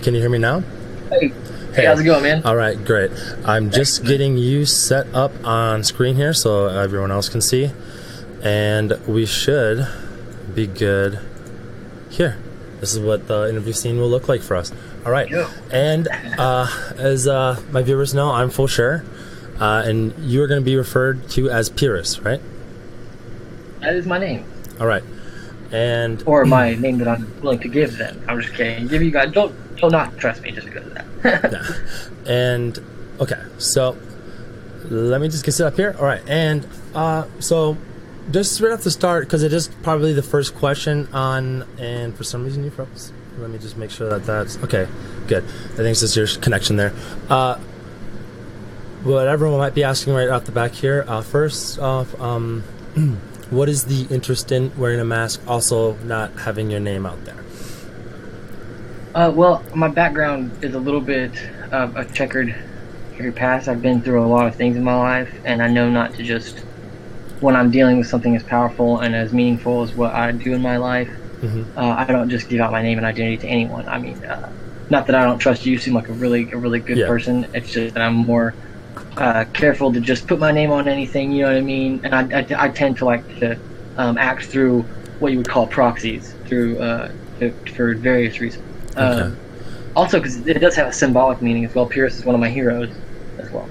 Can you hear me now? Hey, how's it going, man? All right, great. I'm just getting you set up on screen here so everyone else can see. And we should be good here. This is what the interview scene will look like for us. All right. Yeah. And as my viewers know, I'm Full Share. And you're going to be referred to as Pyrrhus, right? That is my name. All right. Or my name that I'm willing to give them. I'm just kidding. Give you guys, don't not trust me just because of that. Yeah. And okay, so let me just get set up here. All right, and so just right off the start, because it is probably the first question on, and for some reason you froze. Let me just make sure that that's okay. Good. I think it's just your connection there. What everyone might be asking right off the back here. First off, what is the interest in wearing a mask? Also, not having your name out there. Well, my background is a little bit of a checkered past. I've been through a lot of things in my life, and I know not to just, when I'm dealing with something as powerful and as meaningful as what I do in my life, I don't just give out my name and identity to anyone. I mean, not that I don't trust you. You seem like a really good person. It's just that I'm more careful to just put my name on anything. You know what I mean? And I tend to like to act through what you would call proxies through for various reasons. Okay. Also, because it does have a symbolic meaning as well. Pyrrhus is one of my heroes as well.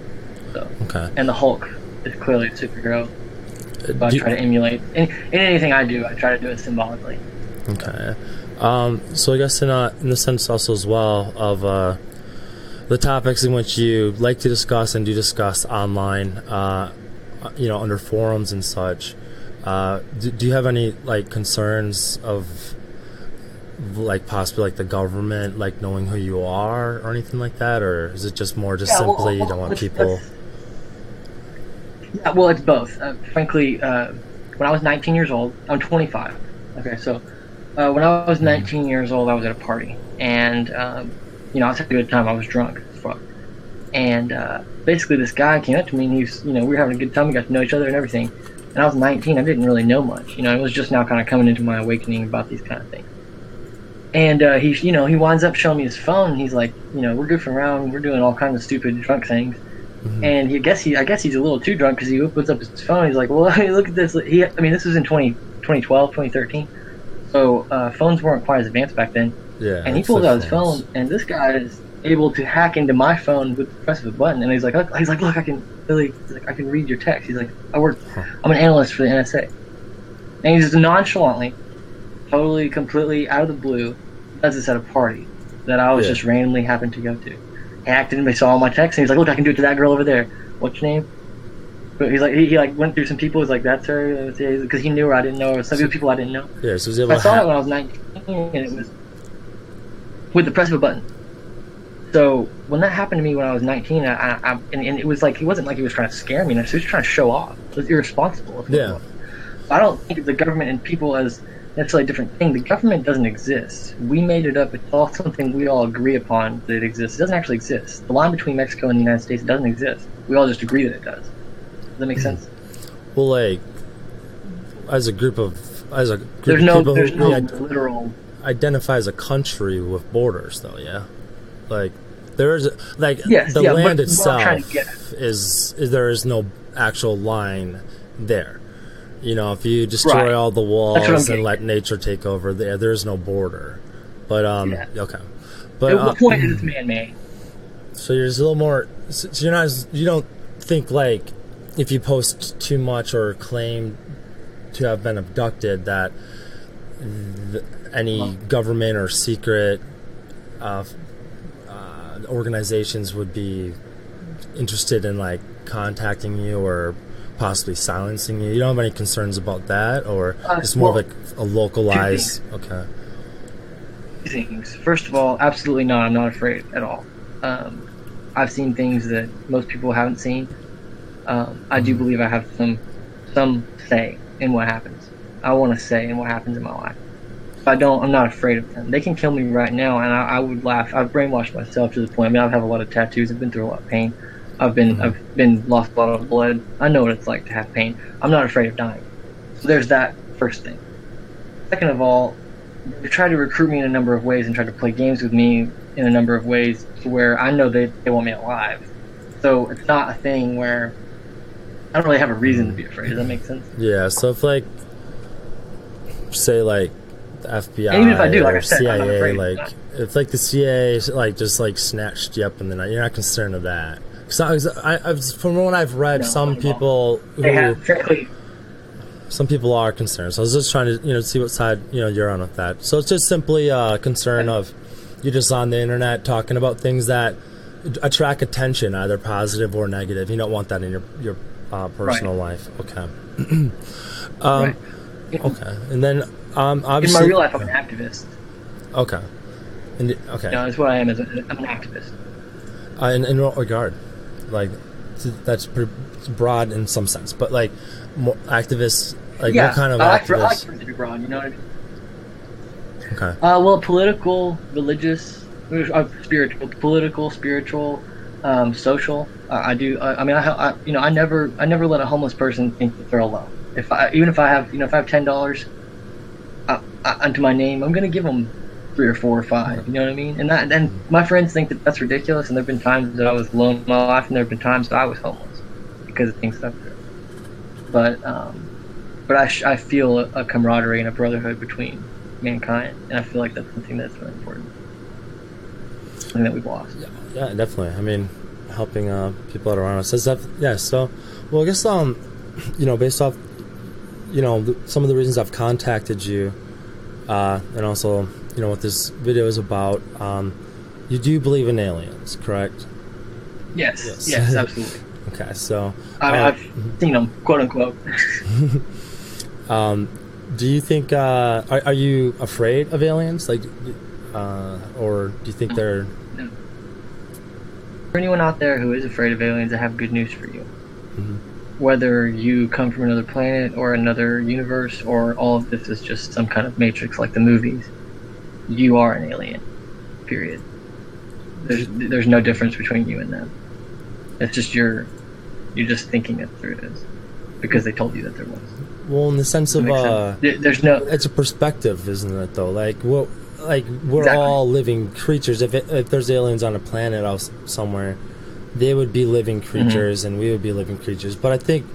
So, okay. And the Hulk is clearly a superhero. So I try to emulate. In anything I do, I try to do it symbolically. Okay. So I guess in the sense also as well of the topics in which you like to discuss and do discuss online, under forums and such, do you have any like concerns of like possibly like the government like knowing who you are or anything like that, or is it just more simply you don't want people? Yeah, well, it's both. Frankly, when I was 19 years old, I'm 25. Okay, so when I was 19 years old, I was at a party, and I was having a good time. I was drunk as fuck, and basically this guy came up to me, and he's, we were having a good time. We got to know each other and everything. And I was 19. I didn't really know much. It was just now kind of coming into my awakening about these kind of things. And he winds up showing me his phone. And he's like, we're goofing around, we're doing all kinds of stupid drunk things. And I guess he's a little too drunk because he opens up his phone. He's like, well, look at this. This was in 2012, 2013. So phones weren't quite as advanced back then. Yeah. And he pulls out his phone, and this guy is able to hack into my phone with the press of a button. And he's like, look, I can read your text. He's like, I'm an analyst for the NSA. And he's just nonchalantly, totally, completely out of the blue, does this at a party that I was just randomly happened to go to. He hacked it and they saw all my texts, and he's like, look, I can do it to that girl over there. What's your name? But he's like, he went through some people. He's like, that's her, because he knew her, I didn't know her. Some people I didn't know. Yeah, so he was able I saw it when I was 19, and it was with the press of a button. So when that happened to me when I was 19, and it was like, it wasn't like he was trying to scare me. He was trying to show off. It was irresponsible. Yeah. I don't think of the government and people as necessarily a different thing. The government doesn't exist. We made it up. It's all something we all agree upon that it exists. It doesn't actually exist. The line between Mexico and the United States doesn't exist. We all just agree that it does. Does that make sense? Well, like, as a group of there's no literal identify as a country with borders, though. Yeah, like there's the land itself is there is no actual line there. If you destroy all the walls and let nature take over, there's no border. But okay. But at what point is it man-made? So you're just a little more. So you don't think like if you post too much or claim to have been abducted that any government or secret organizations would be interested in like contacting you or possibly silencing you. You don't have any concerns about that, or it's more like a localized. Okay. Things. First of all, absolutely not. I'm not afraid at all. I've seen things that most people haven't seen. I do believe I have some say in what happens. I want to say in what happens in my life. If I don't, I'm not afraid of them. They can kill me right now, and I would laugh. I've brainwashed myself to the point. I have a lot of tattoos. I've been through a lot of pain. I've been lost a lot of blood. I know what it's like to have pain. I'm not afraid of dying. So there's that first thing. Second of all, they tried to recruit me in a number of ways and tried to play games with me in a number of ways to where I know they want me alive. So it's not a thing where I don't really have a reason to be afraid. Does that make sense? Yeah. So if like, say like the FBI And even if I do, like or I said, I'm not CIA, afraid. like if like the CIA like just like snatched you up in the night, you're not concerned of that. From what I've read, No, some not at all. people They have, frankly, some people are concerned. So I was just trying to see what side you're on with that. So it's just simply a concern of you're just on the internet talking about things that attract attention, either positive or negative. You don't want that in your personal life. Okay. right. Okay, and then obviously In my real life, I'm an activist. Okay, and okay, That's what I am. I'm an activist. in what regard? Like that's pretty broad in some sense, but like more activists. Like what kind of I like activists? for it to be broad. You know what I mean? Okay. Well, political, religious, spiritual, social. I do. I mean, I never let a homeless person think that they're alone. If I have $10 onto my name, I'm gonna give them 3 or 4 or 5. You know what I mean? And my friends think that that's ridiculous. And there've been times that I was alone in my life, and there've been times that I was homeless because of things like that. But I feel a camaraderie and a brotherhood between mankind, and I feel like that's something that's really important. Something that we've lost. Yeah, definitely. I mean, helping people out around us. Yeah. So, well, I guess based off some of the reasons I've contacted you, and also what this video is about. You do believe in aliens, correct? Yes. Yes, absolutely. Okay, so I've seen them, quote unquote. do you think are you afraid of aliens, like, or do you think they're? No. For anyone out there who is afraid of aliens, I have good news for you. Mm-hmm. Whether you come from another planet or another universe, or all of this is just some kind of matrix like the movies, you are an alien. Period. There's no difference between you and them. It's just you're just thinking that there is because they told you that there was. Well, in the sense of there's no. It's a perspective, isn't it? Though, we're Exactly. all living creatures. If there's aliens on a planet else somewhere, they would be living creatures, and we would be living creatures. But I think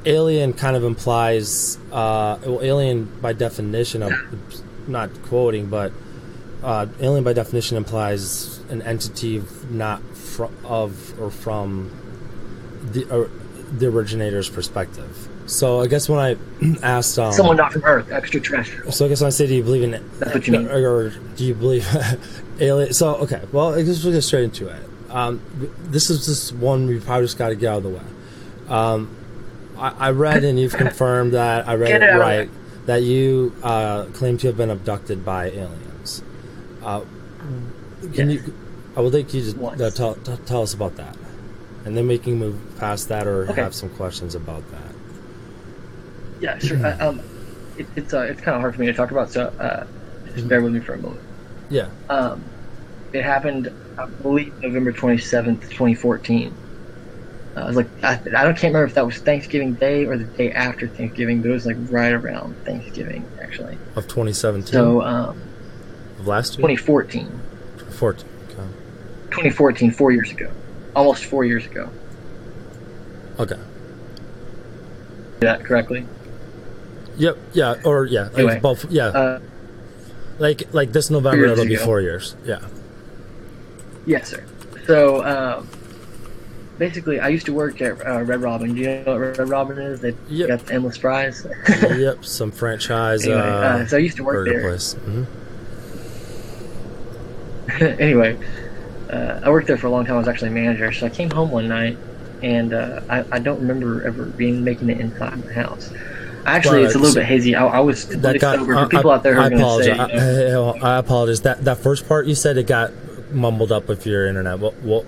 alien kind of implies, alien by definition, of not quoting, but alien by definition implies an entity not from the originator's perspective. So I guess when I asked Someone not from Earth, extraterrestrial. so I guess when I say, do you believe in it? That's what you mean. Or do you believe alien? So okay, well, I guess we'll get straight into it. This is just one we probably just got to get out of the way. I read, and you've confirmed that I read it right, that you claim to have been abducted by aliens. Can you? I would like you to tell us about that, and then we can move past that, or have some questions about that. Yeah, sure. It's kind of hard for me to talk about, so just bear with me for a moment. Yeah. It happened, I believe, November 27th, 2014. I was like, I can't remember if that was Thanksgiving Day or the day after Thanksgiving, but it was like right around Thanksgiving, actually. Of 2017. So, of last year. 2014. 2014. Okay. 2014, 4 years ago, almost 4 years ago. Okay. Did that correctly? Yep. Yeah. Or yeah. Anyway, both. Yeah. Like this November, it'll be 4 years. Yeah. Yes, sir. So, basically, I used to work at Red Robin. Do you know what Red Robin is? They got the endless fries. Yep. Some franchise. Anyway, so I used to work there. Place. Mm-hmm. Anyway, I worked there for a long time. I was actually a manager. So I came home one night, and I don't remember ever making it inside my house. Actually, it's a little bit hazy. I was sober. For people out there who are going to say... I apologize. That first part you said, it got mumbled up with your internet. We'll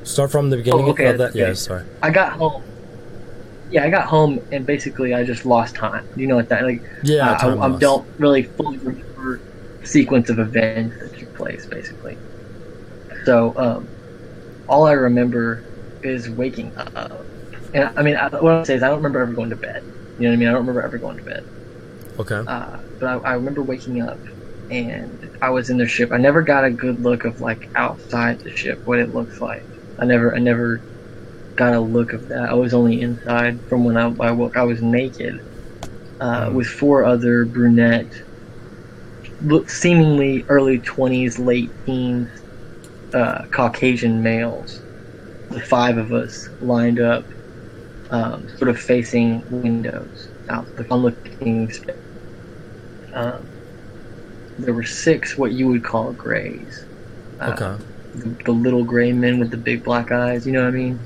start from the beginning of that. Yeah, sorry. I got home. Yeah, I got home, and basically I just lost time. You know what that... Like, yeah, I don't really fully remember the sequence of events that took place, basically. So, all I remember is waking up. And I mean, what I'm saying is I don't remember ever going to bed. You know what I mean? I don't remember ever going to bed. Okay. But I remember waking up and I was in their ship. I never got a good look of like outside the ship, what it looks like. I never got a look of that. I was only inside. From when I woke, I was naked with 4 other brunette, seemingly early 20s, late teens, Caucasian males. The 5 of us lined up, sort of facing windows out the looking space. There were 6 what you would call grays. Okay. The little gray men with the big black eyes. You know what I mean?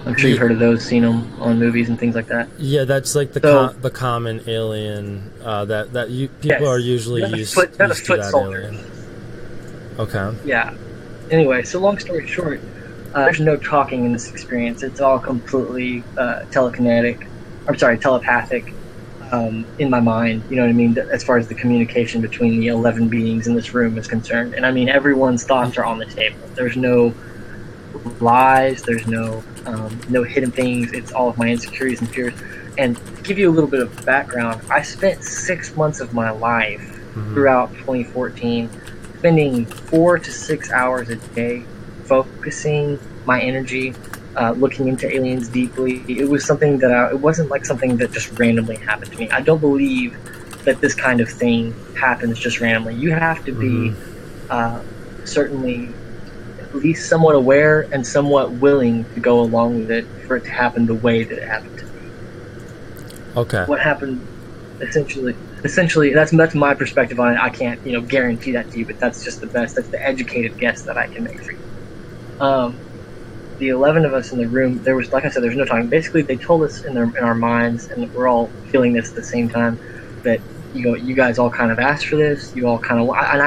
I'm sure you've heard of those, seen them on movies and things like that. Yeah, that's like the common alien that people are usually used to that alien. Okay. Yeah. Anyway, so long story short, there's no talking in this experience. It's all completely telepathic in my mind. You know what I mean? As far as the communication between the 11 beings in this room is concerned. And I mean, everyone's thoughts are on the table. There's no lies. There's no hidden things. It's all of my insecurities and fears. And to give you a little bit of background, I spent 6 months of my life throughout 2014 spending 4 to 6 hours a day focusing my energy, looking into aliens deeply. It was something it wasn't like something that just randomly happened to me. I don't believe that this kind of thing happens just randomly. You have to be certainly at least somewhat aware and somewhat willing to go along with it for it to happen the way that it happened to me. Okay. What happened essentially that's my perspective on it. I can't, guarantee that to you, but that's just that's the educated guess that I can make for you. The 11 of us in the room, there was, like I said, there's no talking. Basically, they told us in our minds, and we're all feeling this at the same time, that you guys all kind of asked for this. You all kind of, and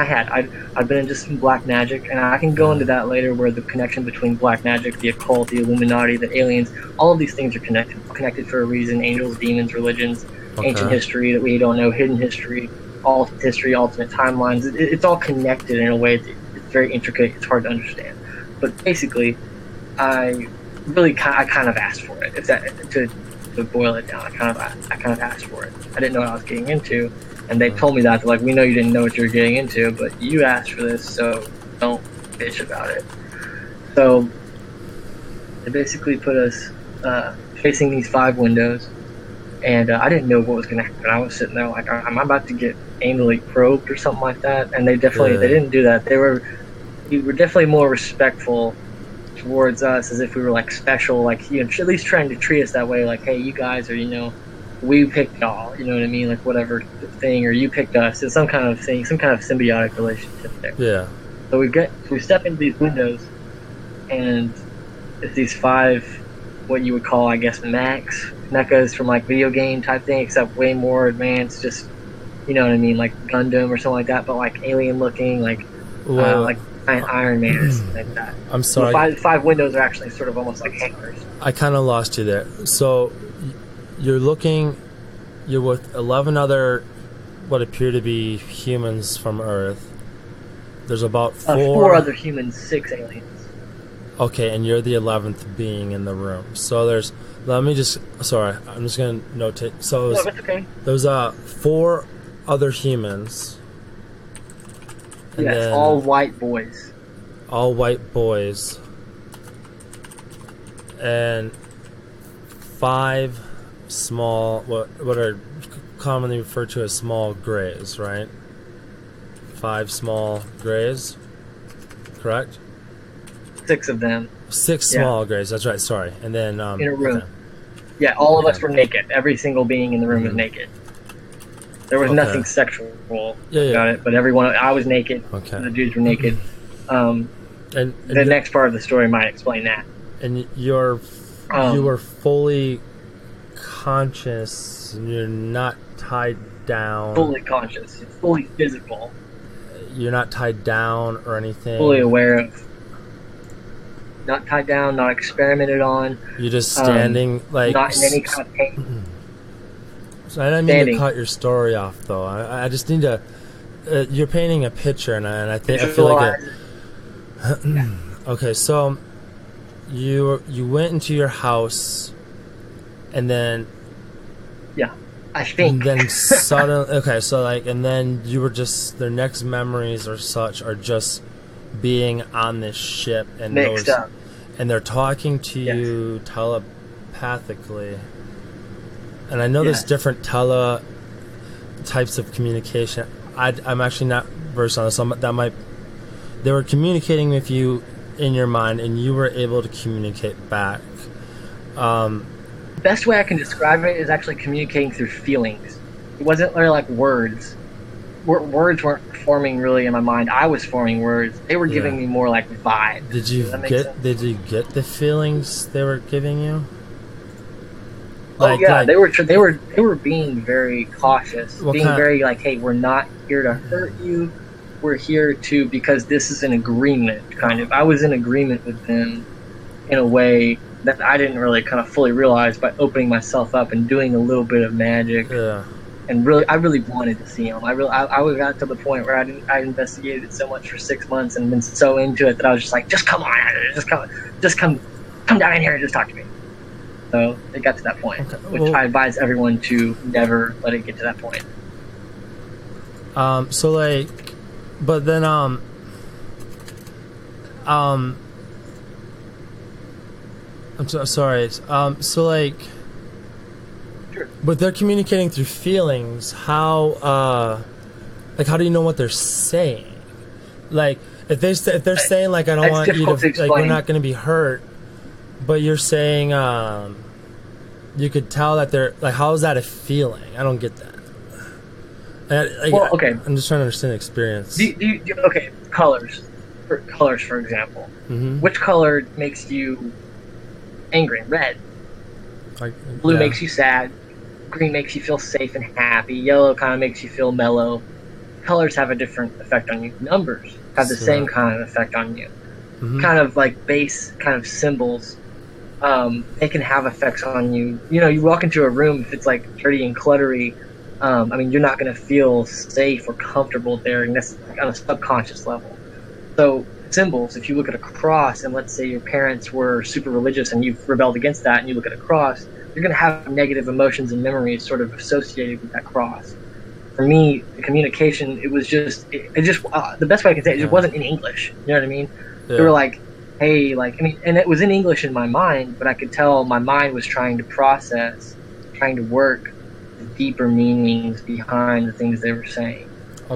I've been into some black magic, and I can go into that later, where the connection between black magic, the occult, the Illuminati, the aliens, all of these things are connected for a reason. Angels, demons, religions, ancient history that we don't know, hidden history, alternate history, alternate timelines. It's all connected in a way that it's very intricate. It's hard to understand. But basically, I kind of asked for it. If that to boil it down, I kind of asked for it. I didn't know what I was getting into, and they told me that. They're like, we know you didn't know what you were getting into, but you asked for this, so don't bitch about it. So they basically put us facing these 5 windows, and I didn't know what was going to happen. I was sitting there like, am I about to get anally probed or something like that? And they didn't do that. They were definitely more respectful towards us, as if we were like special, like at least trying to treat us that way, like, hey, you guys are, we picked y'all, you know what I mean, like whatever thing, or you picked us. It's some kind of thing, some kind of symbiotic relationship there. Yeah. So we step into these windows, and it's these 5, what you would call, I guess, mechas from like video game type thing, except way more advanced, just, you know what I mean, like Gundam or something like that, but like alien looking, like Iron Man or something like that. I'm sorry. So 5 windows are actually sort of almost like hangars. I kind of lost you there. So you're with 11 other what appear to be humans from Earth. There's about 4 other humans, 6 aliens. Okay, and you're the 11th being in the room. So I'm just going to notate. So No, that's okay. There's 4 other humans. Yes, all white boys. All white boys. And 5 small, what are commonly referred to as small grays, right? 5 small grays, correct? 6 of them. 6 small grays, that's right, sorry. And then... in a room. Okay. Yeah, all of us were naked. Every single being in the room was naked. There was nothing sexual about it, but I was naked. Okay. The dudes were naked. And the next part of the story might explain that. And you were fully conscious, and you're not tied down. Fully conscious. It's fully physical. You're not tied down or anything. Fully aware of. Not tied down, not experimented on. You're just standing, not in any kind of pain. So I didn't mean to cut your story off, though. I just need to... you're painting a picture, and I feel like it... Okay, so you went into your house, and then... Yeah. I think. And then suddenly, okay, so like, and then you were just, their next memories or such are just being on this ship and Mixed up. and they're talking to you telepathically. And I know there's different types of communication. I'm actually not versed on this. They were communicating with you in your mind, and you were able to communicate back. Best way I can describe it is actually communicating through feelings. It wasn't really like words. Words weren't forming really in my mind. I was forming words. They were giving me more like vibes. Did you get the feelings they were giving you? Like, they were being very cautious, very like, hey, we're not here to hurt you. We're here to, because this is an agreement, kind of. I was in agreement with them in a way that I didn't really kind of fully realize by opening myself up and doing a little bit of magic. Yeah. And really, I really wanted to see them. I got to the point where I investigated it so much for 6 months and been so into it that I was just like, just come down in here and just talk to me. So it got to that point, which I advise everyone to never let it get to that point. So like, but then I'm so sorry. So like, sure. But they're communicating through feelings. How do you know what they're saying? Like, if they're saying like, I don't want you to, like, we're not going to be hurt, but you're saying you could tell that they're like, how is that a feeling? I don't get that. Okay. I'm just trying to understand the experience. Okay, colors, for example. Mm-hmm. Which color makes you angry? Red. Blue makes you sad. Green makes you feel safe and happy. Yellow kind of makes you feel mellow. Colors have a different effect on you. Numbers have the same kind of effect on you. Mm-hmm. Kind of like base kind of symbols. They can have effects on you. You know, you walk into a room, if it's like dirty and cluttery, you're not going to feel safe or comfortable there, and that's on a subconscious level. So symbols, if you look at a cross, and let's say your parents were super religious and you've rebelled against that, and you look at a cross, you're going to have negative emotions and memories sort of associated with that cross. For me, the communication, it was just, the best way I can say it, it wasn't in English. You know what I mean? Yeah. They were like, hey, and it was in English in my mind, but I could tell my mind was trying to process, trying to work the deeper meanings behind the things they were saying,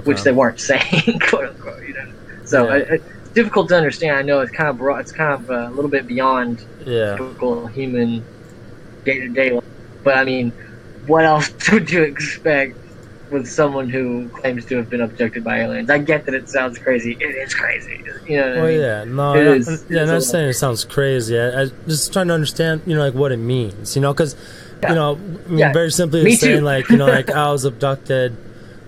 which they weren't saying, quote unquote. You know, so it's difficult to understand. I know it's kind of broad. It's kind of a little bit beyond typical human day-to-day. But I mean, what else would you expect with someone who claims to have been abducted by aliens? I get that it sounds crazy. It is crazy. You know what I mean? Yeah, no, I'm not saying it sounds crazy. I'm just trying to understand, like what it means, because, very simply saying, like, like I was abducted,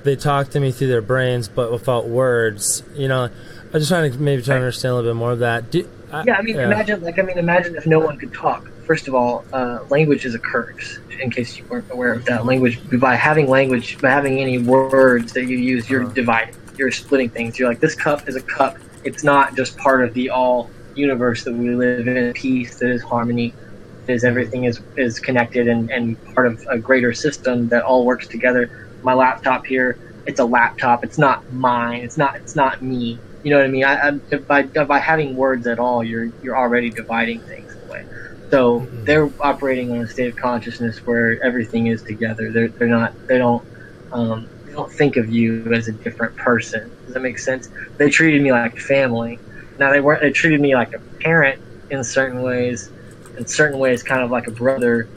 they talked to me through their brains, but without words, I'm just trying to understand a little bit more of that. Imagine if no one could talk. First of all, language is a curse. In case you weren't aware of that, by having any words that you use, you're dividing. You're splitting things. You're like, this cup is a cup. It's not just part of the all universe that we live in. Peace, that is harmony, that is everything is connected and part of a greater system that all works together. My laptop here, it's a laptop. It's not mine. It's not me. You know what I mean? By having words at all, you're already dividing things away. So they're operating on a state of consciousness where everything is together. They don't think of you as a different person. Does that make sense? They treated me like family. Now they treated me like a parent in certain ways kind of like a brother,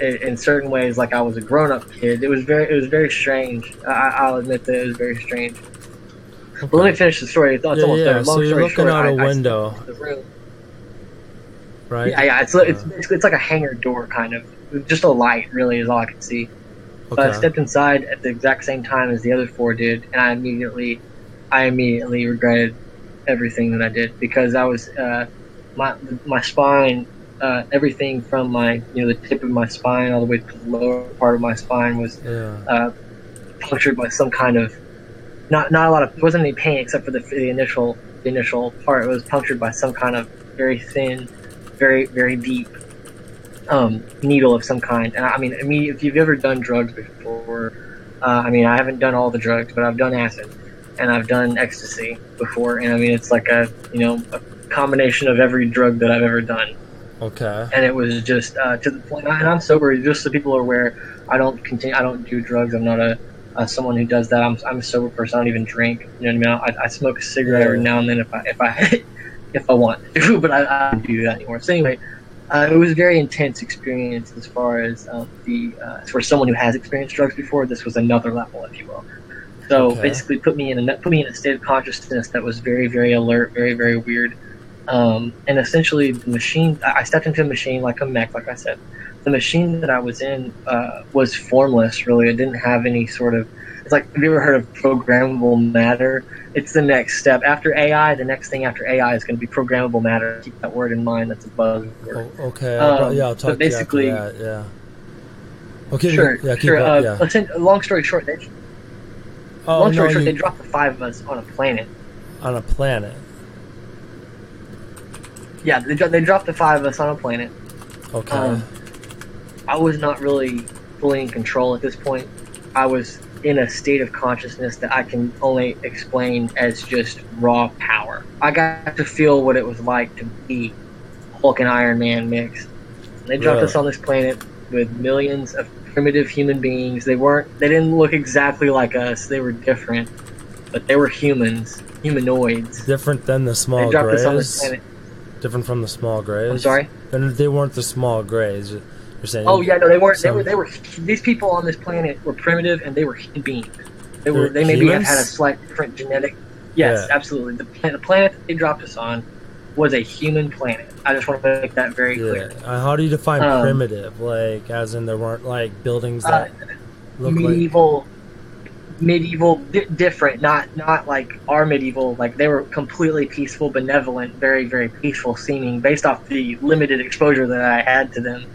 in certain ways like I was a grown-up kid. It was very strange. I'll admit that it was very strange. Okay. But let me finish the story. It's almost there. Long so you're looking short, out a window. Right? Yeah. It's like a hangar door, kind of. Just a light, really, is all I could see. Okay. But I stepped inside at the exact same time as the other four did, and I immediately regretted everything that I did, because I was my spine, everything from the tip of my spine all the way to the lower part of my spine was punctured by some kind of not a lot of. There wasn't any pain except for the initial part. It was punctured by some kind of very thin, very, very deep needle of some kind. And I mean, if you've ever done drugs before, I mean, I haven't done all the drugs, but I've done acid and I've done ecstasy before. And I mean, it's like a combination of every drug that I've ever done. Okay. And it was just to the point. And I'm sober, just so people are aware. I don't do drugs. I'm not someone who does that. I'm a sober person. I don't even drink. You know what I mean? I smoke a cigarette every now and then if I want to, but I don't do that anymore. So anyway, it was a very intense experience as far as for someone who has experienced drugs before. This was another level, if you will. So basically, put me in a state of consciousness that was very, very alert, very, very weird. And essentially, the machine. I stepped into a machine like a mech, like I said. The machine that I was in was formless. Really, it didn't have any sort of. It's like, have you ever heard of programmable matter? It's the next step after AI. The next thing after AI is going to be programmable matter. Keep that word in mind. That's a buzzword. Oh, okay. I'll talk to you after that. Yeah. Okay. Sure. Yeah. Sure. Long story short, they they dropped the 5 of us on a planet. On a planet. Yeah, they dropped the 5 of us on a planet. Okay. I was not really fully in control at this point. I was in a state of consciousness that I can only explain as just raw power. I got to feel what it was like to be Hulk and Iron Man mixed. They dropped us on this planet with millions of primitive human beings. They didn't look exactly like us. They were different, but they were humans, humanoids. Different than the small they dropped grays. us on this planet. Different from the small grays. I'm sorry? They weren't the small grays. You're saying? Oh yeah, no, they weren't. They were. These people on this planet were primitive, and they were human beings. They maybe humans? had a slight different genetic. Yes, absolutely. The planet that they dropped us on was a human planet. I just want to make that very clear. How do you define primitive? Like, as in there weren't like buildings that look medieval, different. Not like our medieval. Like, they were completely peaceful, benevolent, very, very peaceful seeming, based off the limited exposure that I had to them.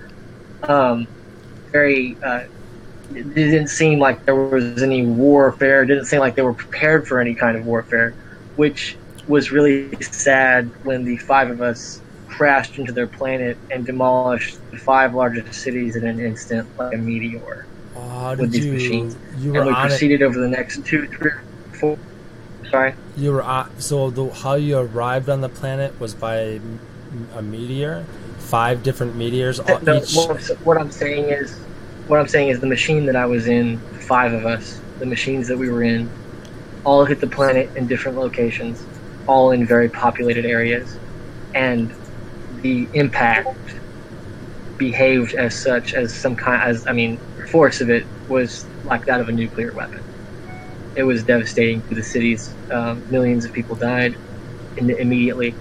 It didn't seem like there was any warfare. It didn't seem like they were prepared for any kind of warfare, which was really sad when the 5 of us crashed into their planet and demolished the 5 largest cities in an instant, like a meteor, with these machines. And we proceeded over the next 2, 3, 4. Sorry. How you arrived on the planet was by a meteor. 5 different meteors. What I'm saying is the machine that I was in, 5 of us, the machines that we were in, all hit the planet in different locations, all in very populated areas, and the impact behaved as such as force of it was like that of a nuclear weapon. It was devastating to the cities. Millions of people died immediately.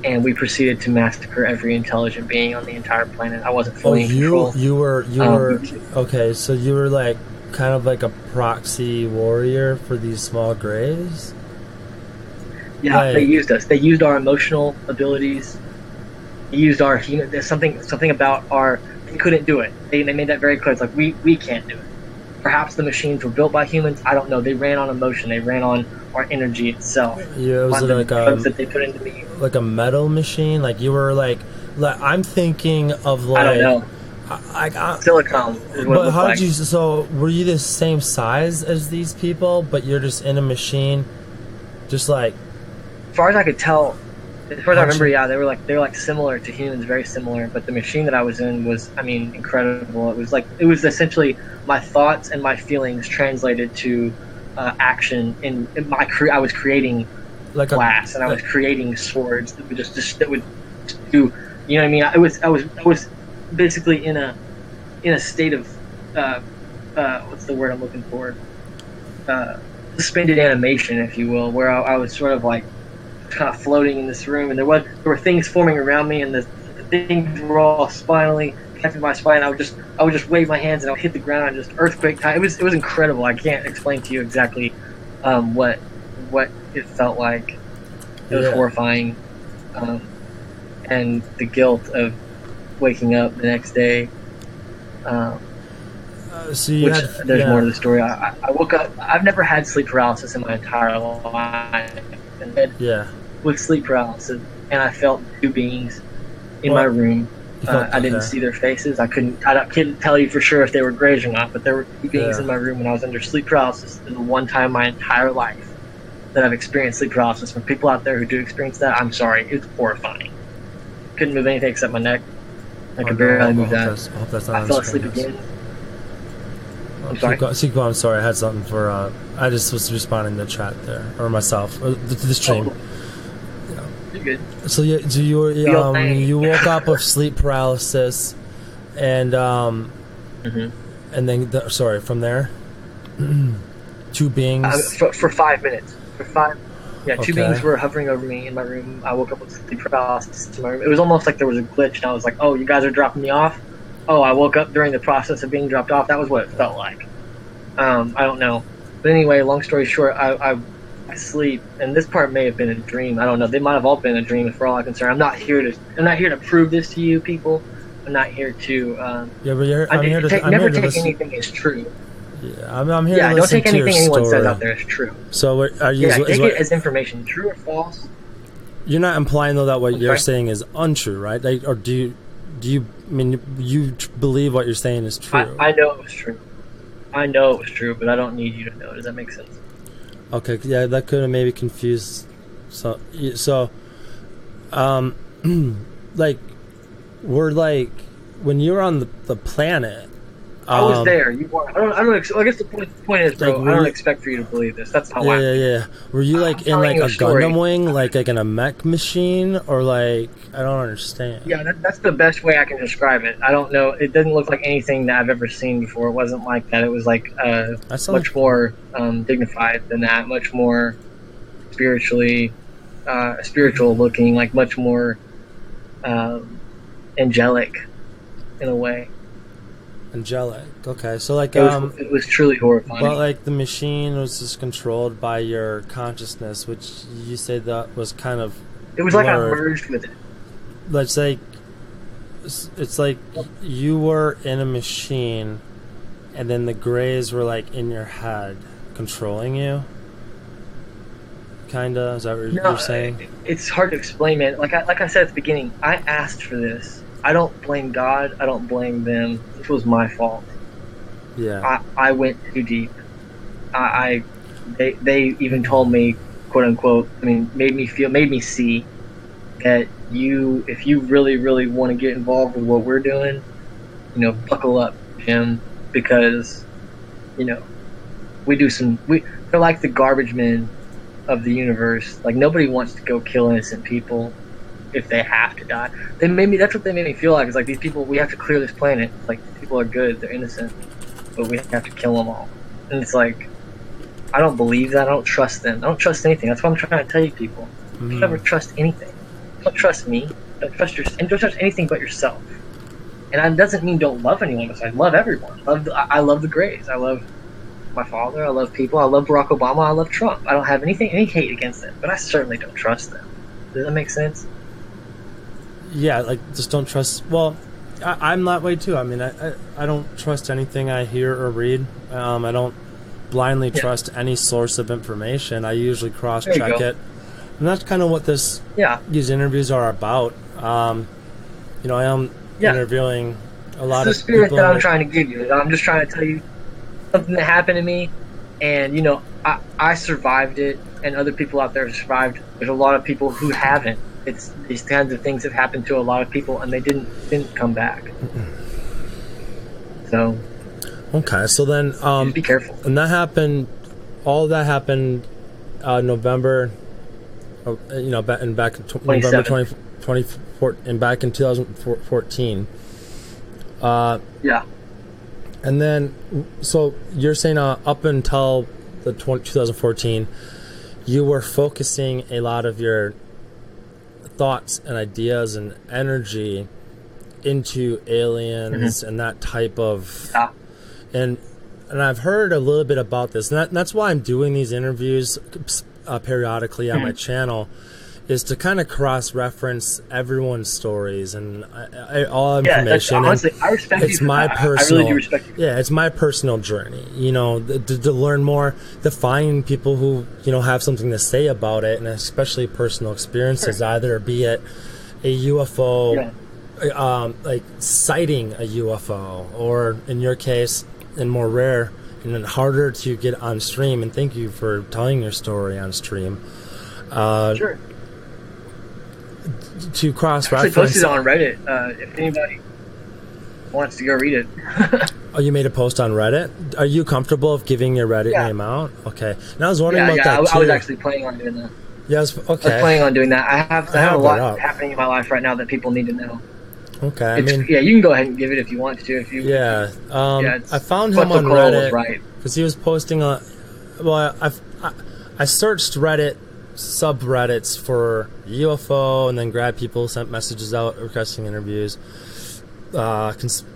And we proceeded to massacre every intelligent being on the entire planet. I wasn't fully in control. You were okay. So you were like kind of like a proxy warrior for these small grays. Yeah, they used us. They used our emotional abilities. They used our human. There's something about our. They couldn't do it. They made that very clear. It's like we can't do it. Perhaps the machines were built by humans. I don't know. They ran on emotion. They ran on our energy itself. Yeah, was it like that they put into me. Like a metal machine? Like you were like I'm thinking of like I don't know. Silicone. But how did you? So were you the same size as these people? But you're just in a machine, just like. As far as I could tell, as far as I remember, yeah, they were like similar to humans, very similar. But the machine that I was in was, incredible. It was essentially my thoughts and my feelings translated to action. In my I was creating like glass, and I was creating swords that would just do. You know what I mean? I was basically in a state of what's the word I'm looking for? Suspended animation, if you will, where I was sort of like kind of floating in this room, and there were things forming around me, and the things were all spinally connected to my spine. I would just wave my hands and I would hit the ground and just earthquake time. It was incredible. I can't explain to you exactly what it felt like. It was horrifying, and the guilt of waking up the next day. There's more to the story. I woke up. I've never had sleep paralysis in my entire life. And with sleep paralysis, and I felt 2 beings in my room I didn't see their faces. I couldn't tell you for sure if they were grays or not, but there were two beings in my room when I was under sleep paralysis. And the one time in my entire life that I've experienced sleep paralysis. From people out there who do experience that, I'm sorry, it's horrifying. Couldn't move anything except my neck. I could barely move that. I fell asleep again. I'm sorry. I'm sorry. I had something for. I just was responding to the chat there, or myself, or the stream. You're good. So you woke up with sleep paralysis, and and then from there, two beings for 5 minutes. Two beings were hovering over me in my room. I woke up with sleep paralysis in my room. It was almost like there was a glitch, and I was like, "Oh, you guys are dropping me off." Oh, I woke up during the process of being dropped off. That was what it felt like. I don't know, but anyway, long story short, I sleep, and this part may have been a dream. I don't know. They might have all been a dream, for all I'm concerned. I'm not here to prove this to you, people. I'm not here to. I'm here to never take anything as true. Yeah, I'm here to listen don't take to anything your anyone story. says out there as true. So are you? Take it as information, true or false. You're not implying though that what you're saying is untrue, right? Like, or do you? I mean, you believe what you're saying is true? I know it was true. I know it was true, but I don't need you to know. Does that make sense? Okay, yeah, that could have maybe confused. So, like, we're like when you're on the planet. I was there. You weren't. I guess the point is, bro. I don't expect for you to believe this. That's how. Yeah. Were you like in like a Gundam wing, like in a mech machine, or like I don't understand. Yeah, that's the best way I can describe it. I don't know. It doesn't look like anything that I've ever seen before. It wasn't like that. It was like much more dignified than that. Much more spiritual looking. Like much more angelic in a way. Angelic. Okay, so like it was truly horrifying. But like the machine was just controlled by your consciousness, which you said that was kind of. It was like I merged with it. Let's like, it's like you were in a machine, and then the grays were like in your head, controlling you. Kinda. Is that what you're saying? It's hard to explain, man. Like I said at the beginning, I asked for this. I don't blame God. I don't blame them. This was my fault. Yeah. I went too deep. They even told me, quote unquote. I mean, made me see that if you really, really want to get involved with what we're doing, buckle up, Jim, because, they're like the garbage men of the universe. Like nobody wants to go kill innocent people. If they have to die, that's what they made me feel like. It's like these people, we have to clear this planet. It's like these people are good, they're innocent, but we have to kill them all. And it's like, I don't believe that. I don't trust them. I don't trust anything. That's what I'm trying to tell you, people. Don't ever trust anything. Don't trust me. Don't trust and don't trust anything but yourself. And that doesn't mean don't love anyone. I love everyone. I love the Greys. I love my father. I love people. I love Barack Obama. I love Trump. I don't have any hate against them, but I certainly don't trust them. Does that make sense? Yeah, like just don't trust. Well, I'm that way too. I mean, I don't trust anything I hear or read. I don't blindly trust any source of information. I usually cross-check it, and that's kind of what these interviews are about. I am interviewing a lot of people. It's the spirit that I'm trying to give you. I'm just trying to tell you something that happened to me, and I survived it, and other people out there have survived. There's a lot of people who haven't. It's these kinds of things have happened to a lot of people, and they didn't come back. So. Okay, so then just be careful. And that happened. All that happened, November. Back in November 2024, and back in 2014. Yeah. And then, so you're saying up until the 2014, you were focusing a lot of your thoughts and ideas and energy into aliens and that type of and I've heard a little bit about this, and that's why I'm doing these interviews periodically on my channel, is to kind of cross-reference everyone's stories and all information. Honestly, I respect you. It's my personal. I really do respect you. Yeah, it's my personal journey. To learn more, to find people who have something to say about it, and especially personal experiences, either be it a UFO like citing a UFO, or in your case, and more rare and then harder to get on stream. And thank you for telling your story on stream. Sure. To cross I actually reference. posted it on Reddit. If anybody wants to go read it. Oh, you made a post on Reddit? Are you comfortable of giving your Reddit name out? Okay. And I was wondering about that too. I was actually planning on doing that. Yes. Okay. I was planning on doing that. I have a lot happening in my life right now that people need to know. Okay. I mean, yeah, you can go ahead and give it if you want to. If you. Yeah. I found him on Reddit because he was posting on. Well, I searched Reddit subreddits for UFO, and then grad people sent messages out requesting interviews. Abduction,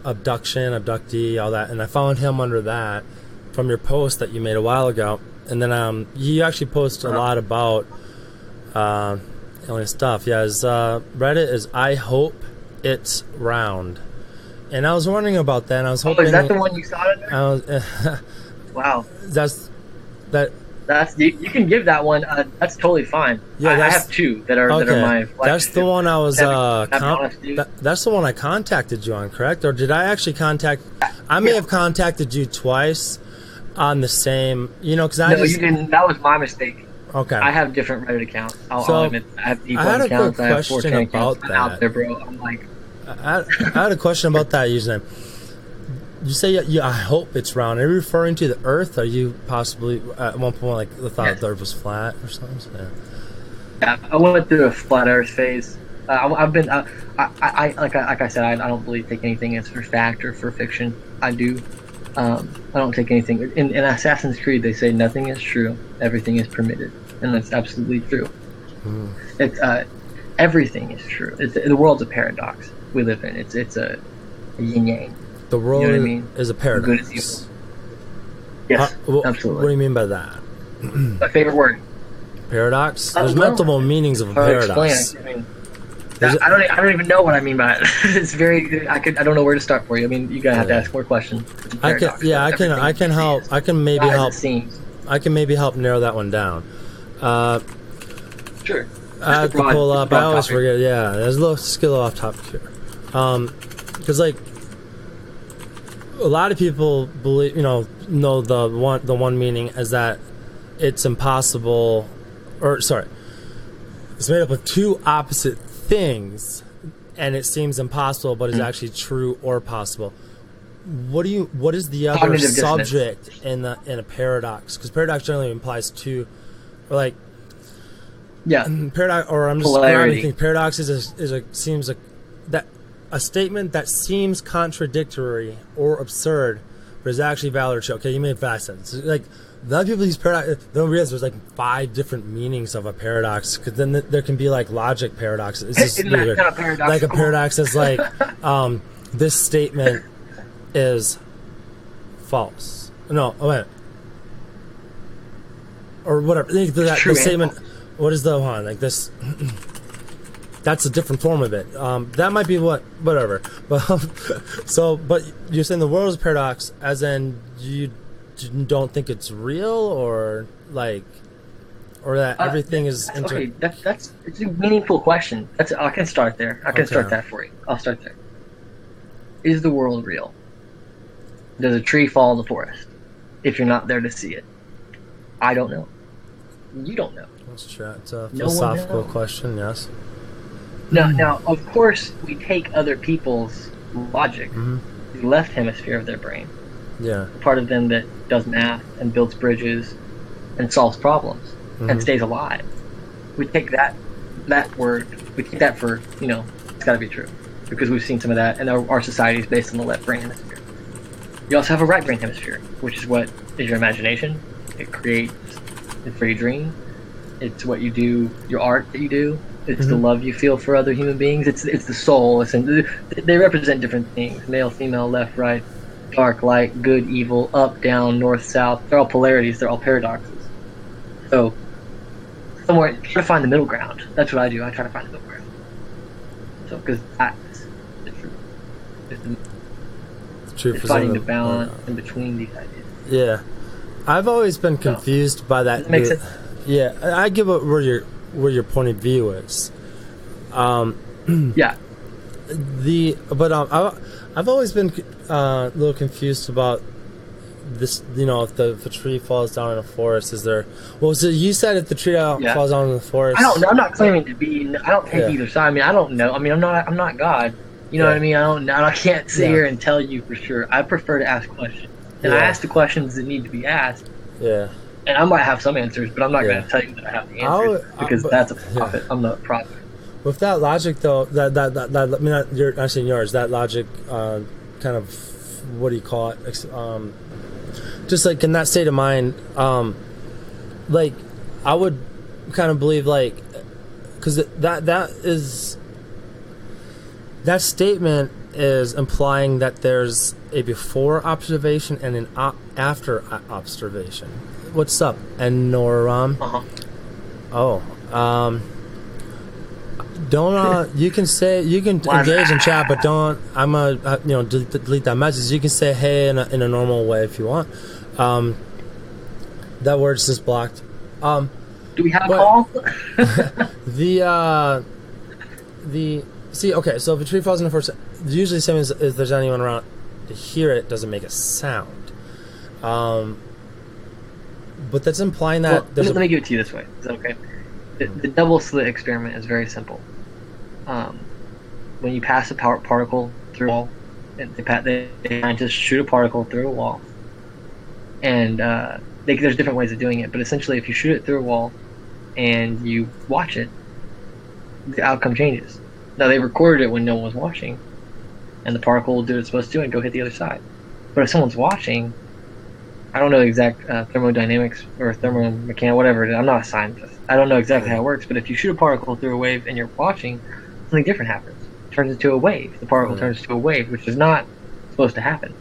abductee, all that, and I found him under that from your post that you made a while ago. And then you actually post a lot about alien stuff. Yeah, his Reddit is I hope it's round, and I was wondering about that. And I was hoping. Is that the one you saw in there? Wow. That's you can give that one. That's totally fine. Yeah, I have two that are my. That's the one I was. That's the one I contacted you on, correct? Or did I actually contact? I may have contacted you twice on the same. Because you didn't. That was my mistake. Okay. I have different Reddit accounts. I'll admit, I have deep accounts. I have 4 accounts. I'm out there, bro. I'm like. I had a question about that username. You say, I hope it's round. Are you referring to the Earth? Are you possibly, at one point, thought the Earth was flat or something? Yeah, I went through a flat Earth phase. I've been, like I said, I don't really take anything as for fact or for fiction. I do. I don't take anything. In Assassin's Creed, they say nothing is true, everything is permitted. And that's absolutely true. It's everything is true. The world's a paradox we live in. It's a yin-yang. The world is a paradox. Yes, absolutely. What do you mean by that? My favorite word. Paradox? There's multiple meanings of a paradox. I don't even know what I mean by it. It's very. I don't know where to start for you. I mean, you're gonna have to ask more questions. I can help. I can maybe help. I can maybe help narrow that one down. Sure. I have to pull up. I always forget. Yeah, there's a little skill off topic here. Because a lot of people believe, know the one meaning as that it's impossible, it's made up of two opposite things, and it seems impossible, but is actually true or possible. What is the other subject in a paradox? Because paradox generally implies two, or paradox, or I'm just thinking paradox seems a statement that seems contradictory or absurd, but is actually valid or true. Okay, you made fast sense. A lot of people use paradox. They don't realize there's 5 different meanings of a paradox. Because then there can be logic paradoxes. It's just weird. Kind of a paradox is this statement is false. No, wait. Or whatever. The statement. What is the one this? That's a different form of it. That might be whatever. But you're saying the world is a paradox, as in you don't think it's real, or that everything is. Okay, that's it's a meaningful question. I can start there. I can start that for you. I'll start there. Is the world real? Does a tree fall in the forest if you're not there to see it? I don't know. You don't know. That's true. It's a philosophical question. Yes. Now, of course, we take other people's logic, the left hemisphere of their brain, the part of them that does math and builds bridges and solves problems and stays alive. We take that word, we take that for, it's got to be true, because we've seen some of that, and our society is based on the left brain hemisphere. You also have a right brain hemisphere, which is what is your imagination. It creates, it's where you dream. It's what you do, your art that you do. It's the love you feel for other human beings. It's the soul. They represent different things: male, female, left, right, dark, light, good, evil, up, down, north, south. They're all polarities. They're all paradoxes. So, somewhere, try to find the middle ground. That's what I do. I try to find the middle ground. So, because that's the truth. It's finding the balance in between these ideas. Yeah, I've always been confused by that. Makes sense. Yeah, I give it where your point of view is. Yeah. I've always been a little confused about this. If a tree falls down in a forest, is there? Well, so you said if the tree falls down in the forest. I don't know. I'm not claiming to be. I don't take either side. I mean, I don't know. I mean, I'm not God. You know what I mean? I don't know. I can't sit here and tell you for sure. I prefer to ask questions, and I ask the questions that need to be asked. Yeah. And I might have some answers, but I'm not going to tell you that I have the answers because that's a prophet. I'm the prophet. With that logic, though, that I mean, not yours. That logic, kind of, what do you call it? Just like in that state of mind, like I would kind of believe, like, because that statement is implying that there's a before observation and an after observation. What's up, Enoram? Don't you can engage in chat, but don't. I'm delete that message. You can say hey in a normal way if you want. That word's just blocked. Do we have a call? Okay. So if a tree falls in the forest, usually same as if there's anyone around to hear it, doesn't make a sound. But that's implying that let me give it to you this way. Is that okay? The double slit experiment is very simple. When you pass a particle through a wall, they just shoot a particle through a wall, and there's different ways of doing it. But essentially, if you shoot it through a wall and you watch it, the outcome changes. Now they recorded it when no one was watching, and the particle will do what it's supposed to and go hit the other side. But if someone's watching, I don't know exact thermodynamics or thermomechanics, whatever it is. I'm not a scientist. I don't know exactly how it works, but if you shoot a particle through a wave and you're watching, something different happens. It turns into a wave. The particle turns into a wave, which is not supposed to happen.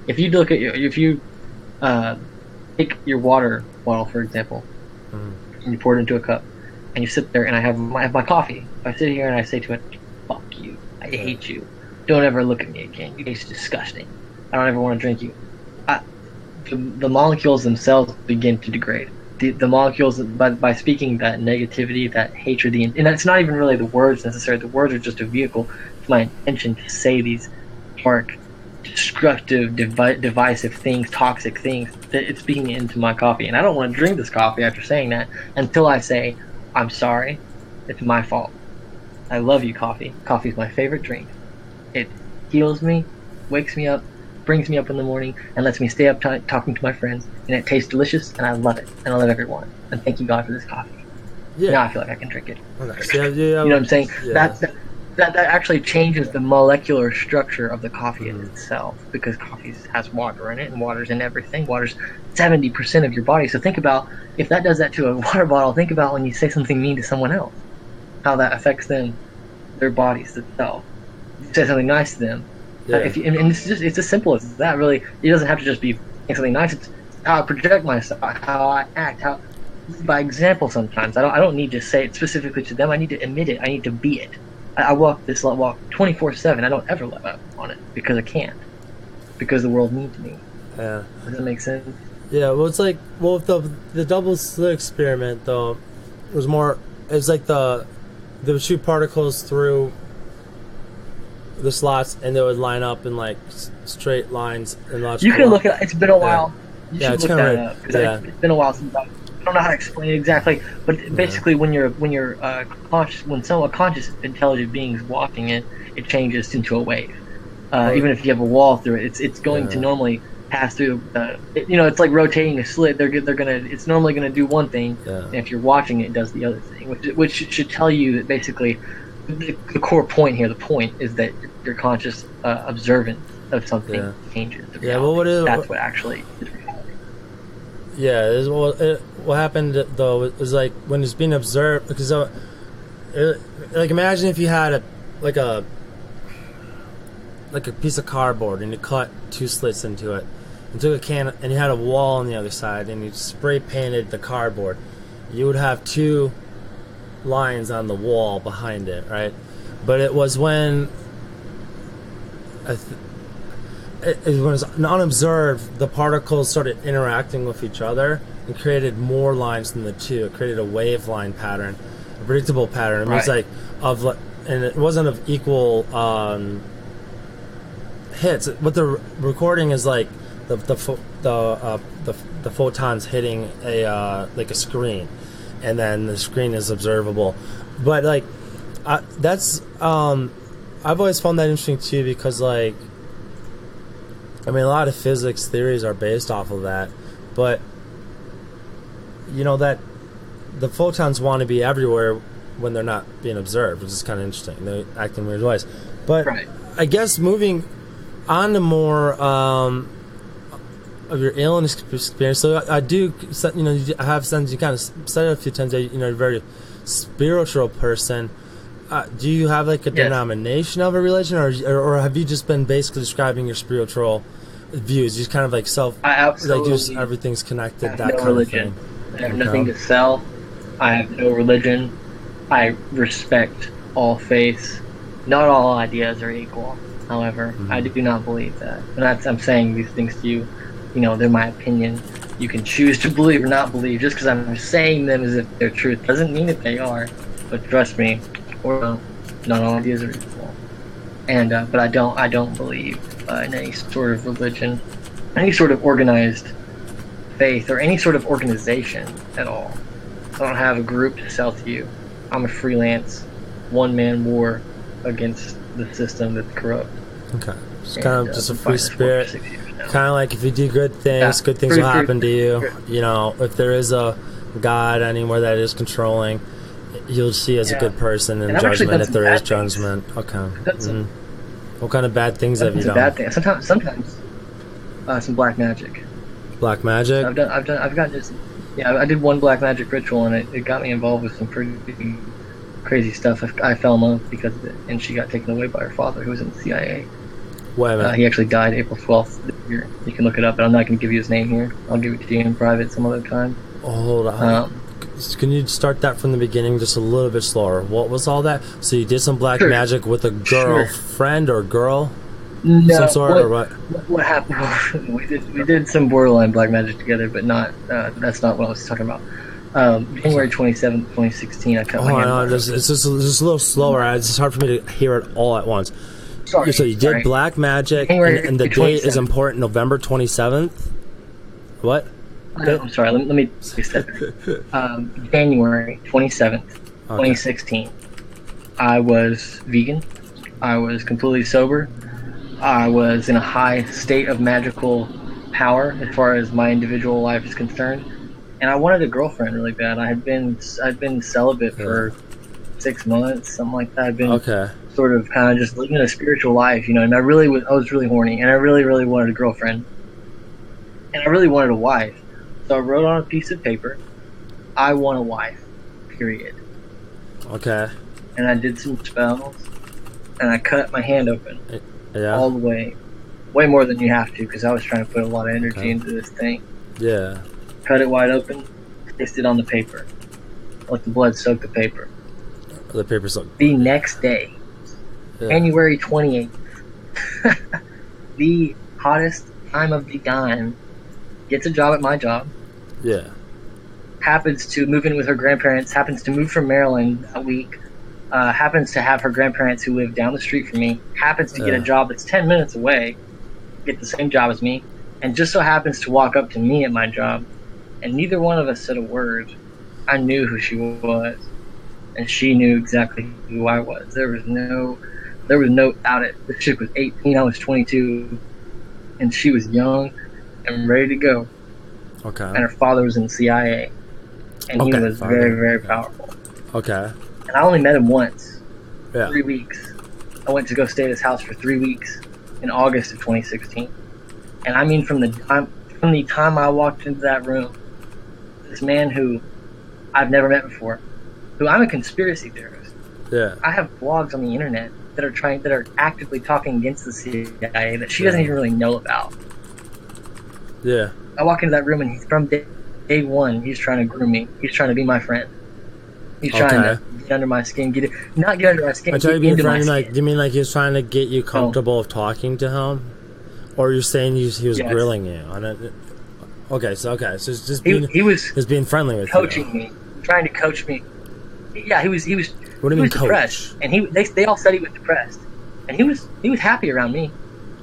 If you look at take your water bottle, for example, and you pour it into a cup, and you sit there, and I have my coffee. If I sit here and I say to it, "Fuck you, I hate you, don't ever look at me again. You taste disgusting. I don't ever want to drink you." The molecules themselves begin to degrade. The molecules, by speaking that negativity, that hatred, and that's not even really the words necessarily. The words are just a vehicle. It's my intention to say these dark, destructive, divisive things, toxic things. It's speaking into my coffee, and I don't want to drink this coffee after saying that until I say, "I'm sorry. It's my fault. I love you, coffee. Coffee is my favorite drink. It heals me, wakes me up, brings me up in the morning, and lets me stay up talking to my friends, and it tastes delicious, and I love it, and I love everyone, and thank you God for this coffee." Now I feel like I can drink it. Nice. You know what I'm saying? That actually changes the molecular structure of the coffee in itself, because coffee has water in it, and water's in everything. Water's 70% of your body. So think about, if that does that to a water bottle, think about when you say something mean to someone else, how that affects them, their bodies itself. You say something nice to them. And it's as simple as that. Really, it doesn't have to just be something nice. It's how I project myself, how I act, how by example. Sometimes I don't need to say it specifically to them. I need to emit it. I need to be it. I walk this walk 24/7. I don't ever let up on it because I can't. Because the world needs me. Yeah. Does that make sense? Yeah. Well, it's like the double slit experiment though was more. It's like they would shoot particles through the slots, and they would line up in like straight lines. You can look at it. It's been a while. You should it's look kind of that up. It's been a while since I don't know how to explain it exactly, but basically when you're conscious, when a conscious intelligent being is walking it, it changes into a wave. Even if you have a wall through it, it's going to normally pass through. It's like rotating a slit. It's normally gonna do one thing, and if you're watching it, it does the other thing, which should tell you that basically. The core point here, the point is that your conscious observant of something changes. That's what actually is reality. Yeah, what happened though is like when it's being observed, because like imagine if you had a piece of cardboard and you cut two slits into it and took a can and you had a wall on the other side and you spray painted the cardboard, you would have two lines on the wall behind it, right? But it was when it was unobserved, the particles started interacting with each other and created more lines than the two. It created a wave line pattern, a predictable pattern. It was like and it wasn't of equal hits. What the recording is like the photons hitting a like a screen, and then the screen is observable. But like that's I've always found that interesting too, because like I mean a lot of physics theories are based off of that, but you know that the photons want to be everywhere when they're not being observed, which is kind of interesting. They act in weird ways. But right. I guess moving on to more of your alien experience. So I do, you know, I have sense you kind of said it a few times that you know you're a very spiritual person. Do you have like a denomination of a religion, or have you just been basically describing your spiritual views? Just kind of like like just everything's connected. I have that no kind religion. of thing. I have nothing to sell. I have no religion. I respect all faiths. Not all ideas are equal. However, I do not believe that. And I'm saying these things to you. You know, they're my opinion. You can choose to believe or not believe. Just because I'm saying them as if they're truth doesn't mean that they are. But trust me, or not all ideas are equal. And but I don't believe in any sort of religion, any sort of organized faith, or any sort of organization at all. I don't have a group to sell to you. I'm a freelance, one-man war against the system that's corrupt. Okay. It's kind of just a free spirit. Kind of like if you do good things, good things will happen to you. You know, if there is a God anywhere that is controlling, you'll see as a good person in judgment if there is judgment. Okay. What kind of bad things have you done? Bad things. Sometimes some black magic. Black magic? I've gotten just... Yeah, I did one black magic ritual, and it got me involved with some pretty crazy stuff. I fell in love because of it, and she got taken away by her father, who was in the CIA. Wait a minute. He actually died April 12th this year. You can look it up, but I'm not going to give you his name here. I'll give it to you in private some other time. Oh, hold on. Can you start that from the beginning just a little bit slower? What was all that? So you did some black magic with a girlfriend or girl? No, some sort, or what? What happened? we did some borderline black magic together, but not. That's not what I was talking about. January 27th, 2016. I cut my hand. It's just a little slower. It's just hard for me to hear it all at once. Sorry. So you did black magic, and the date is important. November 27th. What? I'm sorry. Let me reset. January 27th, 2016. I was vegan. I was completely sober. I was in a high state of magical power as far as my individual life is concerned, and I wanted a girlfriend really bad. I'd been celibate for 6 months, something like that. I'd been sort of kind of just living a spiritual life, you know. And I was really horny, and I really wanted a girlfriend, and I really wanted a wife. So I wrote on a piece of paper, "I want a wife," period. Okay. And I did some spells, and I cut my hand open. All the way more than you have to, because I was trying to put a lot of energy into this thing. Yeah. Cut it wide open, placed it on the paper, let the blood soak the paper. The paper soaked. The next day, January 28th, the hottest time of the dime, gets a job at my job. Yeah. Happens to move in with her grandparents, happens to move from Maryland that week. Happens to have her grandparents who live down the street from me, happens to get a job that's 10 minutes away, get the same job as me, and just so happens to walk up to me at my job, and neither one of us said a word. I knew who she was, and she knew exactly who I was. There was no doubt it. This chick was 18, I was 22, and she was young and ready to go. Okay. And her father was in the CIA, and he was very, very powerful. Okay. And I only met him once. 3 weeks. I went to go stay at his house for 3 weeks in August of 2016. And I mean, from the time I walked into that room, this man who I've never met before, who I'm a conspiracy theorist. Yeah. I have blogs on the internet that are actively talking against the CIA that she doesn't even really know about. Yeah. I walk into that room, and he's from day one. He's trying to groom me. He's trying to be my friend. He's trying to get under my skin, not get under my skin. Get into my skin. Like, do you mean like he was trying to get you comfortable of talking to him, or you're saying he was grilling you? So it's just being, he was being friendly with coaching me, trying to coach me. Yeah, he was. What do you he mean, was coach? depressed, and they all said he was depressed, and he was happy around me.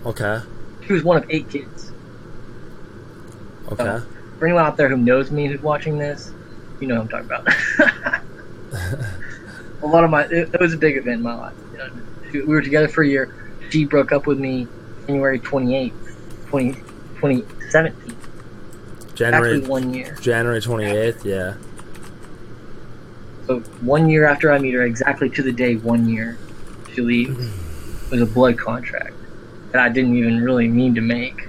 Okay. He was one of 8 kids. Okay. So, for anyone out there who knows me who's watching this, you know what I'm talking about. A lot of it was a big event in my life. We were together for a year. She broke up with me January 28th, 2017. January. Exactly 1 year. January 28th, yeah. So 1 year after I meet her, exactly to the day 1 year, she leaves. It was a blood contract that I didn't even really mean to make.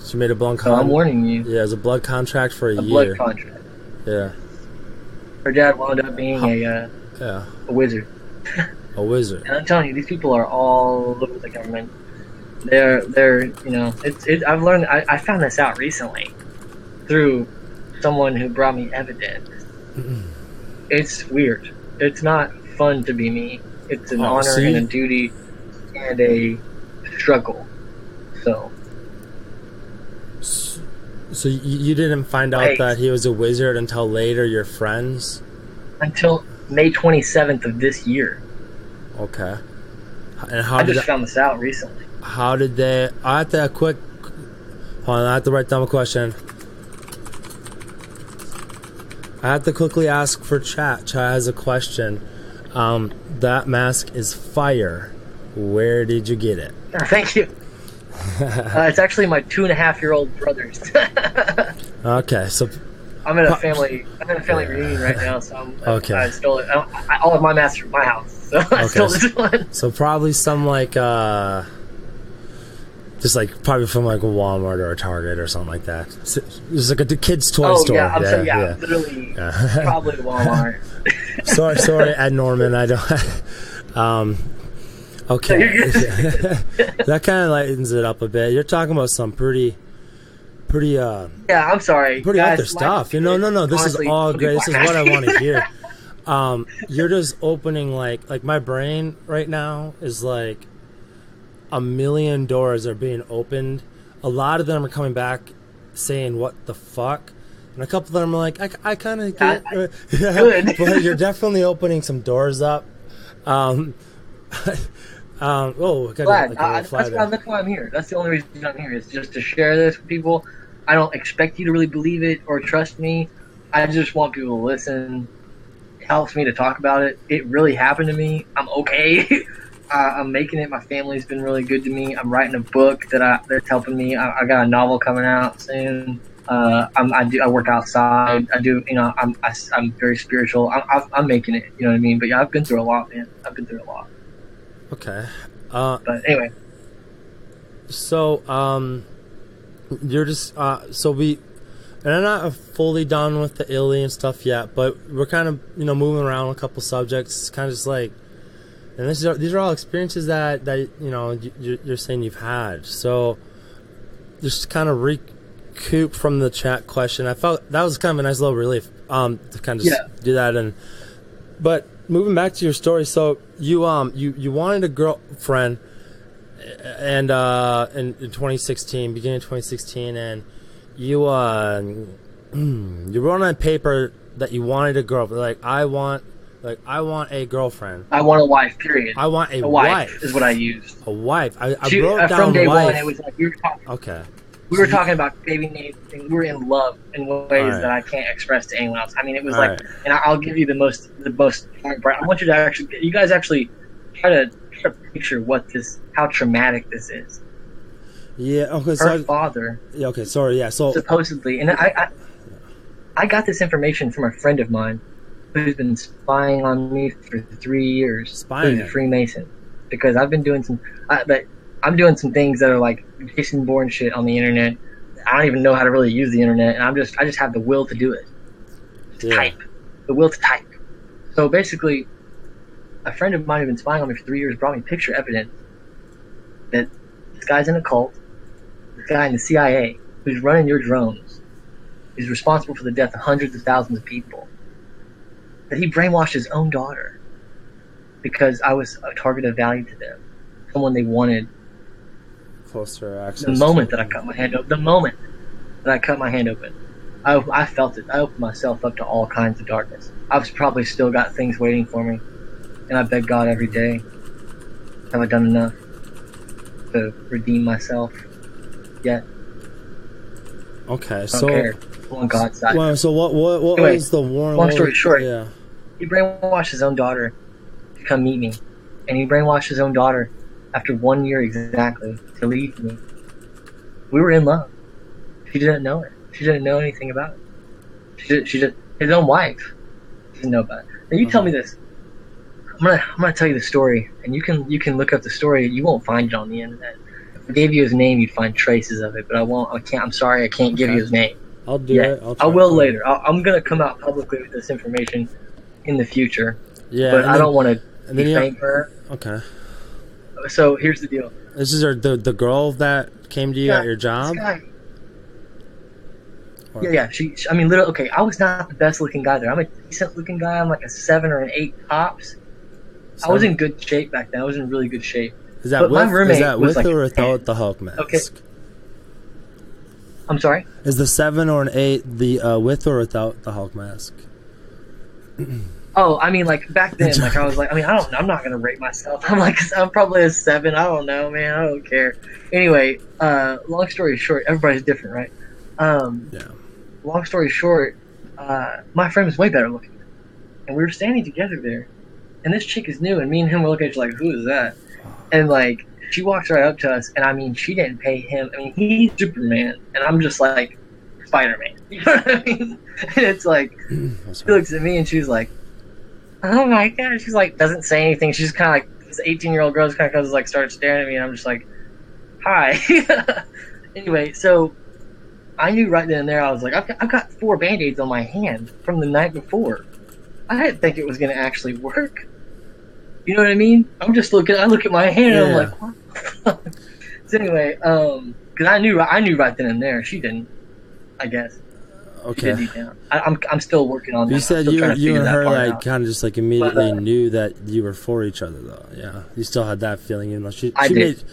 She made a blood contract. So I'm warning you. Yeah, it was a blood contract for a year. Blood contract. Yeah. Her dad wound up being a wizard. A wizard. And I'm telling you, these people are all over the government. They're I've learned. I found this out recently through someone who brought me evidence. It's weird. It's not fun to be me. It's an honor and a duty and a struggle. So you didn't find out that he was a wizard until later, your friends? Until May 27th of this year. Okay. And I just found this out recently. How did they... I have to hold on, I have to write down a question. I have to quickly ask for chat. Chat has a question. That mask is fire. Where did you get it? Thank you. It's actually my 2.5-year-old brother's. Okay, so I'm in a family reunion right now, so I stole it. All of my masks from my house, so I stole this one. So probably some just probably from a Walmart or a Target or something like that. It's like a kid's toy store. Yeah, literally, probably Walmart. sorry, Ed Norman. I don't. Okay, that kind of lightens it up a bit. You're talking about some pretty. Yeah, I'm sorry. Pretty out there stuff. No. This is all great. This is what I want to hear. You're just opening like my brain right now is like a million doors are being opened. A lot of them are coming back saying what the fuck, and a couple of them are like I kind of get good. But you're definitely opening some doors up. Glad. That's why I'm here. That's the only reason I'm here, is just to share this with people. I don't expect you to really believe it or trust me. I just want people to listen. It helps me to talk about it. It really happened to me. I'm okay. I'm making it. My family's been really good to me. I'm writing a book that's helping me. I got a novel coming out soon. I work outside. I'm very spiritual. I'm making it. You know what I mean? But yeah, I've been through a lot, man. I've been through a lot. Okay. But anyway. So, you're just, and I'm not fully done with the illy and stuff yet, but we're kind of, moving around a couple subjects. It's kind of just like, and these are all experiences that you're saying you've had. So, just kind of recoup from the chat question. I felt that was kind of a nice little relief, to kind of do that. But moving back to your story, so you wanted a girlfriend, and in 2016, beginning of 2016, and you wrote on paper that you wanted a girlfriend. I want a girlfriend. I want a wife. Period. I want a wife. Is what I used. A wife. I wrote down from day wife. one. It was like we were talking. Okay. We were talking about baby names, and we were in love in ways that I can't express to anyone else. I mean, it was and I'll give you the most part. I want you to you guys actually try to picture how traumatic this is. Yeah. Okay. Her father. Yeah. Okay. Sorry. Yeah. So supposedly, and I got this information from a friend of mine who's been spying on me for 3 years. Spying. Who's a Freemason, because I've been doing some. I'm doing some things that are like Jason Bourne shit on the internet. I don't even know how to really use the internet, and I just have the will to do it. Type. The will to type. So basically, a friend of mine who's been spying on me for 3 years brought me picture evidence that this guy's in a cult, this guy in the CIA who's running your drones, is responsible for the death of hundreds of thousands of people, that he brainwashed his own daughter because I was a target of value to them, someone they wanted. Closer access. The moment that I cut my hand open, I felt it. I opened myself up to all kinds of darkness. I've probably still got things waiting for me. and I beg God every day, have I done enough to redeem myself yet? Okay, I so don't care. I'm on God's side. well, so what Anyway, was the warrant? long story short, yeah. he brainwashed his own daughter to come meet me, and he brainwashed his own daughter after 1 year exactly to leave me. We were in love. She didn't know it. She didn't know anything about it. She just his own wife didn't know about it. Now you tell me this. I'm gonna tell you the story, and you can look up the story. You won't find it on the internet. If I gave you his name, you'd find traces of it, but I won't. I can't. I'm sorry, I can't give you his name. I'll do it. I will later. I'm gonna come out publicly with this information in the future. Yeah, but I don't want to defame her. Okay. So here's the deal. This is the girl that came to you at your job? Yeah. I mean, literally. Okay, I was not the best looking guy there. I'm a decent looking guy. I'm like a 7 or an 8 tops. I was in good shape back then. I was in really good shape. Is that with or without the Hulk mask? Okay. I'm sorry? Is the 7 or an 8 the with or without the Hulk mask? Oh, I mean, like back then, like I was like, I mean, I'm not gonna rate myself. I'm probably a 7. I don't know, man. I don't care. Anyway, long story short, everybody's different, right? Yeah. Long story short, my friend was way better looking, and we were standing together there, and this chick is new, and me and him were looking at each other like, who is that? And like, she walks right up to us, and I mean, she didn't pay him. I mean, he's Superman, and I'm just like Spider-Man. You know what I mean? And it's like, she looks at me, and she's like, oh my god. She's like, doesn't say anything. She's kind of like, this 18-year-old girl just kind of comes, like, starts staring at me, and I'm just like, hi. Anyway, so I knew right then and there, I was like, I've got 4 Band-Aids on my hand from the night before. I didn't think it was going to actually work. You know what I mean? I look at my hand, and I'm like, what the fuck? So anyway, because I knew right then and there. She didn't, I guess. Okay. Deep down. I'm still working on that. You said you and her like kind of just like immediately knew that you were for each other, though. Yeah, you still had that feeling, even though she didn't.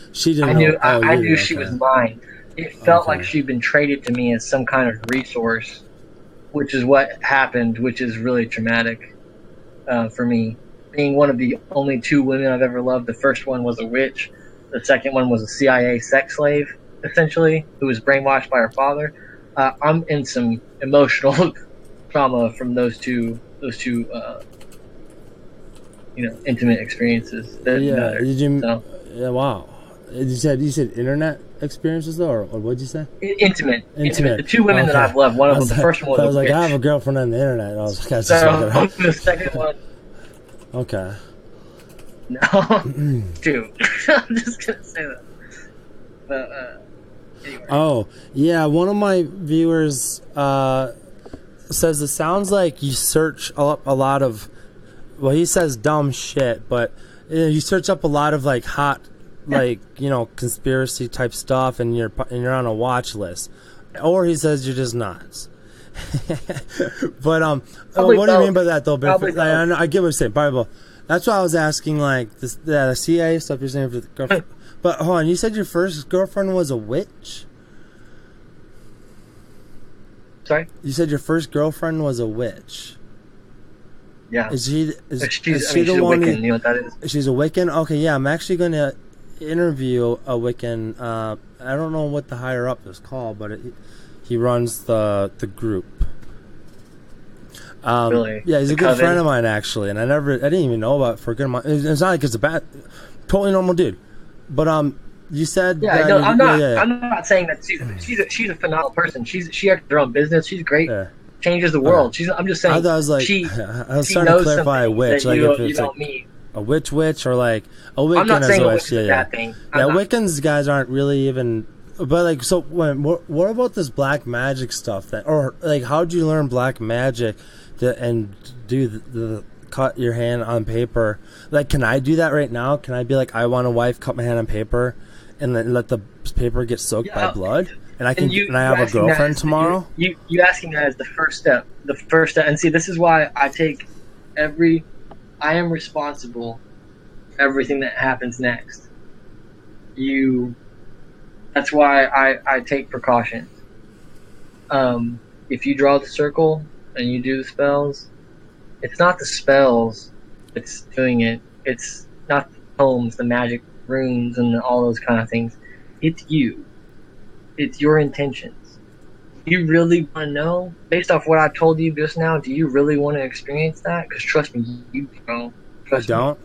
I knew she was mine. It felt like she'd been traded to me as some kind of resource, which is what happened, which is really traumatic for me. Being one of the only 2 women I've ever loved. The first one was a witch. The second one was a CIA sex slave, essentially, who was brainwashed by her father. I'm in some emotional trauma from those two, intimate experiences. Yeah. Wow. You said internet experiences though, or what'd you say? Intimate. The 2 women that I've loved. One of them, the first one was. I was like, witch. I have a girlfriend on the internet. And I was like, the second one. Okay. No, dude. I'm just gonna say that. But anyway. Oh yeah, one of my viewers says it sounds like you search up a lot of. Well, he says dumb shit, but you search up a lot of like hot, like conspiracy type stuff, and you're on a watch list. Or he says you're just nuts. But what do you mean by that though? I get what you're saying. Bible. That's why I was asking, like, the CIA stuff you're saying for the girlfriend. But hold on, you said your first girlfriend was a witch? Sorry? You said your first girlfriend was a witch. Yeah. Is she she's the one? Wiccan, you know what that is? She's a Wiccan? Okay, yeah, I'm actually going to interview a Wiccan. I don't know what the higher up is called, but he runs the group. Really? Yeah, he's a good friend of mine actually, and I didn't even know about it for a good amount. It's not like it's a bad, totally normal dude. But you said I'm not saying that she's a phenomenal person. She has her own business. She's great. Yeah. Changes the world. I'm just saying. I was like, I was trying to clarify a witch, like if it's like a witch, or like a Wiccan. I'm not saying a witch is a bad thing. Wiccans guys aren't really even. But like, so what about this black magic stuff? Or like, how'd you learn black magic? And do the cut your hand on paper? Like, can I do that right now? Can I be like, I want a wife, cut my hand on paper, and then let the paper get soaked by blood? And I have a girlfriend tomorrow? You asking that as the first step. The first step. And see, this is why I am responsible for everything that happens next. That's why I take precautions. If you draw the circle and you do the spells, it's not the spells that's doing it. It's not the poems, the magic runes, and all those kind of things. It's you. It's your intentions. Do you really want to know? Based off what I told you just now, do you really want to experience that? Because trust me, you don't. Trust I don't. me.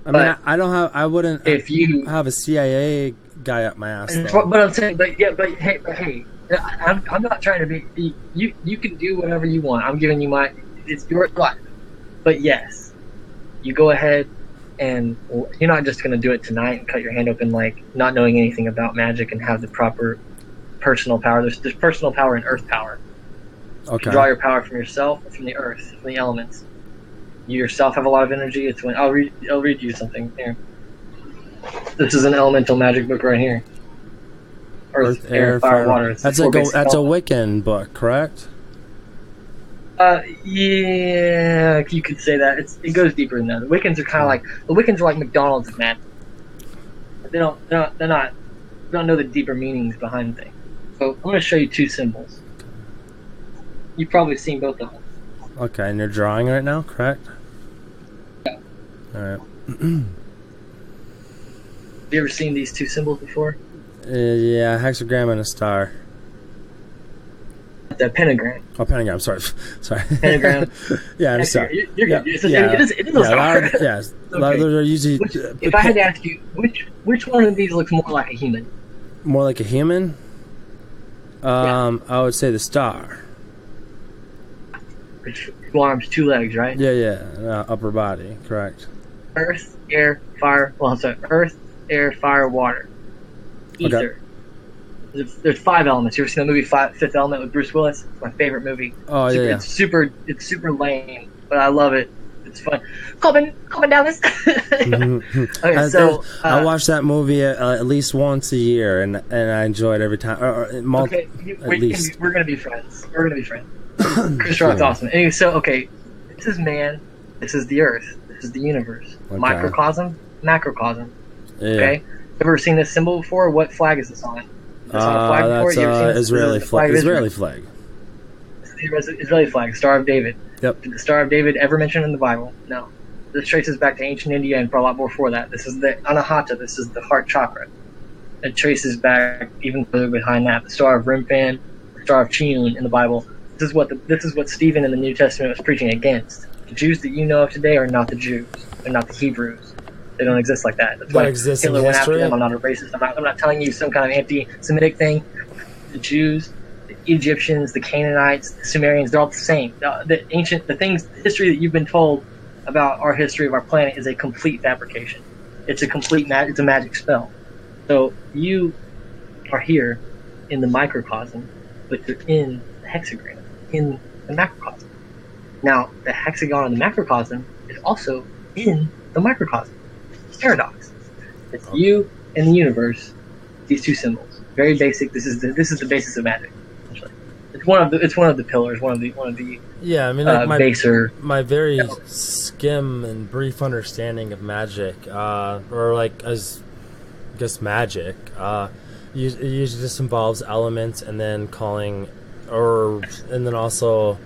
I mean, I don't have. I wouldn't. If you have a CIA guy up my ass. But I'm saying, but hey, I'm not trying to be. You can do whatever you want. I'm giving you it's your life. But yes, you go ahead, and you're not just gonna do it tonight and cut your hand open like not knowing anything about magic and have the proper personal power. There's personal power and earth power. Okay. You draw your power from yourself, from the earth, from the elements. You yourself have a lot of energy. It's when I'll read you something here. This is an elemental magic book right here. Earth, air, fire, water. That's a Wiccan book, correct? Yeah, you could say that. It goes deeper than that. The Wiccans are kind of like McDonald's of magic. They don't know the deeper meanings behind things. So I'm going to show you two symbols. You've probably seen both of them. Okay, and you're drawing right now, correct? Yeah. All right. Have you ever seen these two symbols before? Yeah, hexagram and a star. The pentagram. Oh, pentagram. Sorry. Pentagram. Yeah, and a star. You're good. It is a star. Yes. Okay. Those are usually. If I had to ask you, which one of these looks more like a human? More like a human? Yeah. I would say the star. Two arms, two legs, right? Yeah. Upper body, correct. Earth, air, fire. Well, sorry. Earth, air, fire, water. Ether. Okay. There's 5 elements. You ever seen the movie Fifth Element with Bruce Willis? It's my favorite movie. Oh, yeah. It's super lame, but I love it. It's fun. Coming down this. Okay, so I watch that movie at least once a year, and I enjoy it every time. Okay, we're gonna be friends. Chris Rock's awesome. Anyway, so okay, this is man. This is the earth. This is the universe. Okay. Microcosm, macrocosm. Yeah. Okay. Ever seen this symbol before? What flag is this on? Is this on a flag before? That's Israeli flag. Israeli flag. This is the Israeli flag, Star of David. Yep. Did the Star of David ever mentioned in the Bible? No. This traces back to ancient India and for a lot more that. This is the Anahata. This is the heart chakra. It traces back even further behind that. The Star of Rimfan, the Star of Chiun in the Bible. This is what Stephen in the New Testament was preaching against. The Jews that you know of today are not the Jews. They're not the Hebrews. They don't exist like that. That's why Hitler went after them. I'm not a racist. I'm not telling you some kind of anti-Semitic thing. The Jews, the Egyptians, the Canaanites, the Sumerians, they're all the same. The history that you've been told about our history of our planet is a complete fabrication. It's a magic spell. So you are here in the microcosm, but you're in the hexagram, in the macrocosm. Now, the hexagon and the macrocosm is also in the microcosm. Paradox. It's you and the universe. These two symbols. Very basic. This is the basis of magic. Essentially, it's one of the pillars. One of the. Yeah, I mean, like baser. My very skim and brief understanding of magic, or like as I guess magic, it usually just involves elements and then calling, and then also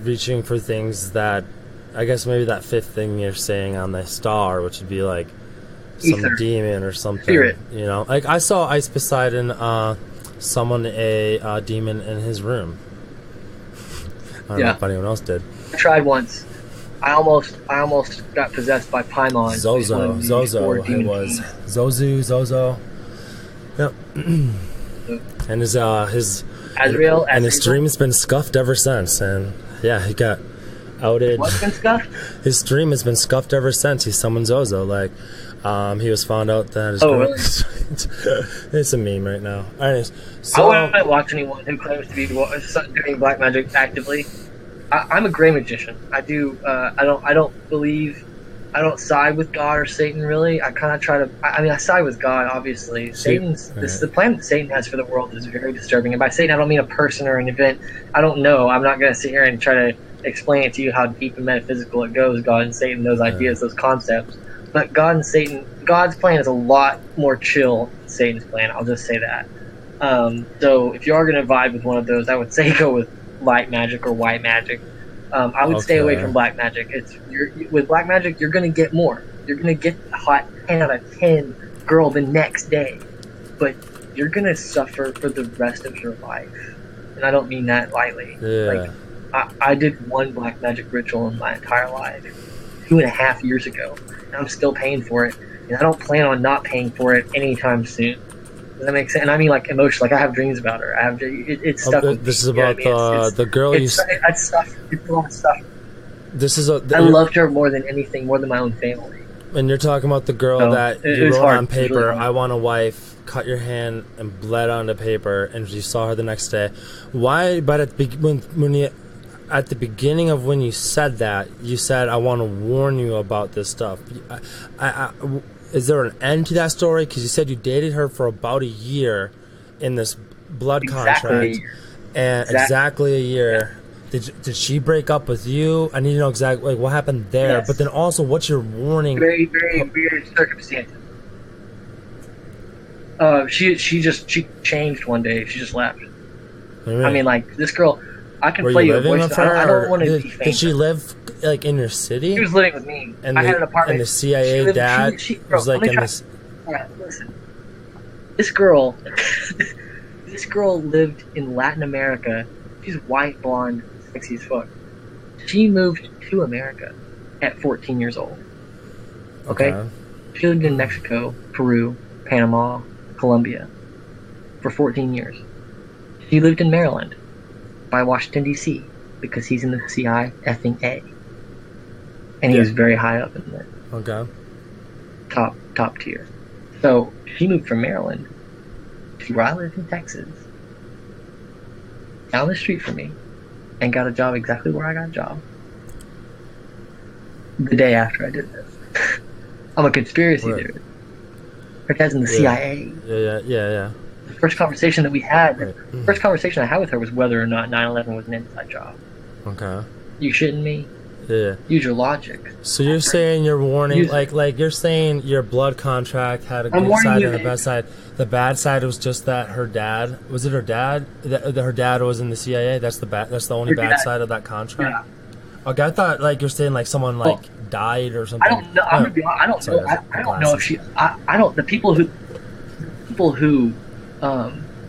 reaching for things that. I guess maybe that fifth thing you're saying on the star, which would be like some Ether. Demon or something. Spirit. You know, like I saw Ice Poseidon summon a demon in his room. I don't know if anyone else did. I tried once. I almost got possessed by Paimon. Zozo. It was Zozo. Yep. And his Azrael, and his stream's been scuffed ever since. And yeah, he got outed. What's been scuffed? His stream has been scuffed ever since he summoned Zozo. Like, he was found out that his really? It's a meme right now. Anyways, so I wouldn't watch anyone who claims to be doing black magic actively. I'm a gray magician. I don't side with God or Satan really. I kind of try to. I side with God obviously. The plan that Satan has for the world is very disturbing. And by Satan, I don't mean a person or an event. I don't know. I'm not going to sit here and try to explain it to you how deep and metaphysical it goes, God and Satan, those ideas, those concepts. But God and Satan, God's plan is a lot more chill than Satan's plan. I'll just say that. So if you are going to vibe with one of those, I would say go with light magic or white magic. I would stay away Okay. from black magic. With black magic, you're gonna get more. You're gonna get a hot 10 out of 10 girl the next day, but you're gonna suffer for the rest of your life. And I don't mean that lightly. Yeah. Like, I did one black magic ritual in my entire life 2.5 years ago, and I'm still paying for it, and I don't plan on not paying for it anytime soon. Does that make sense? And I mean, like, emotional. Like, I have dreams about her. It's stuff. This is about the girl you. It's stuff. It's a lot of stuff. This is I loved her more than anything, more than my own family. And you're talking about the girl No, that it you was wrote hard. on It was paper, really hard. I want a wife, cut your hand and bled onto paper, and you saw her the next day. Why? But at the beginning of when you said that, you said, I want to warn you about this stuff. Is there an end to that story? Because you said you dated her for about a year in this blood contract. And exactly a year. Did she break up with you? I need to know exactly what happened there. Yes. But then also, what's your warning? Very, very weird circumstances. She changed one day. She just left. I mean, like, this girl, I can Were play you you a living voice. with her? I don't want to Did defame she her. live like in your city? She was living with me. And I had an apartment. And the CIA lived- dad bro, was like let me in try- this. All right, listen. This girl, this girl lived in Latin America. She's white, blonde, sexy as fuck. She moved to America at 14 years old. Okay? She lived in Mexico, Peru, Panama, Colombia for 14 years. She lived in Maryland by Washington, D.C. because he's in the CIA. And he was very high up in there. Okay. Top tier. So she moved from Maryland to where I live in Texas, down the street from me, and got a job exactly where I got a job the day after I did this. I'm a conspiracy theorist. Her dad's in the CIA. Yeah. The first conversation that we had, Right. the first conversation I had with her was whether or not 9/11 was an inside job. Okay. You shitting me? Yeah. Use your logic. So you're saying you're warning, Use- like you're saying your blood contract had a I'm good warning side you and a that- bad side. The bad side was just that her dad was it her dad that her dad was in the CIA. That's the only Her bad dad. side of that contract. Yeah. Okay, I thought like you're saying like someone like died or something. I don't know. I'm gonna be honest. I don't Sorry, know. guys. I don't know if she. I don't. The people who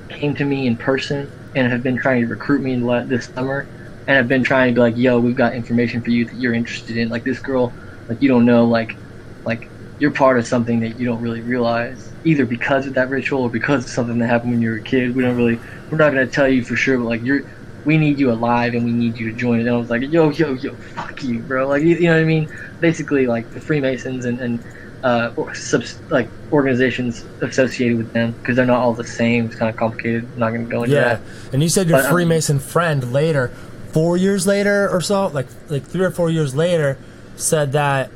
came to me in person and have been trying to recruit me this summer, and have been trying to be like, yo, we've got information for you that you're interested in. Like this girl, like you don't know, like you're part of something that you don't really realize, either because of that ritual or because of something that happened when you were a kid. We're not gonna tell you for sure, but like we need you alive and we need you to join it. And I was like, yo, fuck you, bro. Like, you know what I mean? Basically, like the Freemasons and organizations associated with them, because they're not all the same. It's kind of complicated. I'm not going to go into that. And you said your But, Freemason friend later, 4 years later or so, like 3 or 4 years later, said that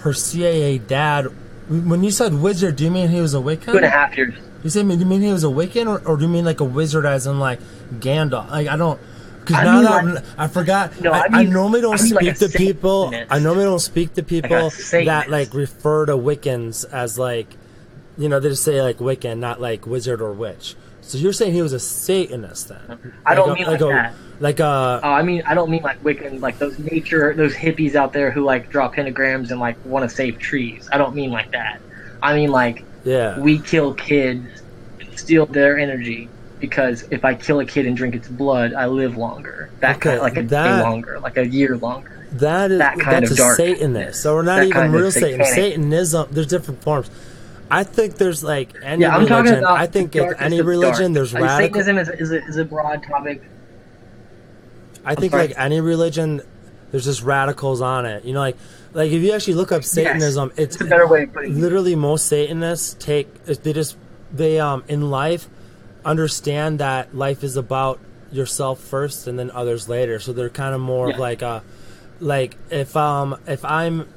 her CIA dad. When you said wizard, do you mean he was a Wiccan? 2.5 years. You say, do you mean he was a Wiccan, or do you mean like a wizard as in like Gandalf? Like I don't, because now that like, I forgot. No, I normally don't like speak a to people. Satanist. I normally don't speak to people Like a Satanist. that like refer to Wiccans as like, they just say like Wiccan, not like wizard or witch. So you're saying he was a Satanist then? I don't mean like that. Like I don't mean like Wiccan, like those hippies out there who like draw pentagrams and like want to save trees. I don't mean like that. I mean like we kill kids, steal their energy, because if I kill a kid and drink its blood, I live longer. That kind of, like a day longer, like a year longer. That's a dark. Satanist. So we're not That even kind of real Satan. satanic. Satanism, there's different forms. I think there's like any I'm talking religion. about I think the in darkest any of religion dark. there's radical. Satanism is a broad topic. I think like any religion, there's just radicals on it. Like if you actually look up Satanism, it's a better way of putting it. Literally most Satanists they in life understand that life is about yourself first and then others later. So they're kind of more of like if I'm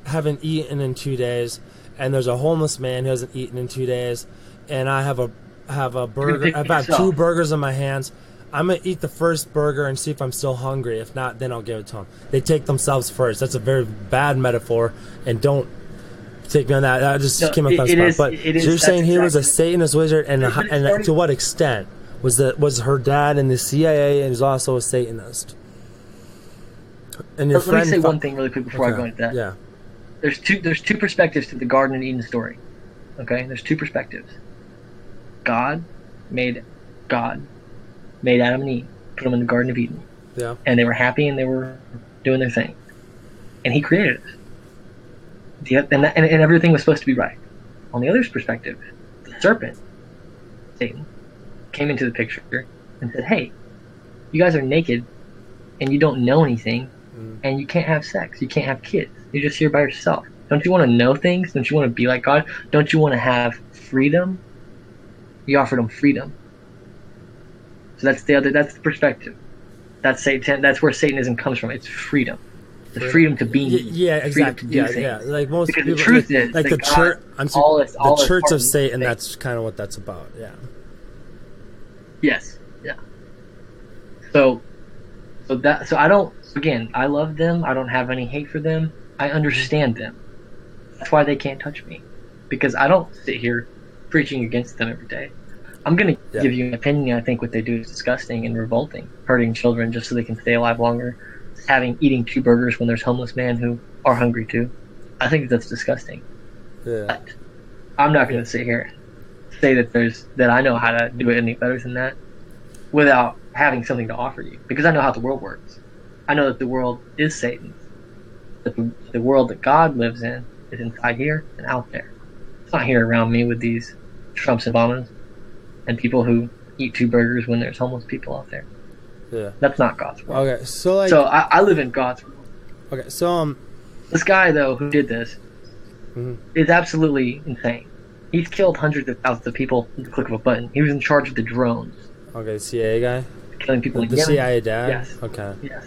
haven't eaten in 2 days and there's a homeless man who hasn't eaten in 2 days and I have a burger, I've got 2 burgers in my hands. I'm going to eat the first burger and see if I'm still hungry. If not, then I'll give it to them. They take themselves first. That's a very bad metaphor, and don't take me on that. I just came up on the spot. But so you're saying he was a Satanist wizard, and to what extent? Was her dad in the CIA and is also a Satanist? And your Let me friend say one thing really quick before I go into that. Yeah. There's two perspectives to the Garden of Eden story. Okay, there's two perspectives. God made Adam and Eve, put them in the Garden of Eden. Yeah. And they were happy and they were doing their thing. And he created us. And everything was supposed to be right. On the other's perspective, the serpent, Satan, came into the picture and said, hey, you guys are naked and you don't know anything and you can't have sex. You can't have kids. You're just here by yourself. Don't you want to know things? Don't you want to be like God? Don't you want to have freedom? He offered them freedom. So that's the perspective. That's Satan. That's where Satanism comes from. It's freedom. The freedom to be. Yeah, exactly. Yeah. Like most because people, the truth is like the church. The Church of Satan. That's kind of what that's about. Yeah. Yes. Yeah. So I don't. Again, I love them. I don't have any hate for them. I understand them. That's why they can't touch me, because I don't sit here preaching against them every day. I'm going to give you an opinion. I think what they do is disgusting and revolting, hurting children just so they can stay alive longer, eating 2 burgers when there's homeless men who are hungry too. I think that's disgusting. Yeah. But I'm not going to sit here and say that I know how to do it any better than that without having something to offer you, because I know how the world works. I know that the world is Satan's. That the world that God lives in is inside here and out there. It's not here around me with these Trumps and Obamas and people who eat 2 burgers when there's homeless people out there. Yeah. That's not God's world. Okay, so I live in God's world. Okay, so this guy though who did this is absolutely insane. He's killed hundreds of thousands of people with the click of a button. He was in charge of the drones. Okay, CIA guy? Killing people in the Yemen. CIA dad? Yes. Okay. Yes.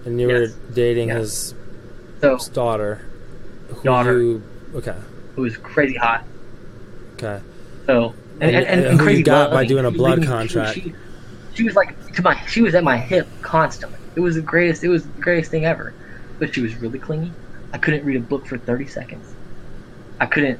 And you were dating his daughter. Who was crazy hot. Okay. So and who crazy you got loving. by doing a blood contract. She was like she was at my hip constantly. It was the greatest thing ever. But she was really clingy. I couldn't read a book for 30 seconds. I couldn't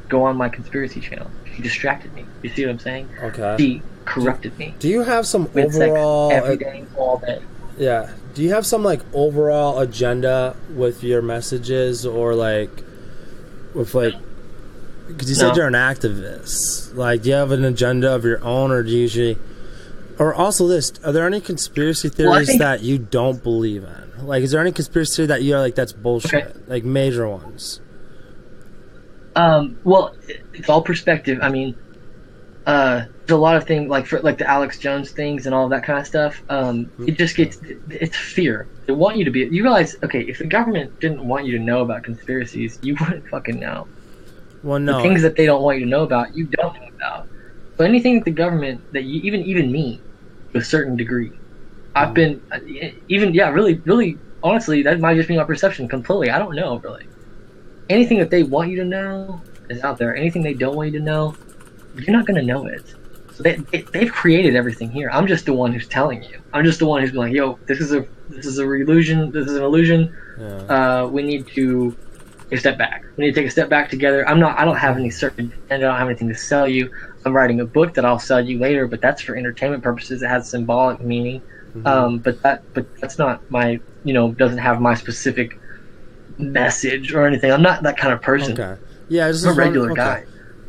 go on my conspiracy channel. She distracted me. You see what I'm saying? Okay. She corrupted me. Do you have some With overall sex every day, all day? Yeah. Do you have some like overall agenda with your messages, or like with like? Because you said you're an activist. Like, do you have an agenda of your own, or do you usually? Or also this: are there any conspiracy theories that you don't believe in? Like, is there any conspiracy theory that you're like that's bullshit? Okay. Like major ones. Well, it's all perspective. I mean, there's a lot of things like the Alex Jones things and all that kind of stuff. It just it's fear. They want you to be. You realize, okay, if the government didn't want you to know about conspiracies, you wouldn't fucking know. Well, no. The things that they don't want you to know about, you don't know about. So anything that the government, that you even me, to a certain degree, I've been really honestly, that might just be my perception completely. I don't know really. Anything that they want you to know is out there. Anything they don't want you to know, you're not going to know it. So they've created everything here. I'm just the one who's telling you. I'm just the one who's like, yo, this is a illusion. This is an illusion. Yeah. We need to take a step back. We need to take a step back together. I don't have any certain, and I don't have anything to sell you. I'm writing a book that I'll sell you later, but that's for entertainment purposes. It has symbolic meaning. But that's not my, doesn't have my specific message or anything. I'm not that kind of person. Okay. Yeah, I'm a regular guy.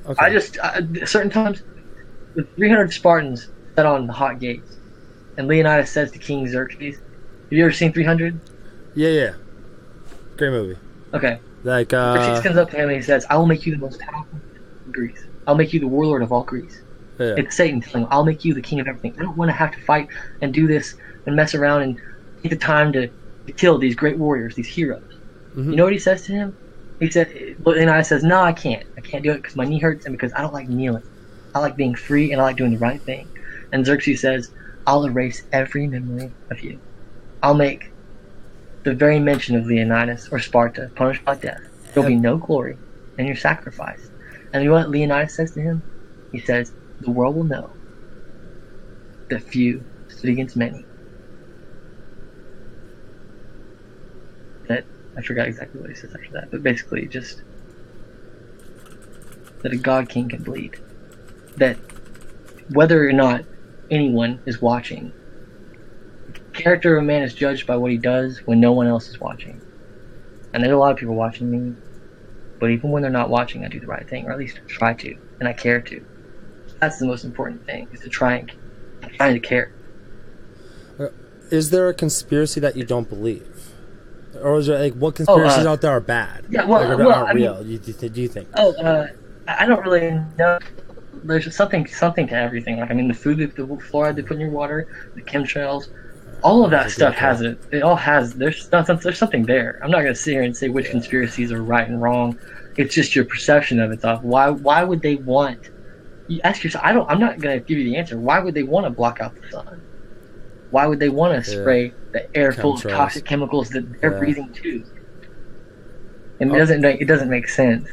Okay. I just certain times, the 300 Spartans set on the hot gates, and Leonidas says to King Xerxes, "Have you ever seen 300?" Yeah. Great movie. Okay. Like Xerxes comes up to him and he says, "I will make you the most powerful in Greece. I'll make you the warlord of all Greece." Yeah. It's Satan telling him, "I'll make you the king of everything. I don't want to have to fight and do this and mess around and take the time to kill these great warriors, these heroes." You know what he says to him? He said, Leonidas says, "No, I can't. I can't do it because my knee hurts and because I don't like kneeling. I like being free and I like doing the right thing." And Xerxes says, "I'll erase every memory of you. I'll make the very mention of Leonidas or Sparta punished by death. There'll be no glory in your sacrifice." And you know what Leonidas says to him? He says, "The world will know that few stood against many." I forgot exactly what he says after that, but basically just that a god king can bleed. That whether or not anyone is watching, character of a man is judged by what he does when no one else is watching. And there's a lot of people watching me, but even when they're not watching, I do the right thing, or at least try to, and I care to. That's the most important thing, is to trying to care. Is there a conspiracy that you don't believe? Or is there, like, what conspiracies out there are bad? Yeah, well, like, well aren't I mean, real, do you think? I don't really know. There's something to everything. Like, I mean, the food, the fluoride they put in your water, the chemtrails, all of that stuff has it. It all has. There's something there. I'm not gonna sit here and say which conspiracies are right and wrong. It's just your perception of it. Why would they want? You ask yourself. I'm not gonna give you the answer. Why would they want to block out the sun? Why would they want to spray the air full of toxic chemicals that they're breathing too? And it doesn't make sense.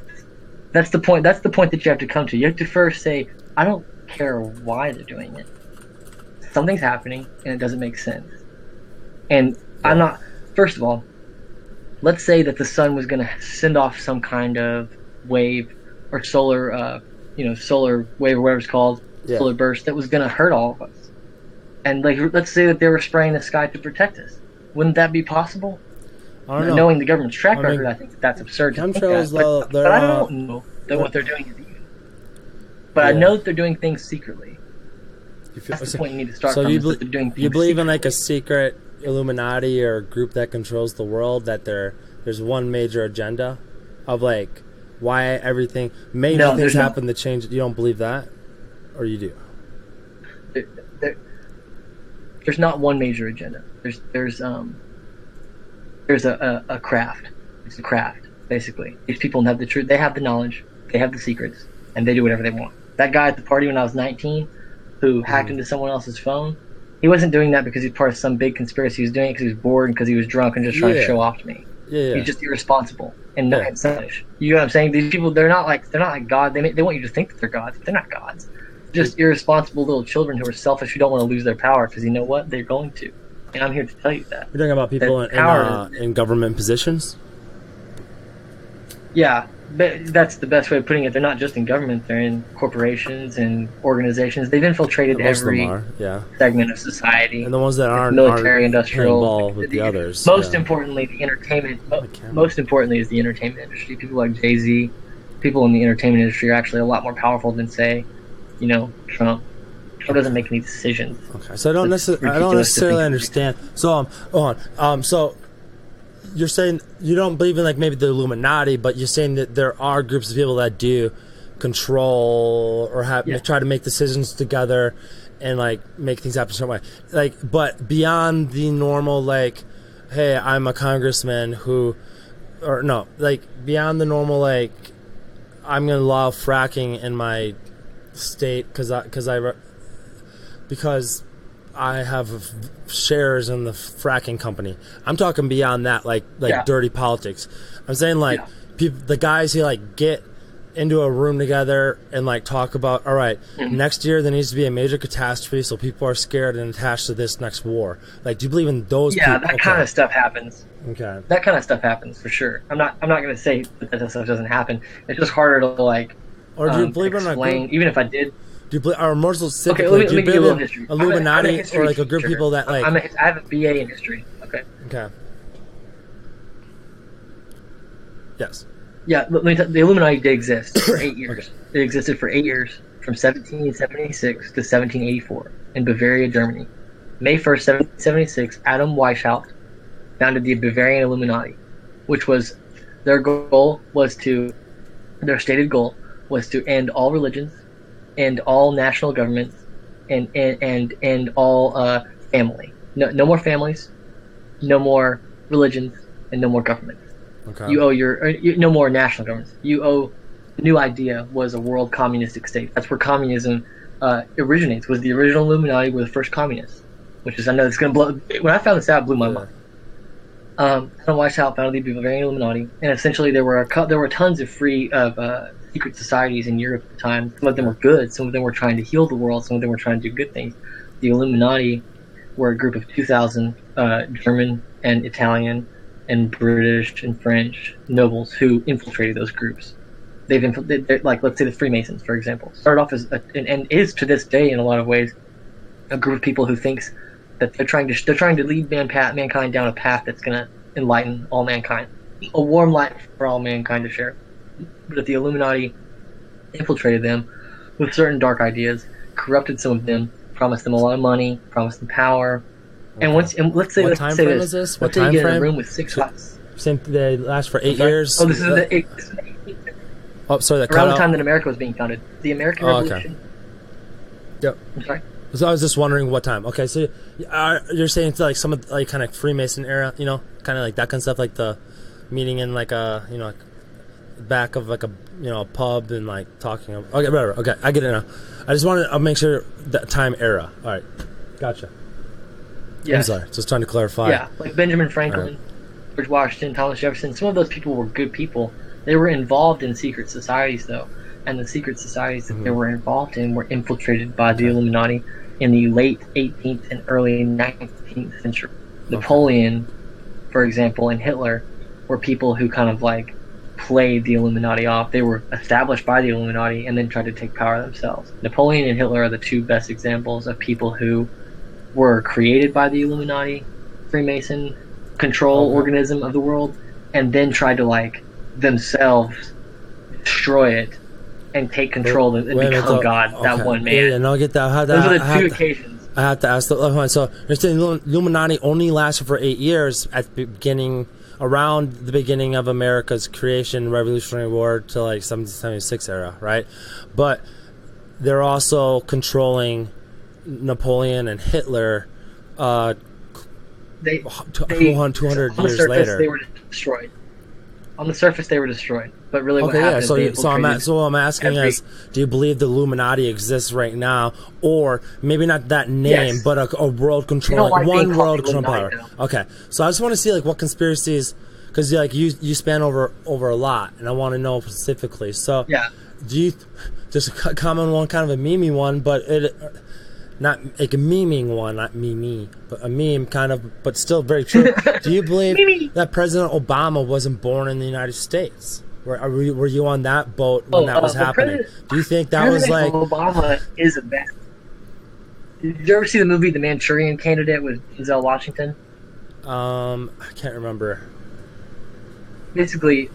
That's the point. That's the point that you have to come to. You have to first say, I don't care why they're doing it. Something's happening, and it doesn't make sense. And I'm not. First of all, let's say that the sun was going to send off some kind of wave or solar, solar wave or whatever it's called, solar burst that was going to hurt all of us. And like, let's say that they were spraying the sky to protect us. Wouldn't that be possible? I don't know. Knowing the government's track record, I think that's absurd to think that. But I don't know that what they're doing is evil. But I know that they're doing things secretly. That's the point you need to start from. You believe in like a secret Illuminati or a group that controls the world, that there's one major agenda of like why everything things happen to change. You don't believe that, or you do? There's not one major agenda. There's a craft. It's a craft, basically. These people have the truth. They have the knowledge. They have the secrets, and they do whatever they want. That guy at the party when I was 19, who hacked into someone else's phone, he wasn't doing that because he's part of some big conspiracy. He was doing it because he was bored and because he was drunk and just trying to show off to me. He's just irresponsible and not selfish. You know what I'm saying? These people, they're not like God. They want you to think that they're gods, but they're not gods. Just irresponsible little children who are selfish, who don't want to lose their power, because you know what? They're going to. And I'm here to tell you that. You're talking about people in government positions? Yeah, but that's the best way of putting it. They're not just in government. They're in corporations and organizations. They've infiltrated every segment of society. And the ones that aren't military, industrial, involved with the others. Most importantly, the entertainment. Most importantly is the entertainment industry. People like Jay-Z, people in the entertainment industry are actually a lot more powerful than, say, Trump. Trump doesn't make any decisions. Okay, so I don't necessarily understand. So so you're saying you don't believe in like maybe the Illuminati, but you're saying that there are groups of people that do control or try to make decisions together and like make things happen a certain way. Like, but beyond the normal, like, hey, I'm a congressman beyond the normal, like, I'm gonna allow fracking in my state because I have shares in the fracking company. I'm talking beyond that, like dirty politics. I'm saying the guys who like get into a room together and like talk about, all right, next year there needs to be a major catastrophe, so people are scared and attached to this next war. Like, do you believe in those? Yeah, that kind of stuff happens. Okay, that kind of stuff happens for sure. I'm not going to say that stuff doesn't happen. It's just harder to like. Or do you believe in explain, even if I did? Do you believe, or more specifically, do you believe in Illuminati or like a group of people that like? I have a BA in history. Okay. Yes. Yeah, the Illuminati did exist for 8 years. It existed for 8 years, from 1776 to 1784, in Bavaria, Germany. May 1st, 1776, Adam Weishaupt founded the Bavarian Illuminati, which was their stated goal was to end all religions, end all national governments, and all family. No more families, no more religions, and no more governments. Okay. No more national governments. The new idea was a world communistic state. That's where communism originates. Was the original Illuminati were the first communists, which is, I know it's going to blow. When I found this out, it blew my mind. Adam Weishaupt founded the Bavarian Illuminati, and essentially there were tons of secret societies in Europe at the time. Some of them were good. Some of them were trying to heal the world. Some of them were trying to do good things. The Illuminati were a group of 2,000 German and Italian and British and French nobles who infiltrated those groups. They're like, let's say the Freemasons, for example, started off as and is to this day in a lot of ways a group of people who thinks that they're trying to lead mankind down a path that's going to enlighten all mankind, a warm light for all mankind to share. But if the Illuminati infiltrated them with certain dark ideas, corrupted some of them, promised them a lot of money, promised them power, and let's say what time frame is this? What time frame? frame? In a room with 6 lights. Same. They last for 8 years. Oh, this is the Oh, sorry. That around the time that America was being founded. The American Revolution. Okay. Yep. I'm sorry. So I was just wondering what time. Okay, so you're saying it's like some of like kind of Freemason era, kind of like that kind of stuff, like the meeting in like a like back of like a a pub and like talking. Okay, whatever. Okay, I get it now. I just wanted to make sure that time era. All right, gotcha. Yeah. I'm sorry, just trying to clarify. Yeah, like Benjamin Franklin, George Washington, Thomas Jefferson. Some of those people were good people. They were involved in secret societies though, and the secret societies that they were involved in were infiltrated by the Illuminati in the late 18th and early 19th century. Napoleon, for example, and Hitler were people who kind of like played the Illuminati off. They were established by the Illuminati and then tried to take power themselves. Napoleon and Hitler are the two best examples of people who were created by the Illuminati, Freemason control organism of the world, and then tried to like themselves destroy it and take control and become God, that one man. Yeah, no, I get that. Those are the two occasions. I have to ask so you're saying Illuminati only lasted for 8 years at the beginning, around the beginning of America's creation, Revolutionary War to like 1776 era, right? But they're also controlling Napoleon and Hitler 200 years later. They were destroyed. On the surface, they were destroyed. But really, what happened? So I'm asking is, do you believe the Illuminati exists right now, or maybe not that name, but a world controlling one world controlling power? Okay, so I just want to see like what conspiracies, because like you span over a lot, and I want to know specifically. So do you just a common one, kind of a meme one, but not like a memeing one, not me, but a meme kind of, but still very true. Do you believe that President Obama wasn't born in the United States? Were you on that boat when that was happening? Do you think that was like Obama is a bad? Did you ever see the movie The Manchurian Candidate with Denzel Washington? I can't remember. Basically,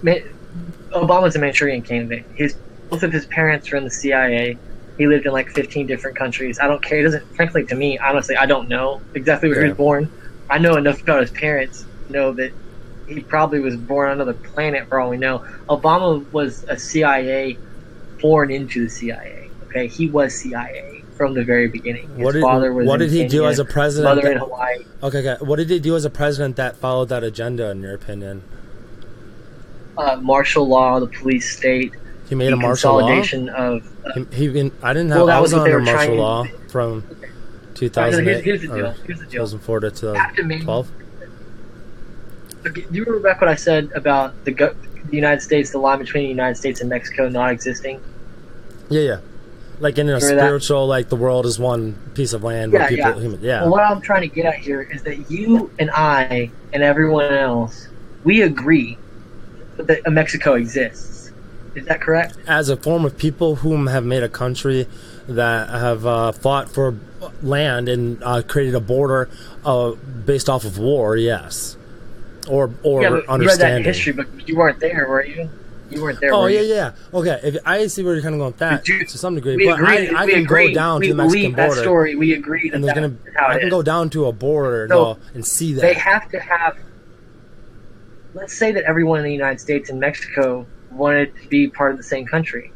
Obama's a Manchurian Candidate. Both of his parents were in the CIA. He lived in like 15 different countries. I don't care. It doesn't, frankly, to me, honestly, I don't know exactly where he was born. I know enough about his parents to know that he probably was born on another planet for all we know. Obama was a CIA, born into the CIA. Okay, he was CIA from the very beginning. His father was. What did he do as a president? Mother in Hawaii. Okay. What did he do as a president that followed that agenda, in your opinion? Martial law, the police state. He made a martial law. Consolidation of. I didn't have. I was under martial law from 2008. Here's the deal. 2004 to 2012. Do you remember back what I said about the United States, the line between the United States and Mexico not existing? Yeah. Like in a spiritual, like the world is one piece of land. Where people, Well, what I'm trying to get at here is that you and I and everyone else, we agree that Mexico exists. Is that correct? As a form of people whom have made a country that have fought for land and created a border based off of war, yes. Or understanding. You read that in history, but you weren't there, were you? You weren't there. Yeah. Okay, I see where you're kind of going with that to some degree. But I can go down to the Mexican border. That story, we agree and I can go down to a border and see that. They have to have. Let's say that everyone in the United States and Mexico wanted to be part of the same country.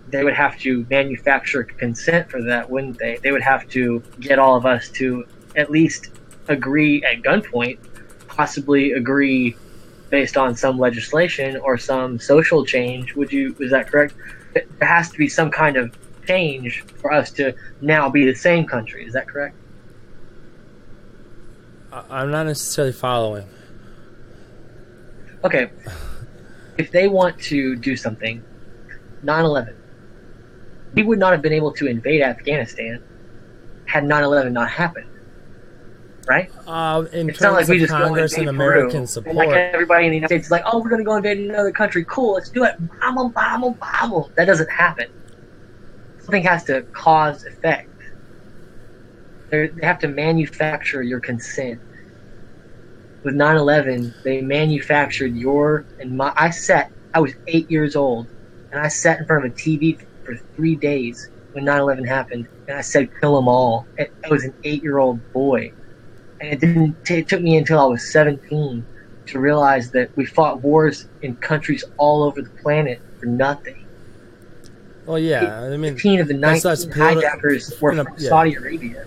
They would have to manufacture consent for that, wouldn't they? They would have to get all of us to at least agree at gunpoint, possibly agree based on some legislation or some social change. Is that correct? There has to be some kind of change for us to now be the same country. Is that correct? I'm not necessarily following. Okay. If they want to do something, 9/11, we would not have been able to invade Afghanistan had 9/11 not happened. Right? It's not like we just Congress and American support. And like everybody in the United States is like, oh, we're going to go invade another country. Cool, let's do it. Bomb them, bomb them, bomb them. That doesn't happen. Something has to cause effect. They have to manufacture your consent. With 9/11, they manufactured your and my. I was 8 years old, and I sat in front of a TV for 3 days when 9/11 happened, and I said, "Kill them all." I was an 8-year-old boy, and it took me until I was 17 to realize that we fought wars in countries all over the planet for nothing. Well, yeah, I mean, 15 of the 19 hijackers were from Saudi Arabia.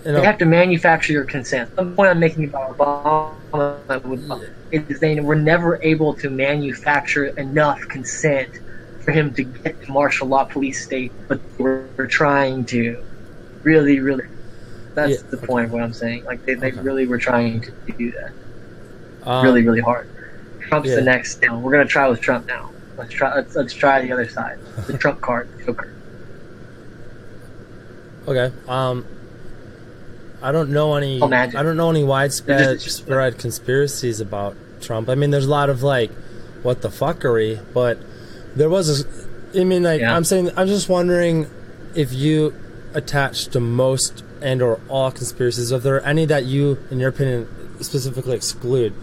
They have to manufacture your consent. The point I'm making about Obama is they were never able to manufacture enough consent for him to get to martial law police state, but they were trying to. Really, really. That's the point of what I'm saying. Like, they really were trying to do that. Really, really hard. Trump's the next. We're going to try with Trump now. Let's try the other side. The Trump card. Joker. Okay. I don't know any widespread conspiracies about Trump. I mean, there's a lot of like, what the fuckery, but there was I'm just wondering if you attach to most and or all conspiracies. If there are any that you, in your opinion, specifically exclude,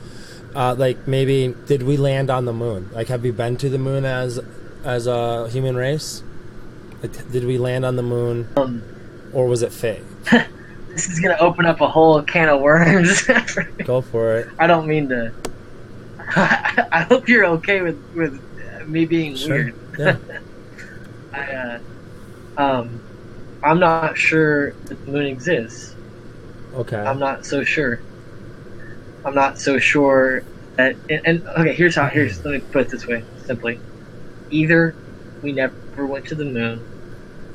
like maybe did we land on the moon? Like, have we been to the moon as a human race? Like, did we land on the moon, or was it fake? This is going to open up a whole can of worms. Go for it. I don't mean to. I hope you're okay with me being weird. Yeah. I'm not sure that the moon exists. Okay. I'm not so sure. I'm not so sure that. And okay, let me put it this way, simply. Either we never went to the moon.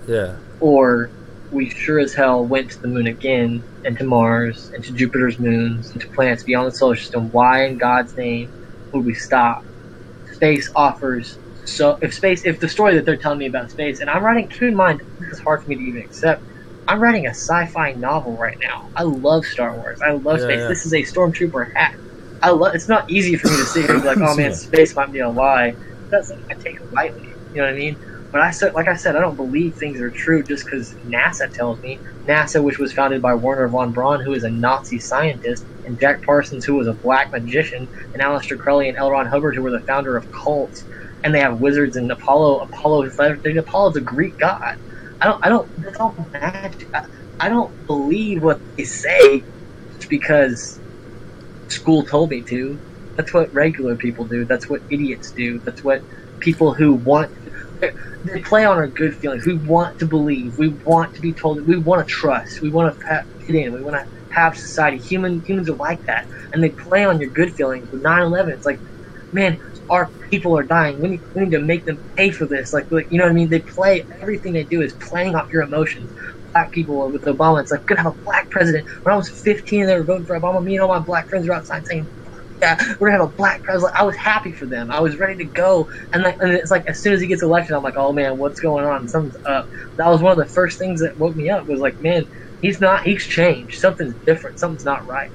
Yeah. Or we sure as hell went to the moon again, and to Mars, and to Jupiter's moons, and to planets beyond the solar system. Why in God's name would we stop? Space offers if the story that they're telling me about space, and I'm writing, keep in mind, this is hard for me to even accept, I'm writing a sci-fi novel right now. I love Star Wars. I love space. Yeah. This is a stormtrooper hack. It's not easy for me to sit here and be like, oh man, space might be a lie. That's something I take it lightly. You know what I mean? But like I said, I don't believe things are true just because NASA tells me. NASA, which was founded by Werner von Braun, who is a Nazi scientist, and Jack Parsons, who was a black magician, and Aleister Crowley and L. Ron Hubbard, who were the founder of cults, and they have wizards and Apollo. Apollo's a Greek god. I don't. That's all magic. I don't believe what they say just because school told me to. That's what regular people do. That's what idiots do. That's what people who want. They play on our good feelings. We want to believe. We want to be told. We want to trust. We want to fit in. We want to have society. Humans are like that, and they play on your good feelings. With 9/11, it's like, man, our people are dying. We need to make them pay for this. Like, you know what I mean? They play. Everything they do is playing off your emotions. Black people with Obama, it's like, we're gonna have a black president. When I was 15 and they were voting for Obama, me and all my black friends were outside saying, yeah, we're gonna have a black president. I was happy for them. I was ready to go. And it's like, as soon as he gets elected, I'm like, oh man, what's going on? Something's up. That was one of the first things that woke me up. Was like, man, he's changed. Something's different. Something's not right.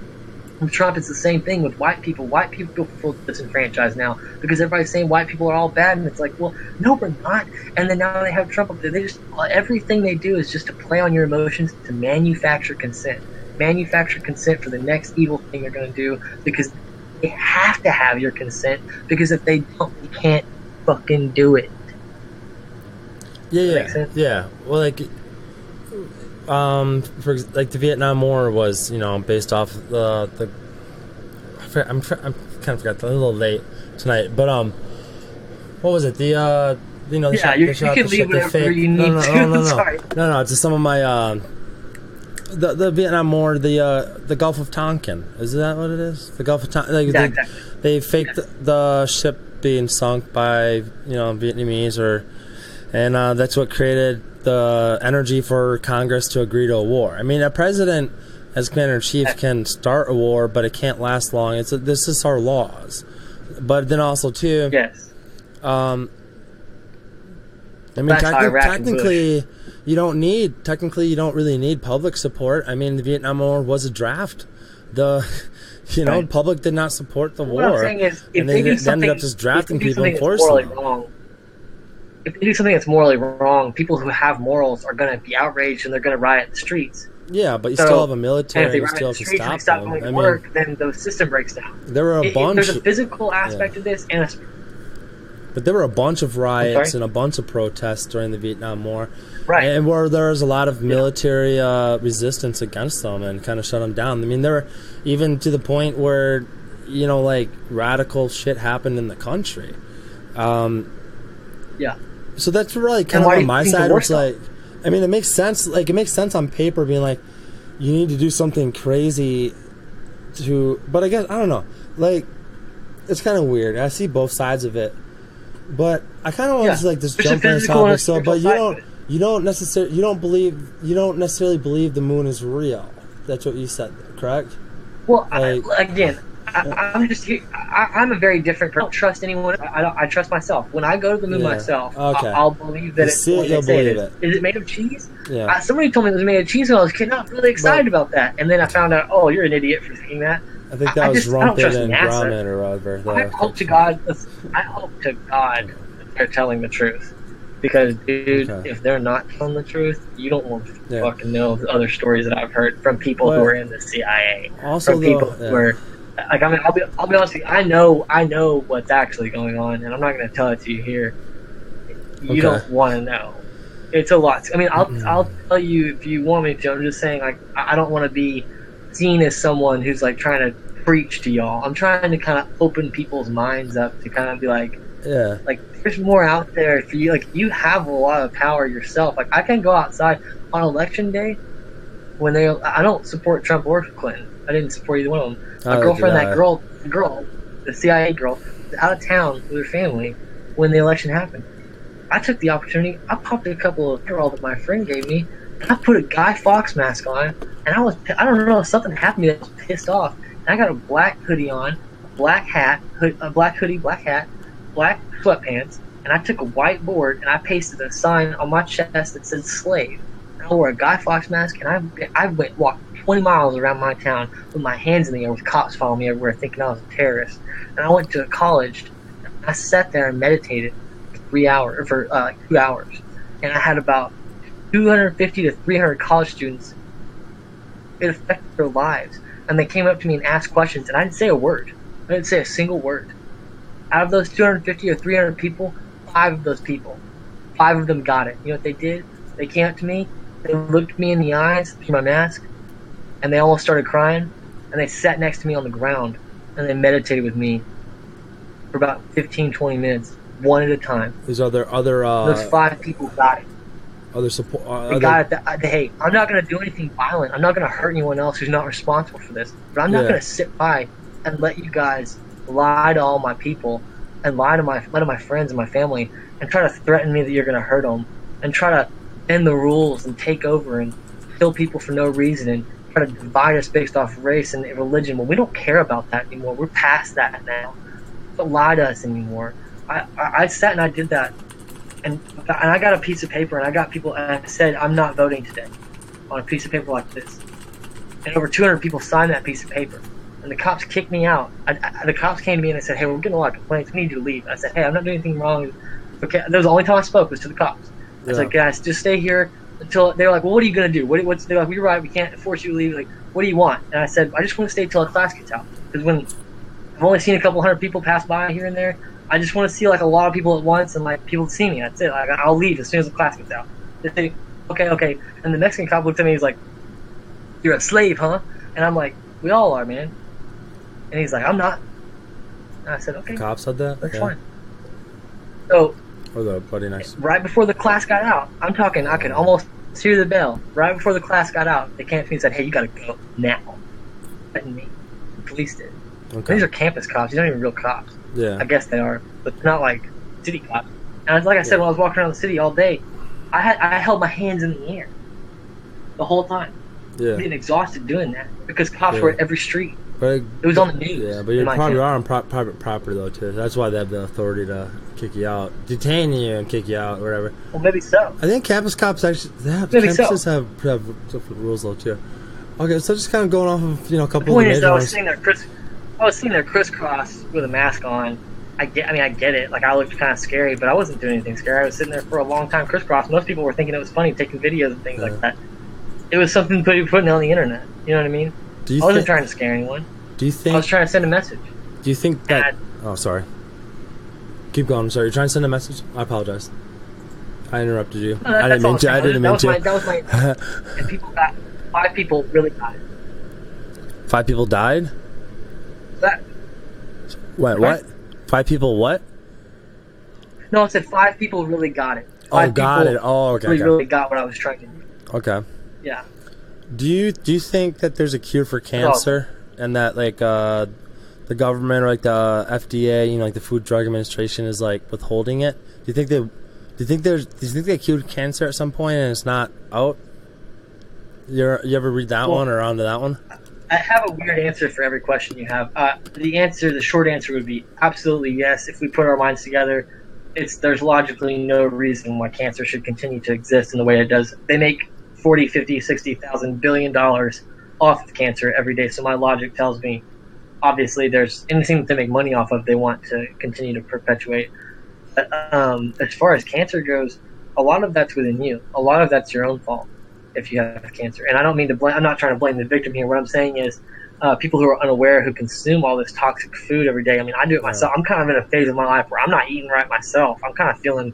With Trump, it's the same thing with white people. White people feel disenfranchised now because everybody's saying white people are all bad, and it's like, well, no, we're not. And then now they have Trump up there. Everything they do is just to play on your emotions, to manufacture consent for the next evil thing they're going to do, because they have to have your consent, because if they don't, they can't fucking do it. Yeah. Well, like, for like the Vietnam War was, based off the I'm kind of forgot, a little late tonight, but what was it? The you can leave whatever you need to. Sorry. No, it's just some of my the Vietnam War, the Gulf of Tonkin. Is that what it is? The Gulf of Tonkin. Like, exactly. They faked the ship being sunk by Vietnamese, and that's what created the energy for Congress to agree to a war. I mean, a president as commander-in-chief can start a war, but it can't last long. This is our laws. But then also, too... Yes. I mean, technically, you don't really need public support. I mean, the Vietnam War was a draft. Public did not support the war. What I'm saying is, if and they ended up just drafting people and forcing them. If they do something that's morally wrong, people who have morals are going to be outraged and they're going to riot in the streets. Yeah, but you So, still have a and if military. they You run still in have the to streets and they stop stop them. going I to mean, work, then the system breaks down. there were a bunch. There's a physical aspect of this, and but there were a bunch of riots sorry? and a bunch of protests during the Vietnam War, right. and where there was a lot of military resistance against them and kind of shut them down. I mean, there were even to the point where, like radical shit happened in the country. Yeah. So that's really kind of on my side. It's like, I mean, it makes sense. Like, it makes sense on paper, being like, you need to do something crazy but I guess I don't know. Like, it's kind of weird. I see both sides of it, but I kind of want to like just jump on this topic. So, but you don't necessarily believe the moon is real. That's what you said, correct? Well, I'm just here. I'm a very different person. I don't trust anyone. I trust myself. When I go to the moon myself, I'll believe that it's what they say it is. Is it made of cheese? Yeah. Somebody told me it was made of cheese when I was a kid. I was really excited about that. And then I found out, oh, you're an idiot for thinking that. I think that was Rumpet and Gromit or whatever. I hope to God that they're telling the truth. Because, dude, if they're not telling the truth, you don't want to fucking know the other stories that I've heard from people who are in the CIA. Also, from people who are... Like, I mean, I'll be honest with you. I know what's actually going on, and I'm not going to tell it to you here. You don't want to know. It's a lot. I mean, I'll tell you if you want me to. I'm just saying, like, I don't want to be seen as someone who's like trying to preach to y'all. I'm trying to kind of open people's minds up to kind of be like, like, there's more out there for you. Like, you have a lot of power yourself. Like, I can go outside on election day when I don't support Trump or Clinton. I didn't support either one of them. My girlfriend, that girl, the CIA girl, was out of town with her family when the election happened. I took the opportunity. I popped a couple of Pyrrhus that my friend gave me, and I put a Guy Fawkes mask on, and I don't know, something happened to me that I was pissed off. And I got a black hoodie on, a black hat, black hoodie, black hat, black sweatpants, and I took a white board and I pasted a sign on my chest that said slave. And I wore a Guy Fawkes mask, and I walked 20 miles around my town with my hands in the air with cops following me everywhere thinking I was a terrorist. And I went to college, and I sat there and meditated for 2 hours. And I had about 250 to 300 college students. It affected their lives. And they came up to me and asked questions, and I didn't say a word. I didn't say a single word. Out of those 250 or 300 people, 5 of them got it. You know what they did? They came up to me, they looked me in the eyes through my mask, and they almost started crying, and they sat next to me on the ground, and they meditated with me for about 15, 20 minutes, one at a time. Those 5 people got it. Other support. They got it. Hey, I'm not going to do anything violent. I'm not going to hurt anyone else who's not responsible for this. But I'm not going to sit by and let you guys lie to all my people and lie to my friends and my family and try to threaten me that you're going to hurt them and try to bend the rules and take over and kill people for no reason and try to divide us based off race and religion. Well, we don't care about that anymore. We're past that now. Don't lie to us anymore. I sat and I did that. And I got a piece of paper, and I got people, and I said, I'm not voting today, on a piece of paper like this. And over 200 people signed that piece of paper. And the cops kicked me out. The cops came to me and they said, hey, we're getting a lot of complaints. We need you to leave. I said, hey, I'm not doing anything wrong. Okay, that was the only time I spoke was to the cops. I was like, guys, just stay here until they were like, well, what are you going to do? They're like, you're right, we can't force you to leave. Like, what do you want? And I said, I just want to stay till the class gets out. Because when I've only seen a couple hundred people pass by here and there, I just want to see like a lot of people at once and like people see me. That's it. Like, I'll leave as soon as the class gets out. They say, okay. And the Mexican cop looked at me. He's like, "You're a slave, huh?" And I'm like, "We all are, man." And he's like, "I'm not." And I said, "Okay." The cop said that. That's fine. So, buddy, nice. Right before the class got out, I'm talking. I could almost hear the bell. Right before the class got out, they came to me and said, "Hey, you got to go now." Threatened me. The police did. Okay. These are campus cops. These aren't even real cops. Yeah. I guess they are, but they're not like city cops. And like I said, when I was walking around the city all day, I held my hands in the air the whole time. Yeah. I'm getting exhausted doing that because cops were at every street. But it was on the news. Yeah, but you probably are on private property though too. That's why they have the authority to kick you out, detain you, and kick you out, or whatever. Well, maybe so. I think campus cops actually have different rules though too. Okay, so just kind of going off of a couple of the major ones. I was sitting there crisscross with a mask on. I get it. Like, I looked kind of scary, but I wasn't doing anything scary. I was sitting there for a long time crisscross. Most people were thinking it was funny, taking videos and things like that. It was something putting on the internet. You know what I mean? I wasn't trying to scare anyone. Do you think? I was trying to send a message. Do you think that? Oh, sorry. Keep going. I'm sorry. You're trying to send a message. I apologize. I interrupted you. No, I didn't mean to. I didn't mean to. That was my. And people got 5 people really died. 5 people died. That. What? 5 people what? No, I said 5 people really got it. Got it. Oh, okay. Really got what I was trying to do. Okay. Yeah. Do you think that there's a cure for cancer, and that like the government or like the FDA, you know, like the Food Drug Administration is like withholding it? Do you think they cured cancer at some point and it's not out? You ever read that one or onto that one? I have a weird answer for every question you have. The short answer would be absolutely yes. If we put our minds together, there's logically no reason why cancer should continue to exist in the way it does. They make 40, 50, 60,000 billion dollars off of cancer every day. So my logic tells me, obviously, there's anything that they make money off of, they want to continue to perpetuate. But as far as cancer goes, a lot of that's within you. A lot of that's your own fault if you have cancer. And I don't mean to blame. I'm not trying to blame the victim here. What I'm saying is, people who are unaware, who consume all this toxic food every day. I mean, I do it myself. I'm kind of in a phase of my life where I'm not eating right myself. I'm kind of feeling.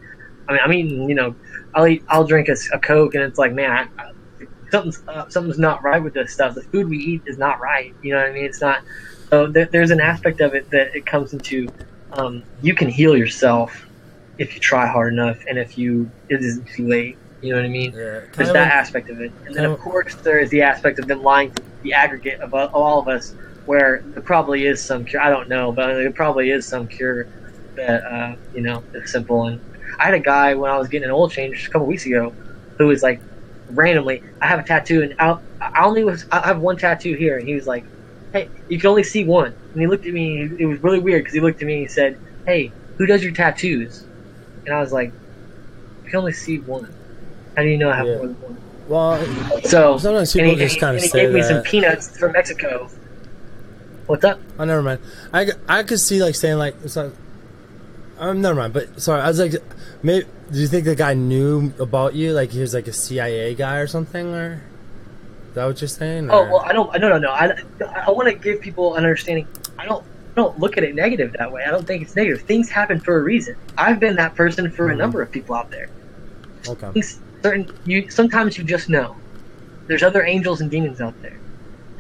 I mean, I'm eating. You know, I'll drink a Coke, and it's like, man, something's not right with this stuff. The food we eat is not right. You know what I mean? It's not. So there's an aspect of it that it comes into. You can heal yourself if you try hard enough, and it isn't too late. You know what I mean? Yeah, there's that aspect of it. And then, of course, there is the aspect of them lying to the aggregate of all of us, where there probably is some cure. I don't know, but there probably is some cure that, is simple. And I had a guy when I was getting an oil change a couple weeks ago who was like, randomly, I have a tattoo, and I have one tattoo here, and he was like, hey, you can only see one. And he looked at me, it was really weird, because he looked at me and he said, hey, who does your tattoos? And I was like, you can only see one. How do you know I have more than one? Well, so sometimes people just kind of say that. He gave me some peanuts from Mexico. What's up? Oh, never mind. I could see like saying like it's not. Never mind. But sorry, I was like, maybe. Do you think the guy knew about you? Like he was like a CIA guy or something, or is that what you're saying? Or? Oh well, I don't. No. I want to give people an understanding. I don't look at it negative that way. I don't think it's negative. Things happen for a reason. I've been that person for a number of people out there. Okay. Sometimes you just know. There's other angels and demons out there.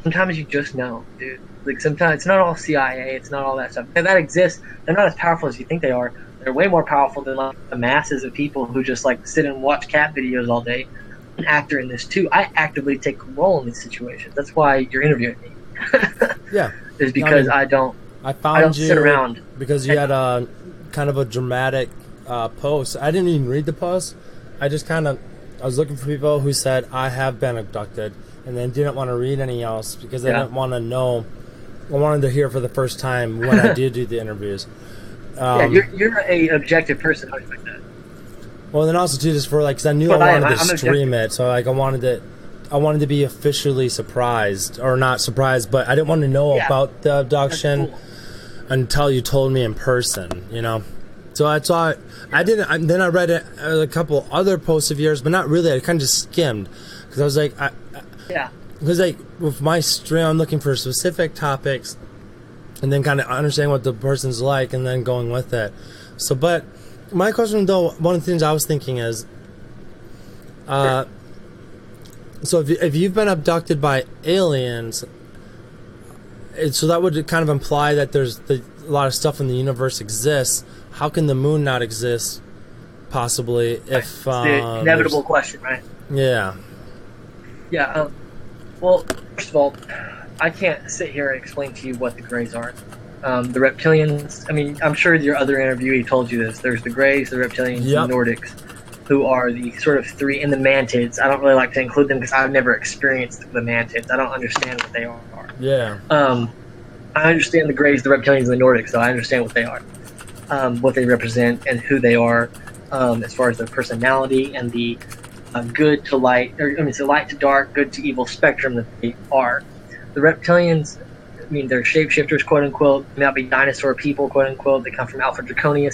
Sometimes you just know, dude. Like sometimes it's not all CIA. It's not all that stuff. And that exists. They're not as powerful as you think they are. They're way more powerful than like the masses of people who just like sit and watch cat videos all day. I'm an actor in this too. I actively take a role in these situations. That's why you're interviewing me. Yeah. Is because I don't sit around because you had a kind of a dramatic post. I didn't even read the post. I was looking for people who said I have been abducted, and then didn't want to read any else because they didn't want to know. I wanted to hear for the first time when I did do the interviews. You're a objective person. I respect that. Well, then also too, just for like, because I knew I wanted to stream it, so like I wanted to be officially surprised, or not surprised, but I didn't want to know about the abduction until you told me in person, you know. So I saw it. Then I read a couple other posts of yours, but not really. I kind of just skimmed because I was like, because like with my stream, I'm looking for specific topics, and then kind of understanding what the person's like, and then going with it. So, but my question though, one of the things I was thinking is, so if you've been abducted by aliens, so that would kind of imply that there's a lot of stuff in the universe exists. How can the moon not exist, possibly, if... It's the inevitable question, right? Yeah. Yeah, well, first of all, I can't sit here and explain to you what the Greys are. The reptilians, I mean, I'm sure your other interviewee told you this. There's the Greys, the reptilians, and the Nordics, who are the sort of three, and the mantids. I don't really like to include them because I've never experienced the mantids. I don't understand what they are. Yeah. I understand the Greys, the reptilians, and the Nordics, so I understand what they are. What they represent and who they are, as far as their personality and the good to light, so light to dark, good to evil spectrum that they are. The reptilians, I mean, they're shapeshifters, quote unquote. They may not be dinosaur people, quote unquote. They come from Alpha Draconia,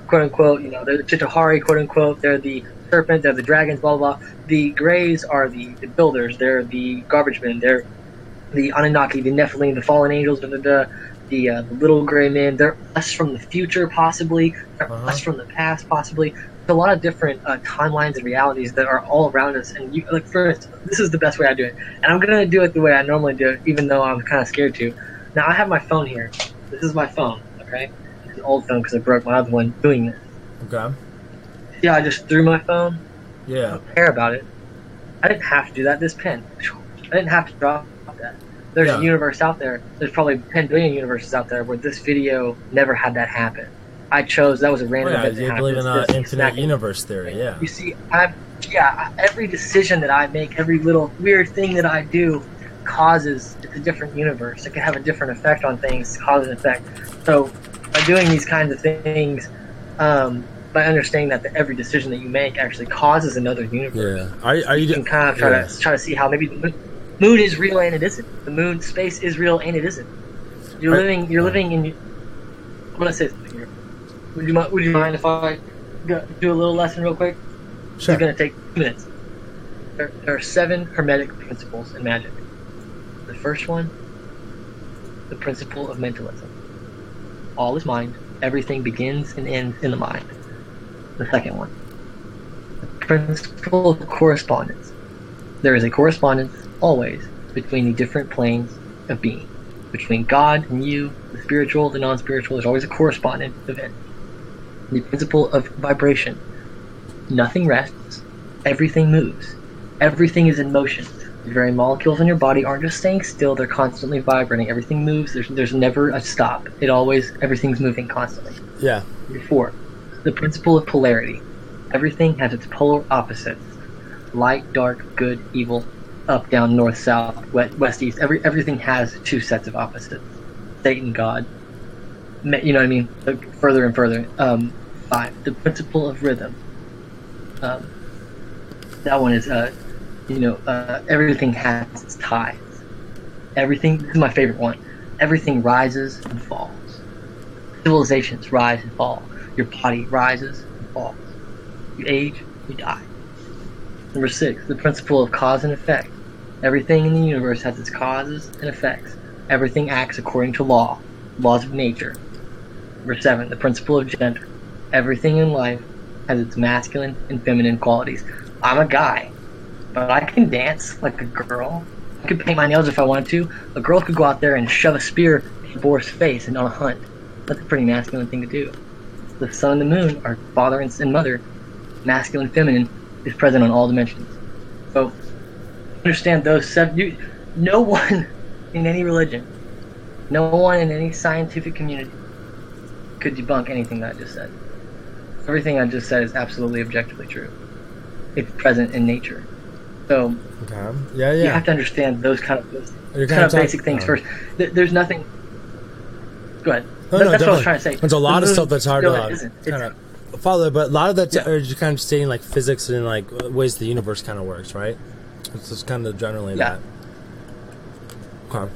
quote unquote. You know, they're the Chitauri, quote unquote. They're the serpent, they're the dragons, blah, blah, blah. The Greys are the builders, they're the garbage men, they're the Anunnaki, the Nephilim, the fallen angels, the little gray men. They're us from the future, possibly. They're us from the past, possibly. There's a lot of different timelines and realities that are all around us. And you, like, first, this is the best way I do it, and I'm gonna do it the way I normally do it, even though I'm kind of scared to. Now I have my phone here. This is my phone. Okay, it's an old phone because I broke my other one doing this. Okay. Yeah, I just threw my phone. Yeah. I don't care about it. I didn't have to do that. This pen. I didn't have to drop that. There's a universe out there. There's probably 10 billion universes out there where this video never had that happen. I chose, that was a random event that you happened. believe in the infinite universe theory, yeah. You see, every decision that I make, every little weird thing that I do causes a different universe. It can have a different effect on things, cause and effect. So by doing these kinds of things, by understanding that every decision that you make actually causes another universe. Yeah. You can kind of try to see how maybe the moon is real and it isn't. The moon space is real and it isn't. You're living in. I'm gonna say something here. Would you mind if I do a little lesson real quick? Sure. It's gonna take 2 minutes. There are 7 hermetic principles in magic. The first one, the principle of mentalism. All is mind. Everything begins and ends in the mind. The second one, the principle of correspondence. There is a correspondence always between the different planes of being. Between God and you, the spiritual, the non-spiritual, there's always a correspondent event. The principle of vibration. Nothing rests. Everything moves. Everything is in motion. The very molecules in your body aren't just staying still, they're constantly vibrating. Everything moves, there's never a stop. Everything's moving constantly. Yeah. 4, the principle of polarity. Everything has its polar opposites. Light, dark, good, evil, up, down, north, south, west, east. Everything has 2 sets of opposites. Satan, God. You know what I mean? Further and further. 5, the principle of rhythm. That one is, everything has its tides. Everything, this is my favorite one. Everything rises and falls. Civilizations rise and fall. Your body rises and falls. You age, you die. Number 6, the principle of cause and effect. Everything in the universe has its causes and effects. Everything acts according to laws of nature. Number 7, the principle of gender. Everything in life has its masculine and feminine qualities. I'm a guy, but I can dance like a girl. I could paint my nails if I wanted to. A girl could go out there and shove a spear in a boar's face and on a hunt. That's a pretty masculine thing to do. The sun and the moon are father and mother. Masculine, feminine is present on all dimensions. So understand those 7. No one in any religion, no one in any scientific community could debunk anything that I just said. Everything I just said is absolutely objectively true. It's present in nature. So you have to understand those kind of basic things first. There's nothing. Go ahead. That's what I was trying to say. There's a lot of stuff that's hard to kind of follow, but a lot of that are just kind of stating like physics and like ways the universe kind of works, right? It's just kind of generally that. Okay.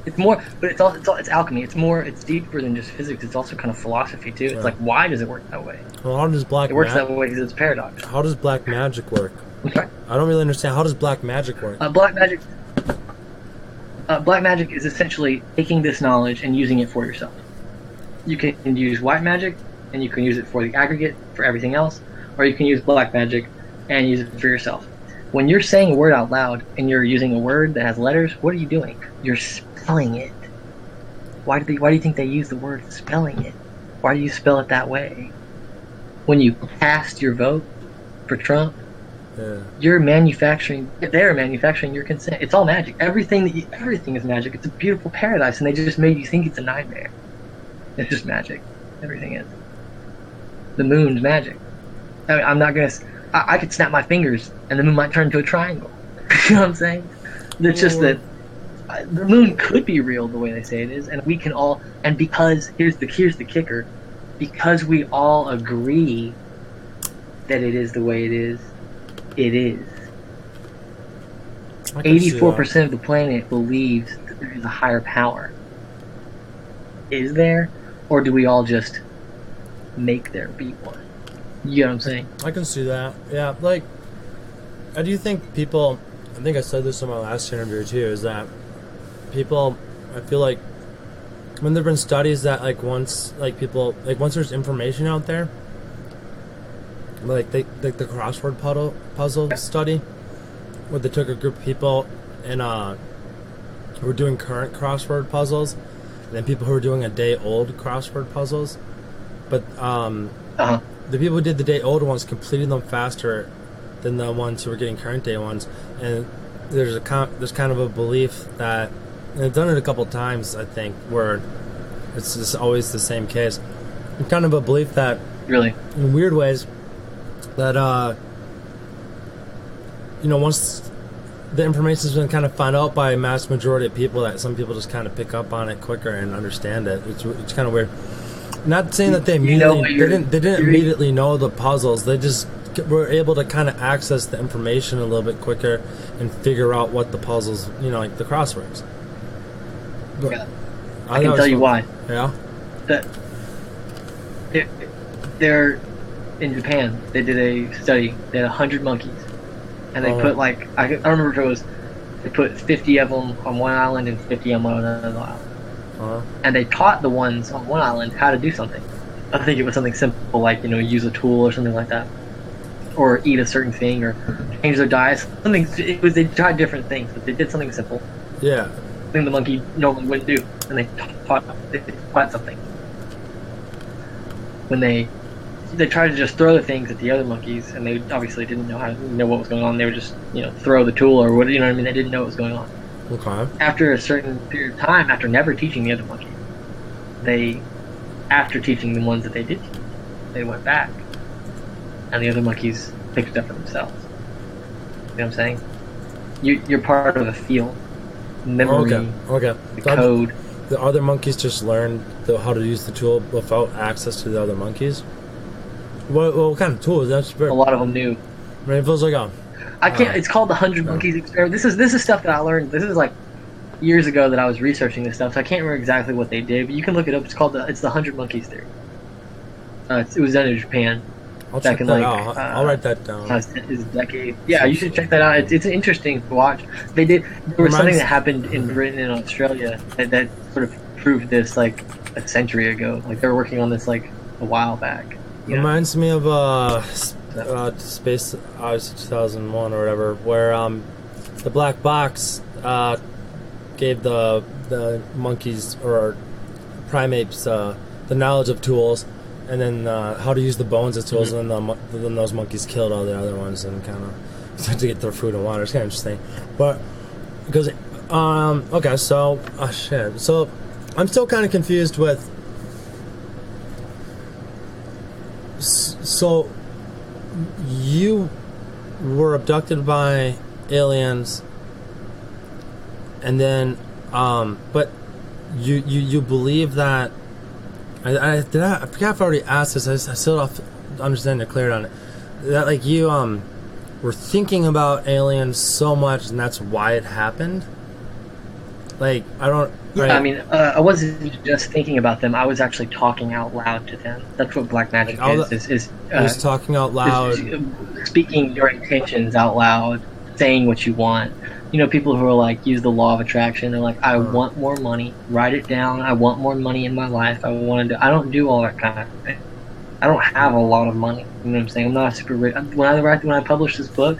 It's more, but it's alchemy. It's deeper than just physics. It's also kind of philosophy too. It's like, why does it work that way? Well, how does it works that way because it's a paradox. How does black magic work? Okay. I don't really understand. How does black magic work? Black magic is essentially taking this knowledge and using it for yourself. You can use white magic, and you can use it for the aggregate, for everything else, or you can use black magic and use it for yourself. When you're saying a word out loud and you're using a word that has letters, what are you doing? You're spelling it. Why do you think they use the word spelling it? Why do you spell it that way? When you cast your vote for Trump, they're manufacturing your consent. It's all magic. Everything is magic. It's a beautiful paradise, and they just made you think it's a nightmare. It's just magic. Everything is. The moon's magic. I mean, I'm not gonna. I could snap my fingers, and the moon might turn into a triangle. You know what I'm saying? It's just that the moon could be real the way they say it is, and we can all. And because here's the kicker, because we all agree that it is the way it is. It is. 84% of the planet believes that there is a higher power. Is there? Or do we all just make there be one? You get what I'm saying? I can see that. Yeah, like, I do think people, I think I said this in my last interview too, is that people, I feel like, when there have been studies that, like, once there's information out there, like the crossword puzzle study, where they took a group of people and who were doing current crossword puzzles, and then people who were doing a day old crossword puzzles, but the people who did the day old ones completed them faster than the ones who were getting current day ones, and there's kind of a belief that, and I've done it a couple times, I think, where it's just always the same case. It's kind of a belief that, Really? in weird ways, that once the information's been kind of found out by a mass majority of people, that some people just kind of pick up on it quicker and understand it. It's kind of weird. Not saying that they didn't immediately know the puzzles. They just were able to kind of access the information a little bit quicker and figure out what the puzzles, like the crosswords. But Yeah. I can tell you why. Yeah. That they're in Japan. They did a study. They had 100 monkeys, and they put I don't remember if it was, they put 50 of them on one island and 50 on another island, and they taught the ones on one island how to do something. I think it was something simple like use a tool or something like that, or eat a certain thing, or change their diet. They tried different things, but they did something simple. Yeah. Thing the monkey normally wouldn't do, and they taught something. When they tried to just throw the things at the other monkeys, and they obviously didn't know what was going on. They would just throw the tool or what, what I mean. They didn't know what was going on. Okay. After a certain period of time, after never teaching the other monkey, after teaching the ones that they did teach, they went back, and the other monkeys picked it up for themselves. You know what I'm saying? You're part of a field. Memory, okay. The code. The other monkeys just learned how to use the tool without access to the other monkeys? What kind of tool is that? A lot of them knew. I mean, it feels like I can't. It's called the 100 Monkeys Experiment. This is stuff that I learned. This is like years ago that I was researching this stuff. So I can't remember exactly what they did, but you can look it up. It's called the 100 Monkeys Theory. It was done in Japan. I'll check that out. I'll write that down. It's a decade. Yeah, you should check that out. It's interesting to watch. There was something that happened in Britain and Australia that sort of proved this like a century ago. Like they were working on this like a while back. Reminds me of Space Odyssey 2001 or whatever, where the black box gave the monkeys or primates the knowledge of tools, and then how to use the bones as tools, and then those monkeys killed all the other ones and kind of to get their food and water. It's kind of interesting, but because okay, so shit. So I'm still kind of confused with. So you were abducted by aliens, and then but you believe that. I forgot if I already asked this. I still have to understand it clear on it. That like you were thinking about aliens so much, and that's why it happened. Like I don't. Yeah, right. I mean, I wasn't just thinking about them. I was actually talking out loud to them. That's what black magic is. Just talking out loud, speaking your intentions out loud, saying what you want. People who are like use the law of attraction. They're like, I want more money. Write it down. I want more money in my life. I don't do all that kind of thing. I don't have a lot of money. You know what I'm saying? I'm not super rich. When I publish this book,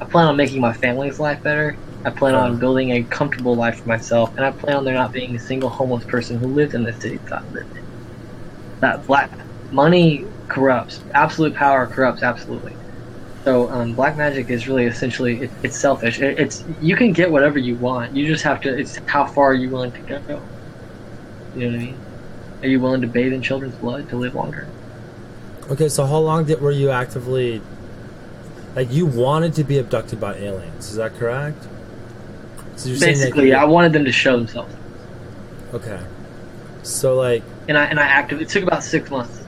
I plan on making my family's life better. I plan on building a comfortable life for myself, and I plan on there not being a single homeless person who lives in the city that I live in. That black money corrupts. Absolute power corrupts absolutely. So black magic is really essentially it's selfish. It's you can get whatever you want. You just have to. It's how far are you willing to go. You know what I mean? Are you willing to bathe in children's blood to live longer? Okay, so how long were you actively? Like you wanted to be abducted by aliens? Is that correct? So you're basically, I wanted them to show themselves. Okay. So like, and I actively. It took about 6 months.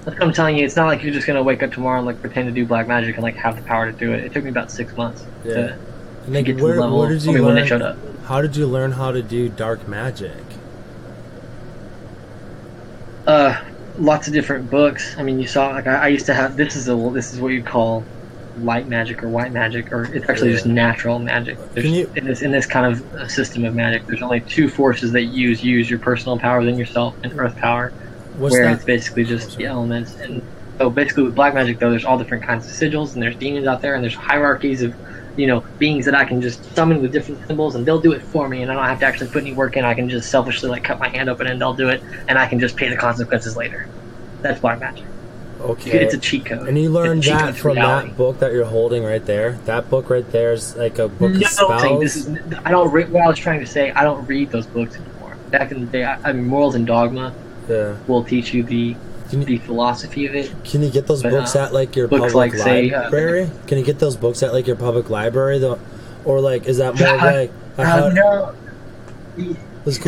That's what I'm telling you. It's not like you're just gonna wake up tomorrow and like pretend to do black magic and like have the power to do it. It took me about 6 months to get to the level. Where did you learn, when they showed up. How did you learn how to do dark magic? lots of different books. I mean, you saw like I used to have this is what you call light magic or white magic, or it's actually just natural magic. In this kind of system of magic, there's only two forces that you use your personal power within yourself and earth power, it's basically just the elements. And so basically with black magic though, there's all different kinds of sigils, and there's demons out there, and there's hierarchies of beings that I can just summon with different symbols, and they'll do it for me, and I don't have to actually put any work in. I can just selfishly like cut my hand open and they'll do it, and I can just pay the consequences later. That's black magic. Okay. It's a cheat code. And you learned that from that book that you're holding right there? That book right there is like a book of spells? I don't read, what I was trying to say, I don't read those books anymore. Back in the day, I mean, Morals and Dogma will teach you the philosophy of it. Can you get those books at like your public library? Can you get those books at like your public library? Or like, is that more like... No.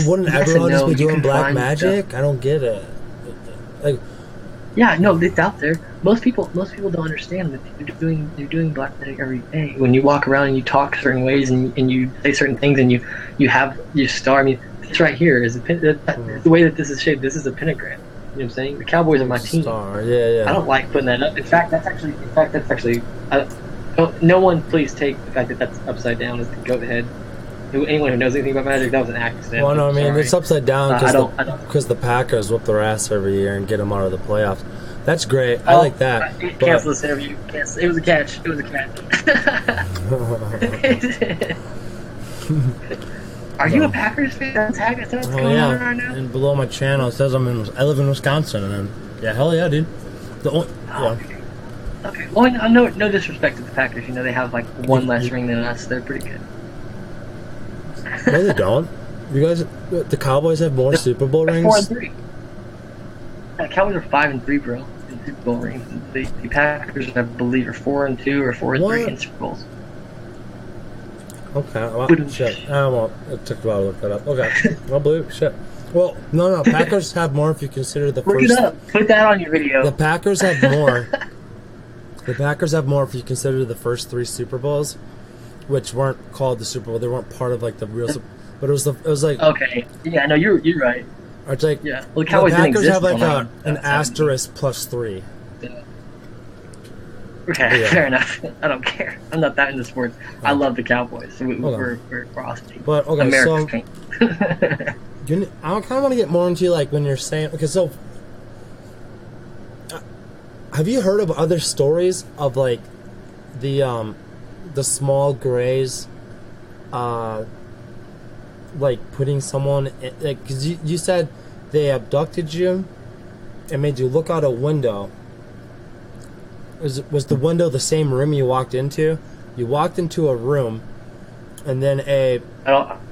Wouldn't everyone just be doing black magic? Stuff. I don't get it. Like... Yeah, no, it's out there. Most people don't understand that you're doing black magic every day. When you walk around and you talk certain ways and you say certain things and you have your star. I mean, this right here is the way that this is shaped. This is a pentagram. You know what I'm saying? The Cowboys are my team. Star. Yeah. I don't like putting that up. In fact, that's actually. No one, please take the fact that that's upside down as the goat head. Anyone who knows anything about magic, that was an accident. Well, no, I mean, it's upside down because the Packers whoop their ass every year and get them out of the playoffs. That's great. I like that. Cancel this interview. It was a catch. Are you a Packers fan? That's what's going on right now? And below my channel it says I live in Wisconsin, and then hell yeah, dude. Okay. Well, no disrespect to the Packers. They have like one less ring than us. They're pretty good. No, they don't. You guys, the Cowboys have more Super Bowl rings. 4-3. The Cowboys are 5-3, bro, in Super Bowl rings. The Packers, I believe, are 4-2 or 4-3 in Super Bowls. Okay, well, shit. It took a while to look that up. Okay, well, blue, shit. Well, no, Packers have more if you consider the first. Look it up. Put that on your video. The Packers have more. The Packers have more if you consider the first 3 Super Bowls, which weren't called the Super Bowl. They weren't part of like the real. But it was like. Okay. Yeah. No, you're right. It's like Well, the Cowboys Packers have like an asterisk +3. Yeah. Okay, fair enough. I don't care. I'm not that into sports. I love the Cowboys. So we're awesome. But okay, America's I kind of want to get more into like when you're saying have you heard of other stories of like the small grays, like putting someone in, like, because you said they abducted you and made you look out a window. Was the window the same room you walked into? You walked into a room, and then I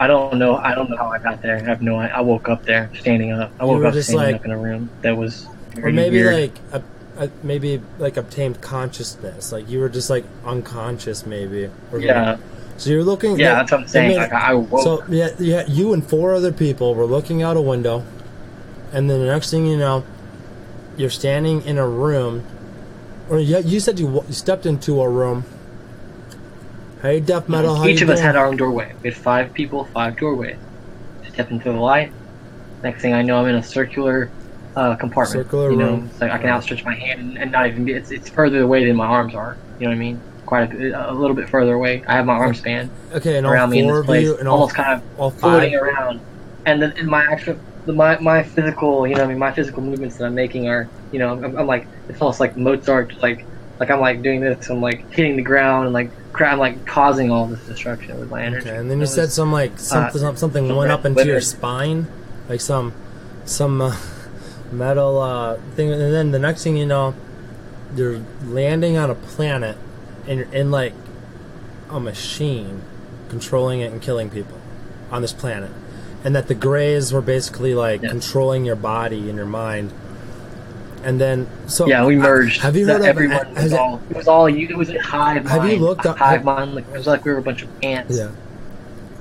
don't know how I got there. I have no idea. I woke up there, standing up. I woke up standing up in a room that was or maybe weird. Maybe obtained consciousness. Like you were just like unconscious, maybe. Yeah. So you're looking. Yeah, that's what I'm saying. I woke. So yeah, you and 4 other people were looking out a window, and then the next thing you know, you're standing in a room. Or you said you stepped into a room. Hey, death metal. How Each you of us doing? had our own doorway. We had 5 people, 5 doorways. Step into the light. Next thing I know, I'm in a circular compartment. Circular room. So I can outstretch my hand and not even be. It's further away than my arms are. You know what I mean? Quite a little bit further away. I have my arm span. Okay, and around all me in 4 this of place, you, and almost kind of floating around. And then in my physical, my physical movements that I'm making are, I'm like, it's almost like Mozart, like I'm like doing this, I'm like hitting the ground and like I'm like causing all this destruction with my energy. Okay, and then you said something went up into your spine, like some metal thing, and then the next thing you know, you're landing on a planet, and you're in like a machine controlling it and killing people on this planet. And that the Greys were basically like controlling your body and your mind, and then we merged. Have you heard everyone? It was all you. It was a hive mind. Have you looked up hive mind? Like, it was like we were a bunch of ants. Yeah.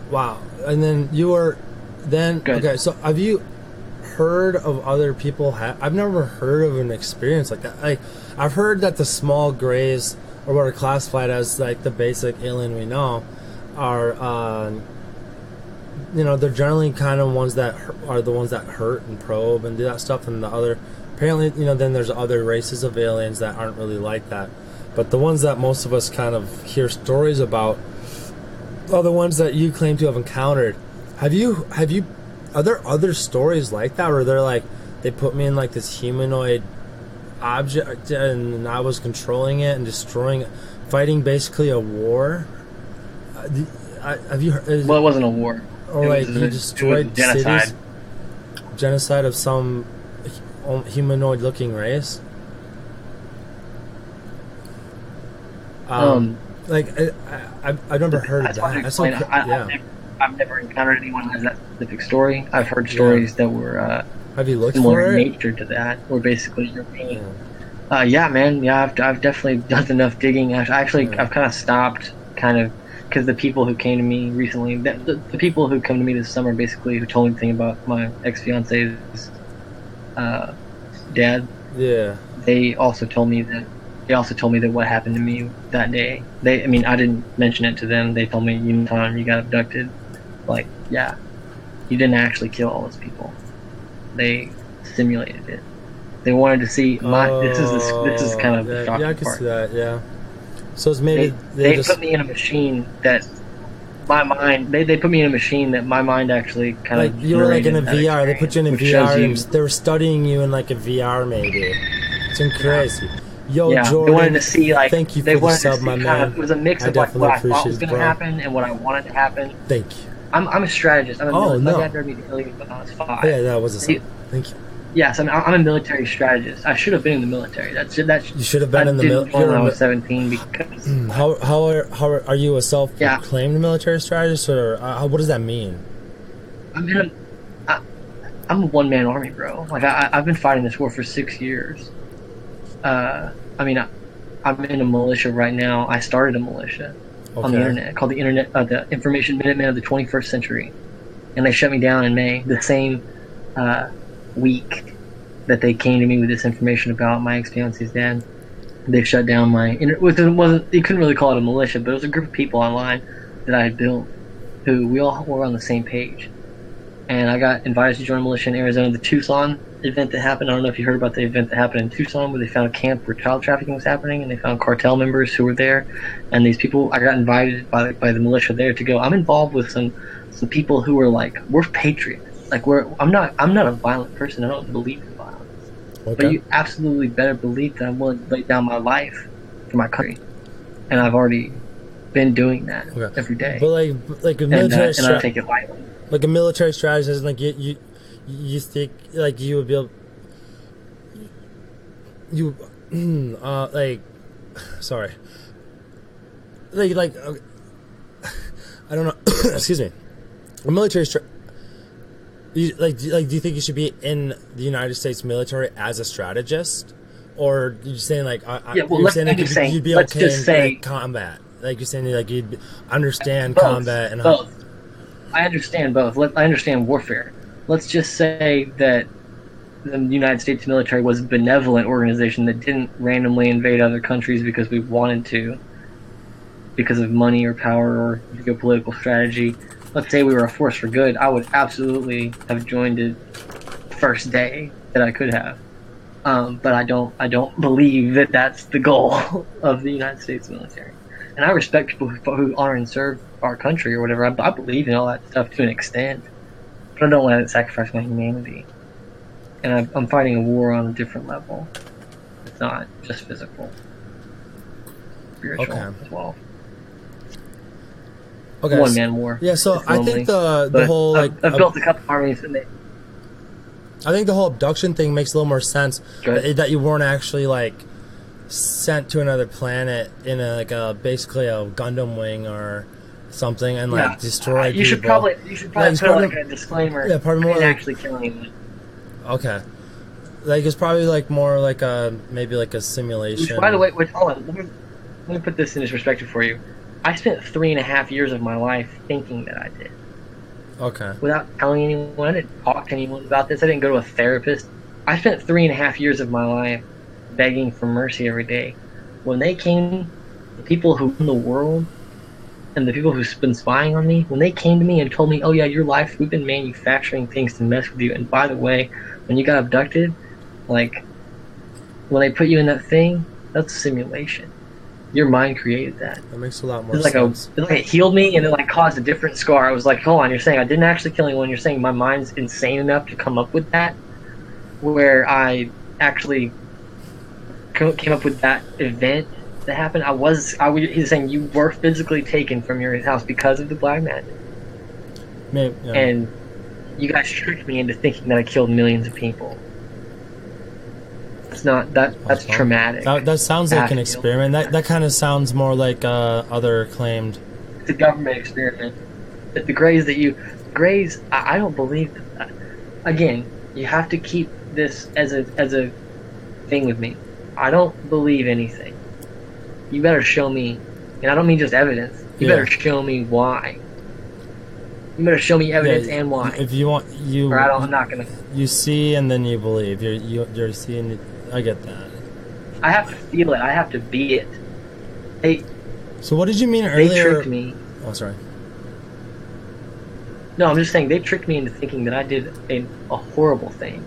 Wow. And then you were okay. So have you heard of other people? I've never heard of an experience like that. Like I've heard that the small Greys, or what are classified as like the basic alien we know, are. They're generally kind of ones that are the ones that hurt and probe and do that stuff, and the other apparently, then there's other races of aliens that aren't really like that. But the ones that most of us kind of hear stories about are the ones that you claim to have encountered. Are there other stories like that where they're like, they put me in like this humanoid object and I was controlling it and destroying it, fighting basically a war? Have you heard? Well, it wasn't a war. Or like you destroyed genocide. cities? Genocide of some humanoid-looking race? Like I've never heard of that. I've never encountered anyone who has that specific story. I've heard stories that were have you looked similar for in it? nature to that, where basically you're being. Yeah, man. Yeah, I've definitely done enough digging. I've kind of stopped, because the people who came to me recently, the people who come to me this summer, basically who told me the thing about my ex-fiance's dad. Yeah. They also told me that what happened to me that day. I didn't mention it to them. They told me, you got abducted. Like, yeah, you didn't actually kill all those people. They simulated it. They wanted to see this is kind of the shocking part. Yeah, I can see that. Yeah. So it's maybe they put me in a machine that my mind. They put me in a machine that my mind actually kind of. Like you were like in a VR. They put you in a VR. And they were studying you in like a VR, maybe. It's crazy. Yo, yeah, Jordan, they wanted to see thank you for the sub, my man. It was a mix of like what I thought was going to happen and what I wanted to happen. Thank you. I'm a strategist. My dad drove me to Italy when I was 5. Yeah, that was a sub. Thank you. Yes, I'm a military strategist. I should have been in the military. You should have been in the military when I was 17 because. How are you a self-proclaimed military strategist, or what does that mean? I'm a one-man army, bro. Like I've been fighting this war for 6 years. I'm in a militia right now. I started a militia on the internet called the Information Minutemen of the 21st Century, and they shut me down in May, the same week that they came to me with this information about my ex-fiance's dad. They shut down you couldn't really call it a militia, but it was a group of people online that I had built who we all were on the same page. And I got invited to join a militia in Arizona, the Tucson event that happened. I don't know if you heard about the event that happened in Tucson, where they found a camp where child trafficking was happening, and they found cartel members who were there. And these people, I got invited by the militia there to go. I'm involved with some people who are like, we're patriots. Like I'm not a violent person. I don't believe in violence. Okay. But you absolutely better believe that I'm willing to lay down my life for my country, and I've already been doing that every day. But like a military and I take it lightly. Like a military strategist, like you think like you would be able, sorry, I don't know. Excuse me. A military do you think you should be in the United States military as a strategist, or you're saying you'd be okay in combat? Like you're saying like you'd understand both, combat and both. I understand both. I understand warfare. Let's just say that the United States military was a benevolent organization that didn't randomly invade other countries because we wanted to, because of money or power or geopolitical strategy. Let's say we were a force for good. I would absolutely have joined it first day that I could have. But I don't believe that that's the goal of the United States military. And I respect people who honor and serve our country or whatever. I believe in all that stuff to an extent, but I don't let it sacrifice my humanity. And I'm fighting a war on a different level. It's not just physical, spiritual as well. Okay. One man war. Yeah. So I think the whole I've built a couple armies and I think the whole abduction thing makes a little more sense. That you weren't actually like sent to another planet in basically a Gundam wing or something and destroyed you should people. You should probably put a disclaimer. Yeah, probably more actually killing anyone. Okay. It's probably more like maybe like a simulation. By the way, hold on. Let me put this into perspective for you. I spent 3.5 years of my life thinking that I did. Okay. Without telling anyone, I didn't talk to anyone about this. I didn't go to a therapist. I spent 3.5 years of my life begging for mercy every day. When they came, the people who run the world and the people who've been spying on me, when they came to me and told me, oh yeah, your life, we've been manufacturing things to mess with you, and by the way, when you got abducted, when they put you in that thing, that's a simulation. Your mind created that. That makes a lot more It's like sense. it's like it healed me and it like caused a different scar. I was like, hold on, you're saying I didn't actually kill anyone. You're saying my mind's insane enough to come up with that, where I actually came up with that event that happened. He's saying you were physically taken from your house because of the black magic, Maybe, yeah. and you guys tricked me into thinking that I killed millions of people. It's not that. That's traumatic. That sounds like an Feel. experiment. That kind of sounds more like other claimed. It's a government experiment. The Greys. I don't believe that. Again, you have to keep this as a thing with me. I don't believe anything. You better show me, and I don't mean just evidence. You better show me why. You better show me evidence and why. If you want, or I'm not gonna. You see and then you believe. You're seeing. I get that. I have to feel it. I have to be it. So what did you mean earlier? They tricked me. Oh, sorry. No, I'm just saying they tricked me into thinking that I did a horrible thing.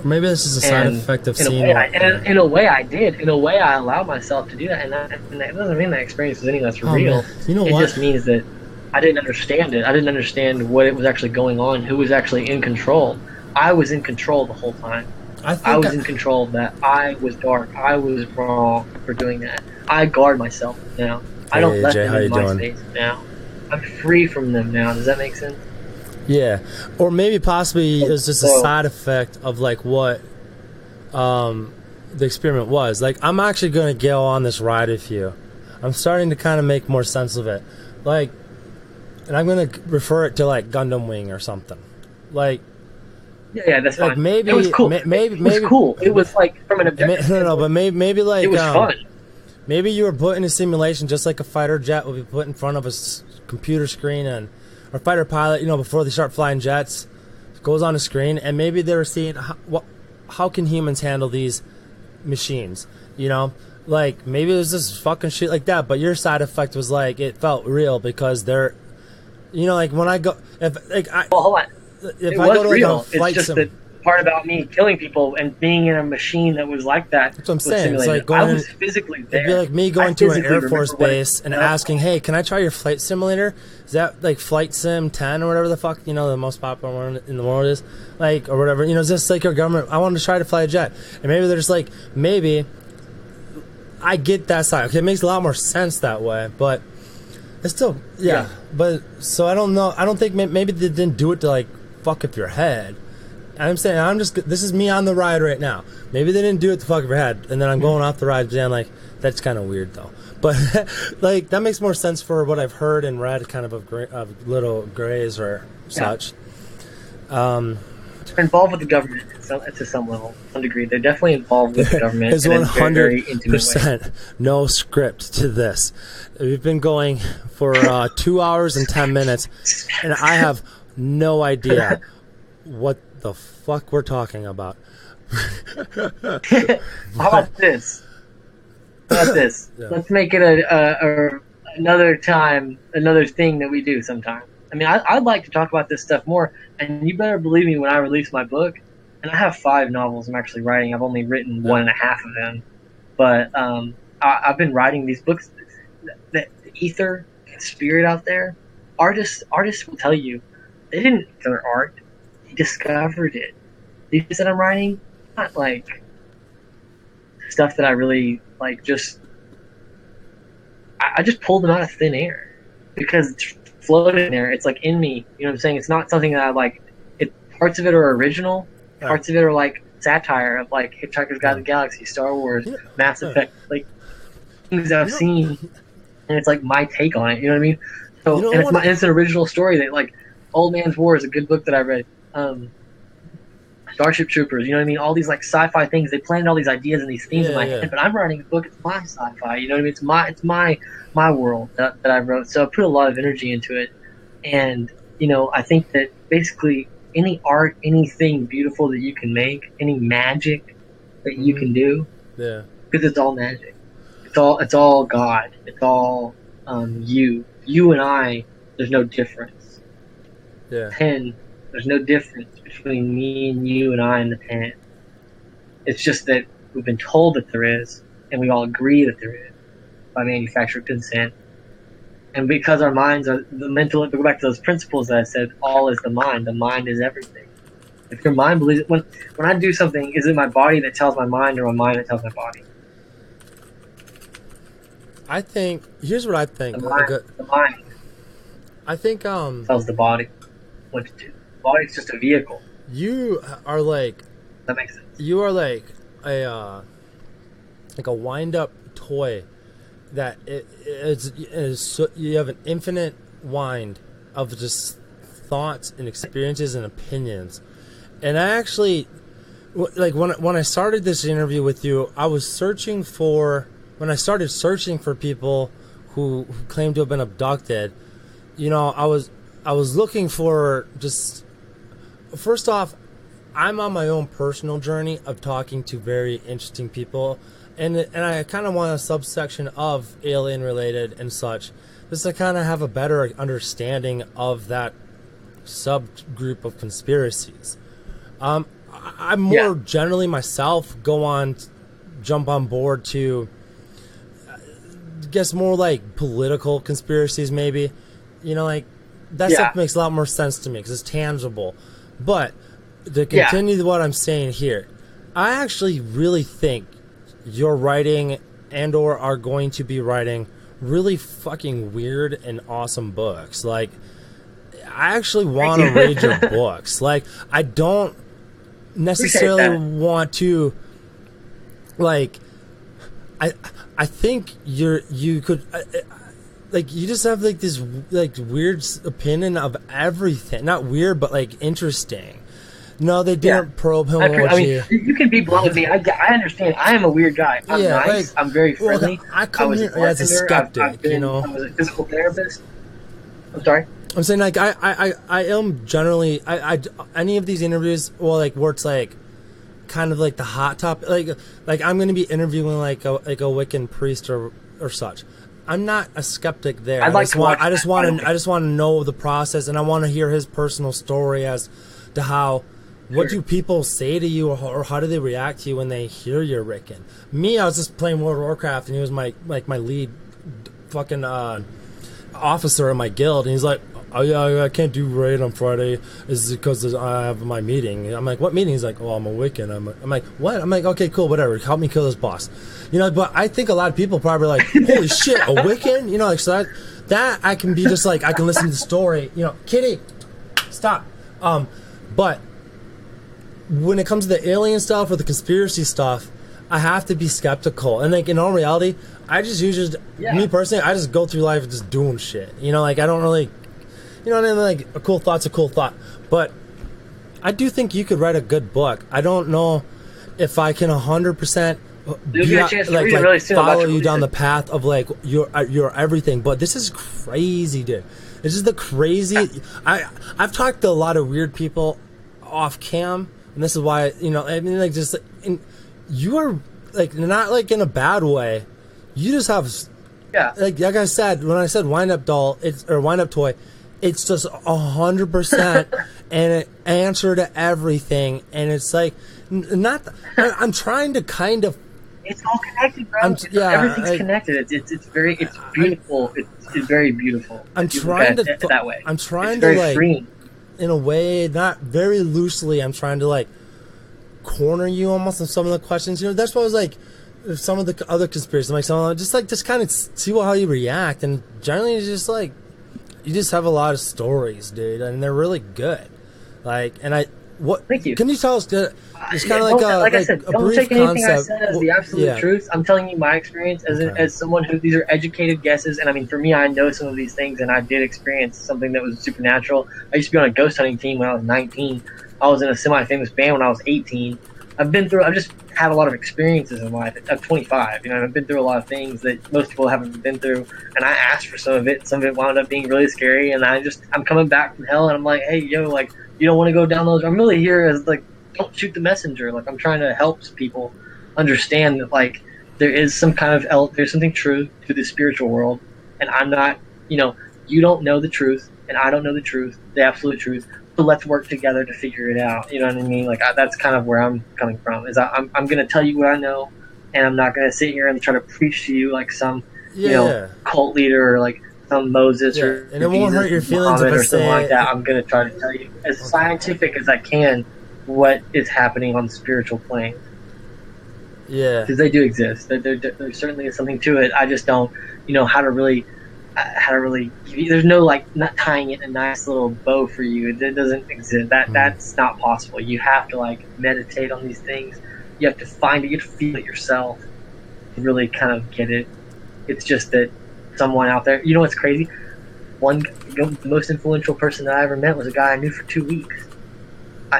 Maybe this is a side effect of seeing. In a way, I did. In a way, I allowed myself to do that, and that doesn't mean that experience was any less real. Man. You know it what? Just means that I didn't understand it. I didn't understand what it was actually going on. Who was actually in control? I was in control the whole time. I was in control of that. I was dark. I was wrong for doing that. I guard myself now. I don't let them in my space now. I'm free from them now. Does that make sense? Yeah, or maybe possibly it's just a side effect of like what the experiment was. Like, I'm actually going to go on this ride with you. I'm starting to kind of make more sense of it. Like, and I'm going to refer it to like Gundam Wing or something. Like, yeah, that's like fine. maybe It was cool. Maybe it was cool. It was like from an objective. No, but maybe like it was fun. Maybe you were put in a simulation just like a fighter jet would be put in front of a computer screen, and or fighter pilot, before they start flying jets, goes on a screen, and maybe they were seeing how can humans handle these machines, like maybe it was just fucking shit like that. But your side effect was like it felt real because they're, like when I go, if hold on. If it I was go to real. Like a flight it's just the part about me killing people and being in a machine that was like that. That's what I'm saying. It's like I was physically there. It'd be like me going to an Air Force base and asking, "Hey, can I try your flight simulator? Is that like Flight Sim 10 or whatever the fuck the most popular one in the world is, like or whatever? Is this like your government? I wanted to try to fly a jet, and maybe they're just like maybe." I get that side. Okay, it makes a lot more sense that way, but it's still yeah. But so I don't know. I don't think maybe they didn't do it to like fuck up your head. I'm saying this is me on the ride right now. Maybe they didn't do it to fuck up your head, and then I'm going off the ride and like that's kind of weird though. But like that makes more sense for what I've heard and read, kind of little Greys or such. They're involved with the government to some level, some degree. They're definitely involved with the government. There's 100% no script to this. We've been going for 2 hours and 10 minutes, and I have no idea what the fuck we're talking about. How about this? Yeah. Let's make it another time, another thing that we do sometime. I mean, I'd like to talk about this stuff more, and you better believe me when I release my book. And I have 5 novels I'm actually writing. I've only written 1.5 of them, but I've been writing these books. The ether and spirit out there, artists will tell you they didn't make their art; they discovered it. These that I'm writing, not like stuff that I really like. I just pulled them out of thin air because it's floating there. It's like in me. You know what I'm saying? It's not something that I like. Parts of it are original. Parts of it are like satire of like Hitchhiker's Guide to the Galaxy, Star Wars, Mass Effect, like things that I've seen, and it's like my take on it. You know what I mean? So and it's an original story that like Old Man's War is a good book that I read. Starship Troopers, you know what I mean? All these like sci-fi things. They planted all these ideas and these themes in my head, but I'm writing a book. It's my sci-fi. You know what I mean? It's my world that I wrote. So I put a lot of energy into it, and I think that basically any art, anything beautiful that you can make, any magic that you can do, because it's all magic. It's all God. It's all you and I. There's no difference. Pen. There's no difference between me and you and I and the pen. It's just that we've been told that there is, and we all agree that there is by manufactured consent. And because our minds are the mental, to go back to those principles that I said, all is the mind. The mind is everything. If your mind believes it, when I do something, is it my body that tells my mind or my mind that tells my body? I think, here's what I think. The mind I think tells the body what to do. The body's just a vehicle. You are like, That makes sense. you are like a wind-up toy that you have an infinite wind of just thoughts and experiences and opinions. And I actually, like, when I started this interview with you, when I started searching for people who claim to have been abducted, you know, I was looking for just, first off, I'm on my own personal journey of talking to very interesting people, and I kind of want a subsection of alien related and such, just to kind of have a better understanding of that subgroup of conspiracies. I'm more generally myself jump on board to, I guess, more like political conspiracies maybe. You know, like, that stuff makes a lot more sense to me because it's tangible. But to continue what I'm saying here, I actually really think you're writing and or are going to be writing really fucking weird and awesome books. Like, I actually want to read your books. Like, I don't necessarily want to, like, I think you could, like, you just have like this like weird opinion of everything. Not weird, but like interesting. No, they didn't probe him. You can be blunt with me. I understand. I am a weird guy. I'm nice. I'm very friendly. Well, I come here as a skeptic. You know, I was a physical therapist. I'm sorry. I'm saying, like, I am generally, any of these interviews, well, like, where it's like kind of like the hot topic, like I'm going to be interviewing like a Wiccan priest or such. I'm not a skeptic there. I just want to know the process, and I want to hear his personal story as to how, what do people say to you, or how do they react to you when they hear you're Wiccan? Me, I was just playing World of Warcraft, and he was my lead fucking officer in my guild, and he's like, oh yeah, I can't do raid on Friday. Is because I have my meeting. I'm like, what meeting? He's like, oh, I'm a Wiccan. I'm like, what? I'm like, okay, cool, whatever. Help me kill this boss. You know, but I think a lot of people probably like, holy shit, a Wiccan? You know, like, so that I can be just like, I can listen to the story. You know, Kitty, stop. But when it comes to the alien stuff or the conspiracy stuff, I have to be skeptical. And like, in all reality, I just usually, me personally, I just go through life just doing shit. You know, like, I don't really, you know what I mean? Like, a cool thought's a cool thought. But I do think you could write a good book. I don't know if I can 100% follow you down the path of like your everything. But this is crazy, dude. This is the crazy. I've talked to a lot of weird people off cam, and this is why, you know, I mean, like, just, you are like, not like in a bad way. You just have, like I said, when I said wind up doll, or wind up toy, it's just 100% and an answer to everything. And it's like, I'm trying to kind of, it's all connected, bro. Everything's connected. It's beautiful. It's very beautiful. I'm trying to that way. I'm trying to, like, freeing. In a way, not very loosely, I'm trying to like corner you almost on some of the questions. You know, that's why I was like, some of the other conspiracies, like, just kind of see how you react. And generally, it's just like, you just have a lot of stories, dude, and they're really good. Like, and thank you. Can you tell us? It's kind of like I said, a don't brief take anything concept. I said as the absolute truth. I'm telling you my experience as someone who, these are educated guesses, and I mean, for me, I know some of these things, and I did experience something that was supernatural. I used to be on a ghost hunting team when I was 19. I was in a semi-famous band when I was 18. I've just had a lot of experiences in life. I'm 25, you know, and I've been through a lot of things that most people haven't been through, and I asked for some of it. Some of it wound up being really scary, and I'm coming back from hell, and I'm like, hey, yo, like, you don't want to go down those. I'm really here as, like, don't shoot the messenger. Like, I'm trying to help people understand that, like, there is some kind of there's something true to the spiritual world, and I'm not, you know, you don't know the truth, and I don't know the truth, the absolute truth, so let's work together to figure it out. You know what I mean? Like that's kind of where I'm coming from. Is I'm going to tell you what I know, and I'm not going to sit here and try to preach to you like some cult leader or like some Moses or and it won't hurt your feelings Muhammad or something like that. I'm going to try to tell you as scientific as I can what is happening on the spiritual plane. Yeah, because they do exist. There certainly is something to it. I just don't, how to really. There's no like not tying it in a nice little bow for you. It doesn't exist. That's not possible. You have to like meditate on these things. You have to find it. You have to feel it yourself to really kind of get it. It's just that someone out there. You know what's crazy? The most influential person that I ever met was a guy I knew for 2 weeks.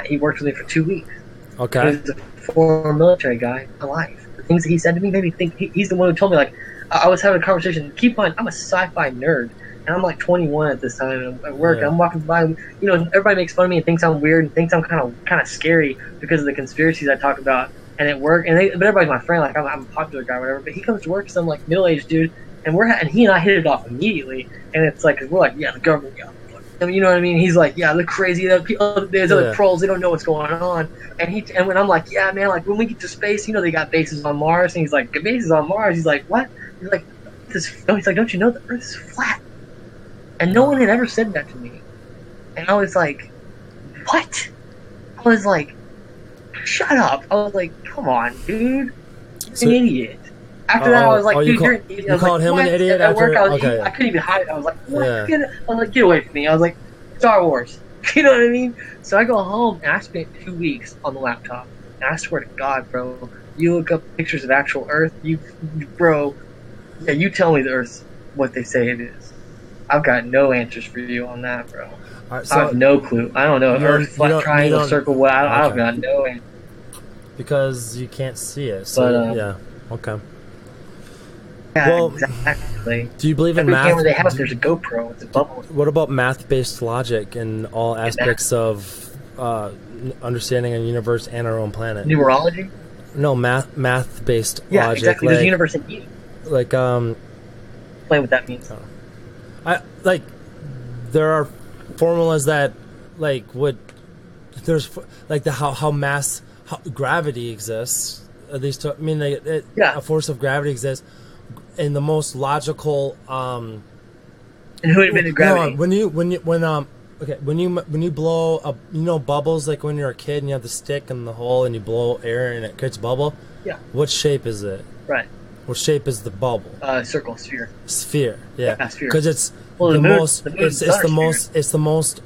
He worked with me for 2 weeks. Okay. He was a former military guy in my life. The things that he said to me made me think. He's the one who told me like. I was having a conversation. Keep on. I'm a sci-fi nerd, and I'm like 21 at this time. And at work, I'm walking by. Everybody makes fun of me and thinks I'm weird and thinks I'm kind of scary because of the conspiracies I talk about. And at work, but everybody's my friend. Like I'm a popular guy, or whatever. But he comes to work, some like middle-aged dude, and he and I hit it off immediately. And it's like, 'cause we're like, yeah, the government, yeah. I mean, you know what I mean? He's like, yeah, they're crazy. There's other trolls. They don't know what's going on. And when I'm like, yeah, man, like when we get to space, they got bases on Mars. And he's like, bases on Mars? He's like, what? He's like, he's like, don't you know the Earth is flat? And no one had ever said that to me. And I was like, what? I was like, shut up. I was like, come on, dude. You're an idiot. After that, I was like, dude, you're an idiot. You called him an idiot at work, after? I couldn't even hide it. I was like, what? I was like, get away from me. I was like, Star Wars. You know what I mean? So I go home, and I spent 2 weeks on the laptop. And I swear to God, bro, you look up pictures of actual Earth, bro, yeah, you tell me the Earth's what they say it is. I've got no answers for you on that, bro. Right, so I have no clue. I don't know. Earth, flat, triangle, circle, what? I've got no answer. Because you can't see it. So, yeah. Okay. Yeah, well, exactly. Do you believe in Every math? camera they have, there's a GoPro. It's a bubble. What about math-based logic in all aspects of understanding a universe and our own planet? Numerology? No, math-based logic. Yeah, exactly. There's a universe in you. Like, explain what that means. There are formulas that, like, there's, like, how gravity exists. At least, a force of gravity exists. In the most logical, and who invented gravity? When you blow up, bubbles, like when you're a kid and you have the stick in the hole and you blow air and it creates a bubble. Yeah. What shape is it? Right. What shape is the bubble? Circle, sphere. Sphere, yeah. Yeah, sphere. Because it's the most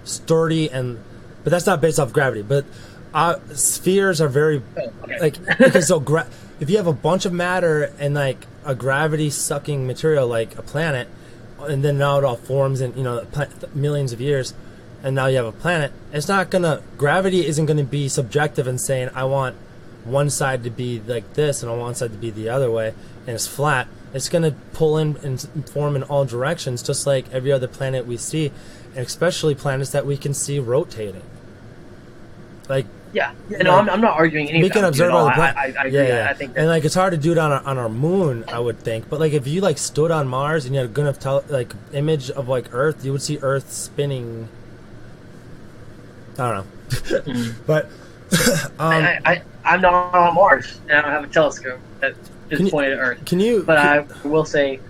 sturdy but that's not based off gravity. But spheres are very if you have a bunch of matter and like a gravity sucking material like a planet, and then now it all forms in millions of years, and now you have a planet. Gravity isn't gonna be subjective and saying I want one side to be like this and I want one side to be the other way, and it's flat. It's gonna pull in and form in all directions, just like every other planet we see, and especially planets that we can see rotating. I'm not arguing anything. We can observe all the planets. I agree. I think and it's hard to do it on our moon, I would think. But if you stood on Mars and you had a good enough image of Earth, you would see Earth spinning. I don't know, but I'm not on Mars and I don't have a telescope that is pointed at Earth. But I will say,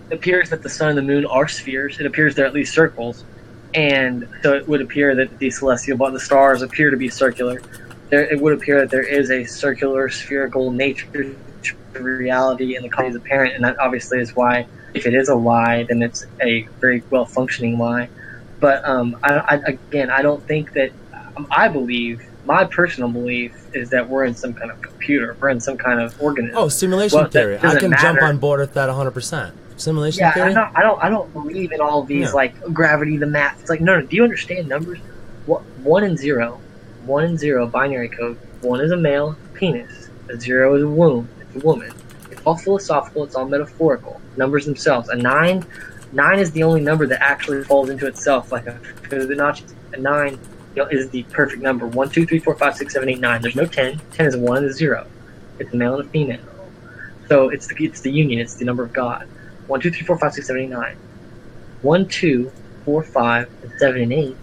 it appears that the sun and the moon are spheres. It appears they're at least circles. And so it would appear that the stars appear to be circular. It would appear that there is a circular, spherical nature to reality, and the cause is apparent. And that obviously is why, if it is a lie, then it's a very well-functioning lie. But I don't think that. I believe, my personal belief is that we're in some kind of computer. We're in some kind of organism. Oh, simulation theory. I can jump on board with that 100%. Simulation theory? I don't believe in all of these gravity, the math. It's no. Do you understand numbers? 1 and 0, binary code. 1 is a male, penis. A 0 is a womb. It's a woman. It's all philosophical. It's all metaphorical. Numbers themselves. A 9 is the only number that actually falls into itself like a Fibonacci. A 9 is the perfect number. 1, 2, 3, 4, 5, 6, 7, 8, 9. There's no 10. 10 is a 1 and a 0. It's a male and a female. So it's the union. It's the number of God. 1, 2, 3, 4, 5, 6, 7, 8, 9. 1, 2, 4, 5, and 7 and 8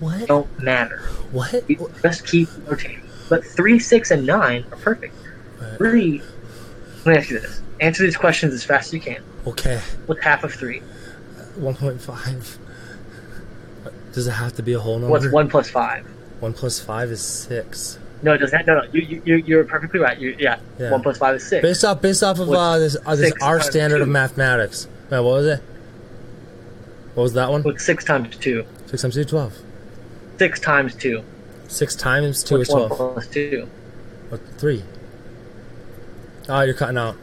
What? don't matter. What? You just keep rotating. But 3, 6, and 9 are perfect. 3. Let me ask you this. Answer these questions as fast as you can. Okay. What's half of 3? 1.5. Does it have to be a whole number? What's 1 plus 5? 1 plus 5 is 6. No, it doesn't. No. You're perfectly right. Yeah. 1 plus 5 is 6. Based off of this our standard 2? of mathematics. Man, what was it? What was that one? What's 6 times 2? 6 times 2, 12. 6 times 2. 6 times 2 is What's 12. 1 plus 2? What, 3. Oh, you're cutting out.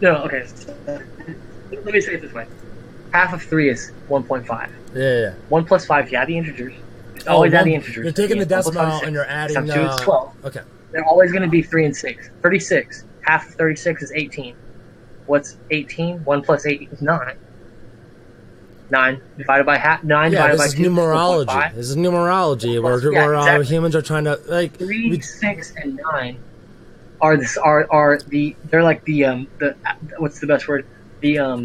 No, okay. Let me say it this way. Half of 3 is 1.5. Yeah. 1 plus 5, you add the integers. It's always add the integers. You're taking the 1 plus 5 decimal is 6. and you're adding... Times 2 is 12. Okay. They're always going to be 3 and 6. 36. Half of 36 is 18. What's 18? 1 plus 8 is 9. 9 divided by half. 9 divided by 2 is 4.5. This is numerology. Where exactly. humans are trying to... 3, 6, and 9 are they're like the what's the best word? They're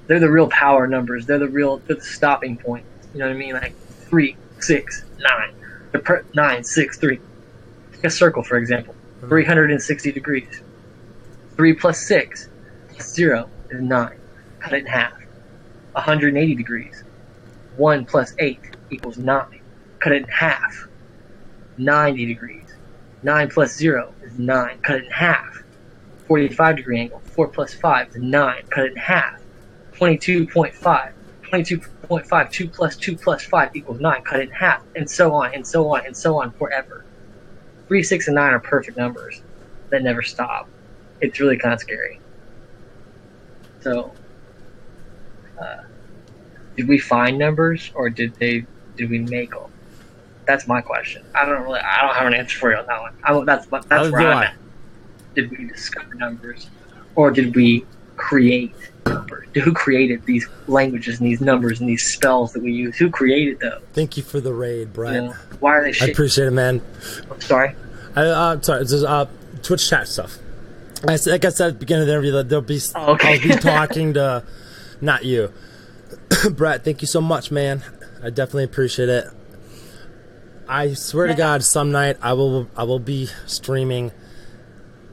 the real power numbers. They're the stopping point. You know what I mean? Like 3, 6, 9. 9, 6, 3. Take a circle, for example. 360 degrees. 3 plus 6 plus 0 is 9. Cut it in half. 180 degrees. 1 plus 8 equals 9. Cut it in half. 90 degrees. 9 plus 0 is 9. Cut it in half. 45 degree angle. 4 plus 5 is 9. Cut it in half. 22.5. 22.5. 2 plus 2 plus 5 equals 9. Cut it in half. And so on, and so on, and so on forever. 3, 6, and 9 are perfect numbers that never stop. It's really kind of scary. So, did we find numbers, or did we make them? That's my question. I don't have an answer for you on that one. That's where I'm at. Did we discover numbers, or did we create numbers? Who created these languages and these numbers and these spells that we use? Who created those? Thank you for the raid, Brett. You know, why are they shit? I appreciate it, man. I'm sorry? Sorry, this is Twitch chat stuff. Like I said at the beginning of the interview, there'll be Oh, okay. I'll be talking to not you. Brett, thank you so much, man. I definitely appreciate it. I swear to God, some night I will be streaming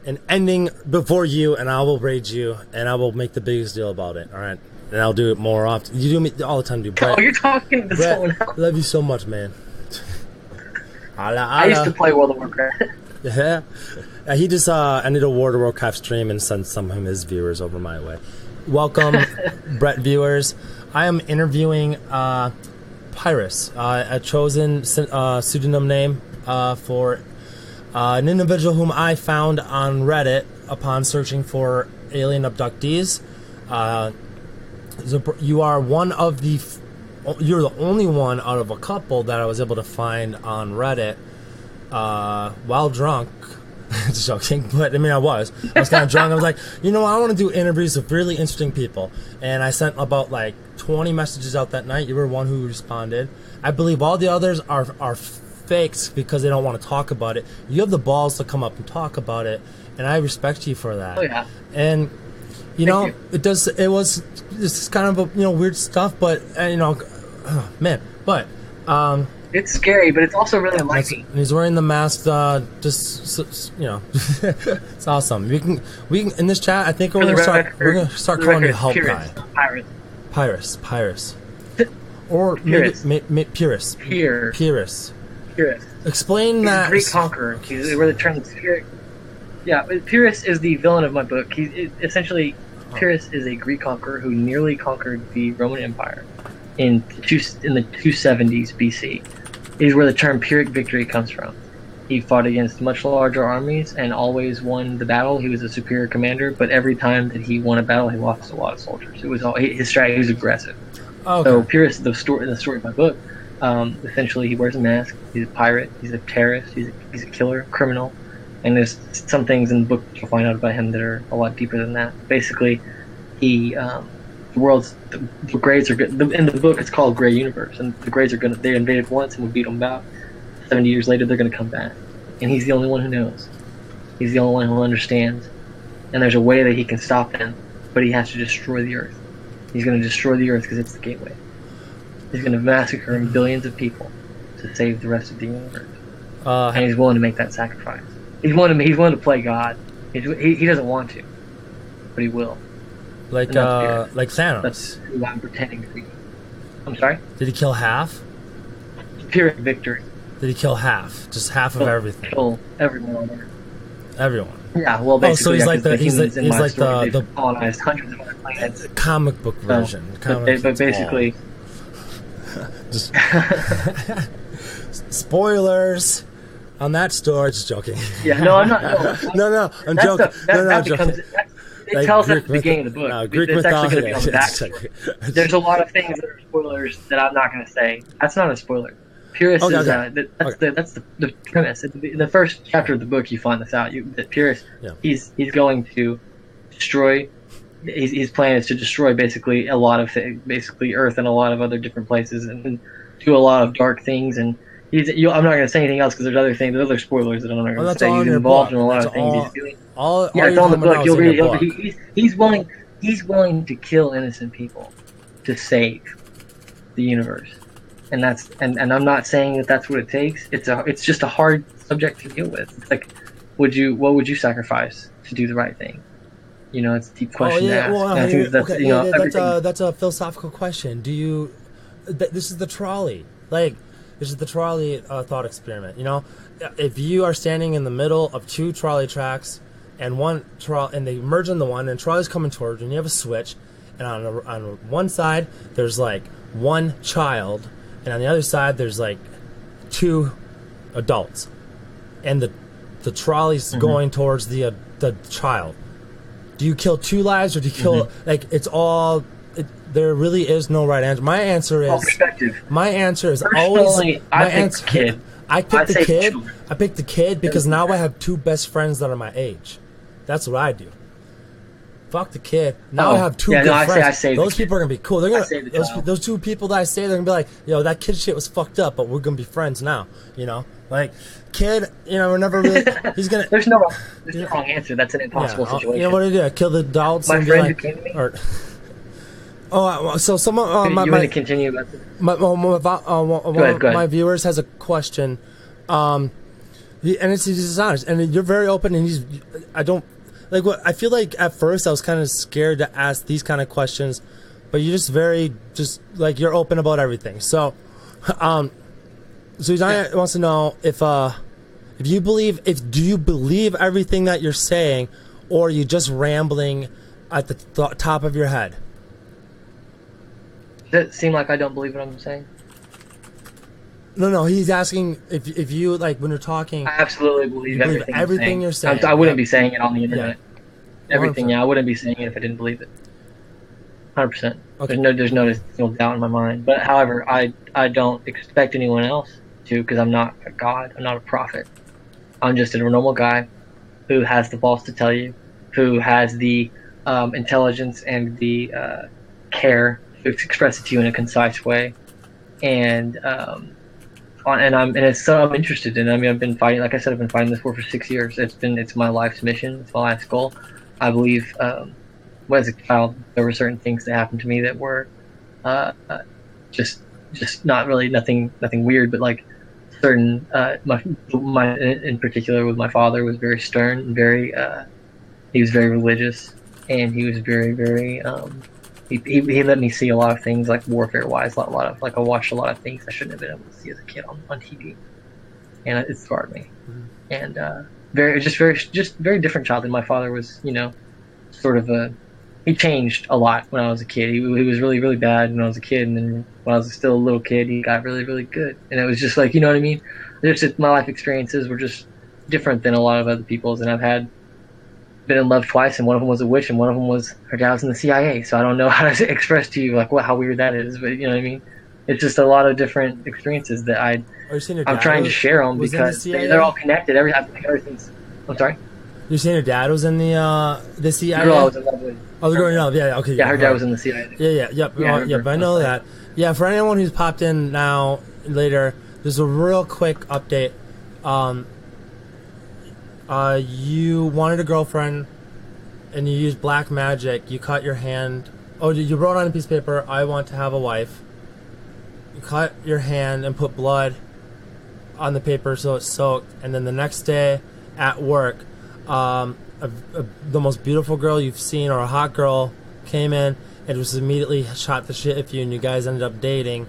and ending before you, and I will raid you, and I will make the biggest deal about it. All right, and I'll do it more often. You do me all the time, dude. Brett, Oh, you're talking to someone else. I love you so much, man. I used to play World of Warcraft. Yeah. He just ended a World of Warcraft stream and sent some of his viewers over my way. Welcome, Brett viewers. I am interviewing Pyrrhus, a chosen pseudonym name for an individual whom I found on Reddit upon searching for alien abductees. You are one of the... You're the only one out of a couple that I was able to find on Reddit while drunk. Just joking, but I mean, I was kind of drunk. I was like, I want to do interviews with really interesting people, and I sent about like 20 messages out that night. You were one who responded. I believe all the others are fakes because they don't want to talk about it. You have the balls to come up and talk about it, and I respect you for that. Oh yeah. And it was this kind of weird stuff, but oh, man, but it's scary, but it's also really enlightening. He's wearing the mask. It's awesome. We can in this chat. I think we're gonna start calling you Help Guy. Pyrrhus, or Pyrrhus. maybe Pyrrhus. Pyrrhus. Explain He's that. a Greek conqueror. He's where the term Pyrrhus. Yeah, Pyrrhus is the villain of my book. Pyrrhus is a Greek conqueror who nearly conquered the Roman Empire in the 270s BC. Is where the term Pyrrhic victory comes from. He fought against much larger armies and always won the battle. He was a superior commander, but every time that he won a battle, he lost a lot of soldiers. It was his strategy was aggressive. Okay. So Pyrrhus, in the story of my book, essentially he wears a mask. He's a pirate. He's a terrorist. He's a killer, criminal. And there's some things in the book you'll find out about him that are a lot deeper than that. Basically, the Greys are good. In the book, it's called Grey Universe, and the Greys they invaded once and we beat them about 70 years later. They're going to come back, and he's the only one who knows. He's the only one who understands, and there's a way that he can stop them, but he has to destroy the Earth. He's going to destroy the Earth because it's the gateway. He's going to massacre billions of people to save the rest of the universe. Uh, And he's willing to make that sacrifice. He's willing to play God. He doesn't want to, but he will. like Thanos. That's who I'm pretending to be. I'm sorry? Did he kill half? Pyrrhus victory. Did he kill half? Just half of everything. Kill everyone on Earth. Everyone. Yeah, well, Oh, so basically, he's yeah, like 'cause the he's humans like, in he's my like story, the they've colonized hundreds of other planets. comic book version. But basically, just spoilers on that story. Just joking. yeah, no, I'm not. No, No, I'm joking. That joking. becomes. It tells us at the beginning of the book. No, Greek It's actually mythology. going to be on the back. There's a lot of things that are spoilers that I'm not going to say. That's not a spoiler. Pyrrhus Okay, is okay. that's the premise. In the first chapter of the book, you find this out. That Pyrrhus, Yeah. he's going to destroy. His plan is to destroy basically a lot of basically Earth and a lot of other different places, and do a lot of dark things. And I'm not going to say anything else because there's other spoilers that I'm not going to say. He's involved in a lot of things. He's doing. Yeah, it's on the book. You'll read it. He's willing to kill innocent people to save the universe, and I'm not saying that that's what it takes. It's just a hard subject to deal with. It's like, what would you sacrifice to do the right thing? You know, it's a deep question to ask. Well, And I think that's a philosophical question. This is the trolley. Like, this is the trolley thought experiment. You know, if you are standing in the middle of two trolley tracks, and they merge in the one, and trolley's coming towards you, and you have a switch, and on one side there's like one child, and on the other side there's like two adults, and the trolley's going towards the child. Do you kill two lives, or do you kill there really is no right answer. My answer is perspective. My answer is Personally, always I pick the kid. I picked the kid. children. I picked the kid because now I have two best friends that are my age. That's what I do. Fuck the kid. Now I have two good friends. I say those people are gonna be cool. They're I gonna save the child. those two people that I say, they're gonna be like, yo, that kid shit was fucked up, but we're gonna be friends now. You know, like kid. You know, we're never really. He's gonna. There's no wrong answer. That's an impossible situation. You know what I do? I kill the adults. My and friend be who like, came to me. So someone. You want to continue? My viewers has a question, and he's dishonest, and you're very open, and I feel like at first I was kind of scared to ask these kind of questions, but you're just you're open about everything. So, Susanna wants to know do you believe everything that you're saying, or are you just rambling at the top of your head? Does it seem like I don't believe what I'm saying? No. He's asking if you when you're talking. I absolutely believe everything you're saying. I wouldn't be saying it on the internet. Yeah. Everything, yeah. I wouldn't be saying it if I didn't believe it. 100%. Okay. There's no doubt in my mind. But however, I don't expect anyone else to, because I'm not a god. I'm not a prophet. I'm just a normal guy who has the balls to tell you, who has the intelligence and the care to express it to you in a concise way, and I'm interested in it. I mean, I've been fighting. Like I said, I've been fighting this war for 6 years. It's my life's mission. It's my life's goal. I believe. As a child, there were certain things that happened to me that were just not really nothing weird, but like certain my in particular with my father was very stern and very he was very religious, and he was very he let me see a lot of things like warfare wise, a lot of I watched a lot of things I shouldn't have been able to see as a kid on TV, and it scarred me. And very different childhood. My father was, he changed a lot when I was a kid. He was really, really bad when I was a kid, and then when I was still a little kid, he got really, really good. And it was just like, you know what I mean? My life experiences were just different than a lot of other people's, and I've been in love twice, and one of them was a witch, and one of them was her dad was in the CIA. So I don't know how to express to you how weird that is, but you know what I mean? It's just a lot of different experiences that I'm trying to share them because they're all connected. Everything's. I'm sorry. You're saying your dad was in the CIA? The girl I was in love with. Oh, the girl, no, yeah, okay. Yeah, her dad was in the CIA. Yep, I know that. Yeah, for anyone who's popped in now, later, there's a real quick update. You wanted a girlfriend, and you used black magic. You cut your hand. Oh, you wrote on a piece of paper, I want to have a wife. cut your hand and put blood on the paper so it's soaked, and then the next day at work, the most beautiful girl you've seen or a hot girl came in and was immediately shot the shit with you, and you guys ended up dating,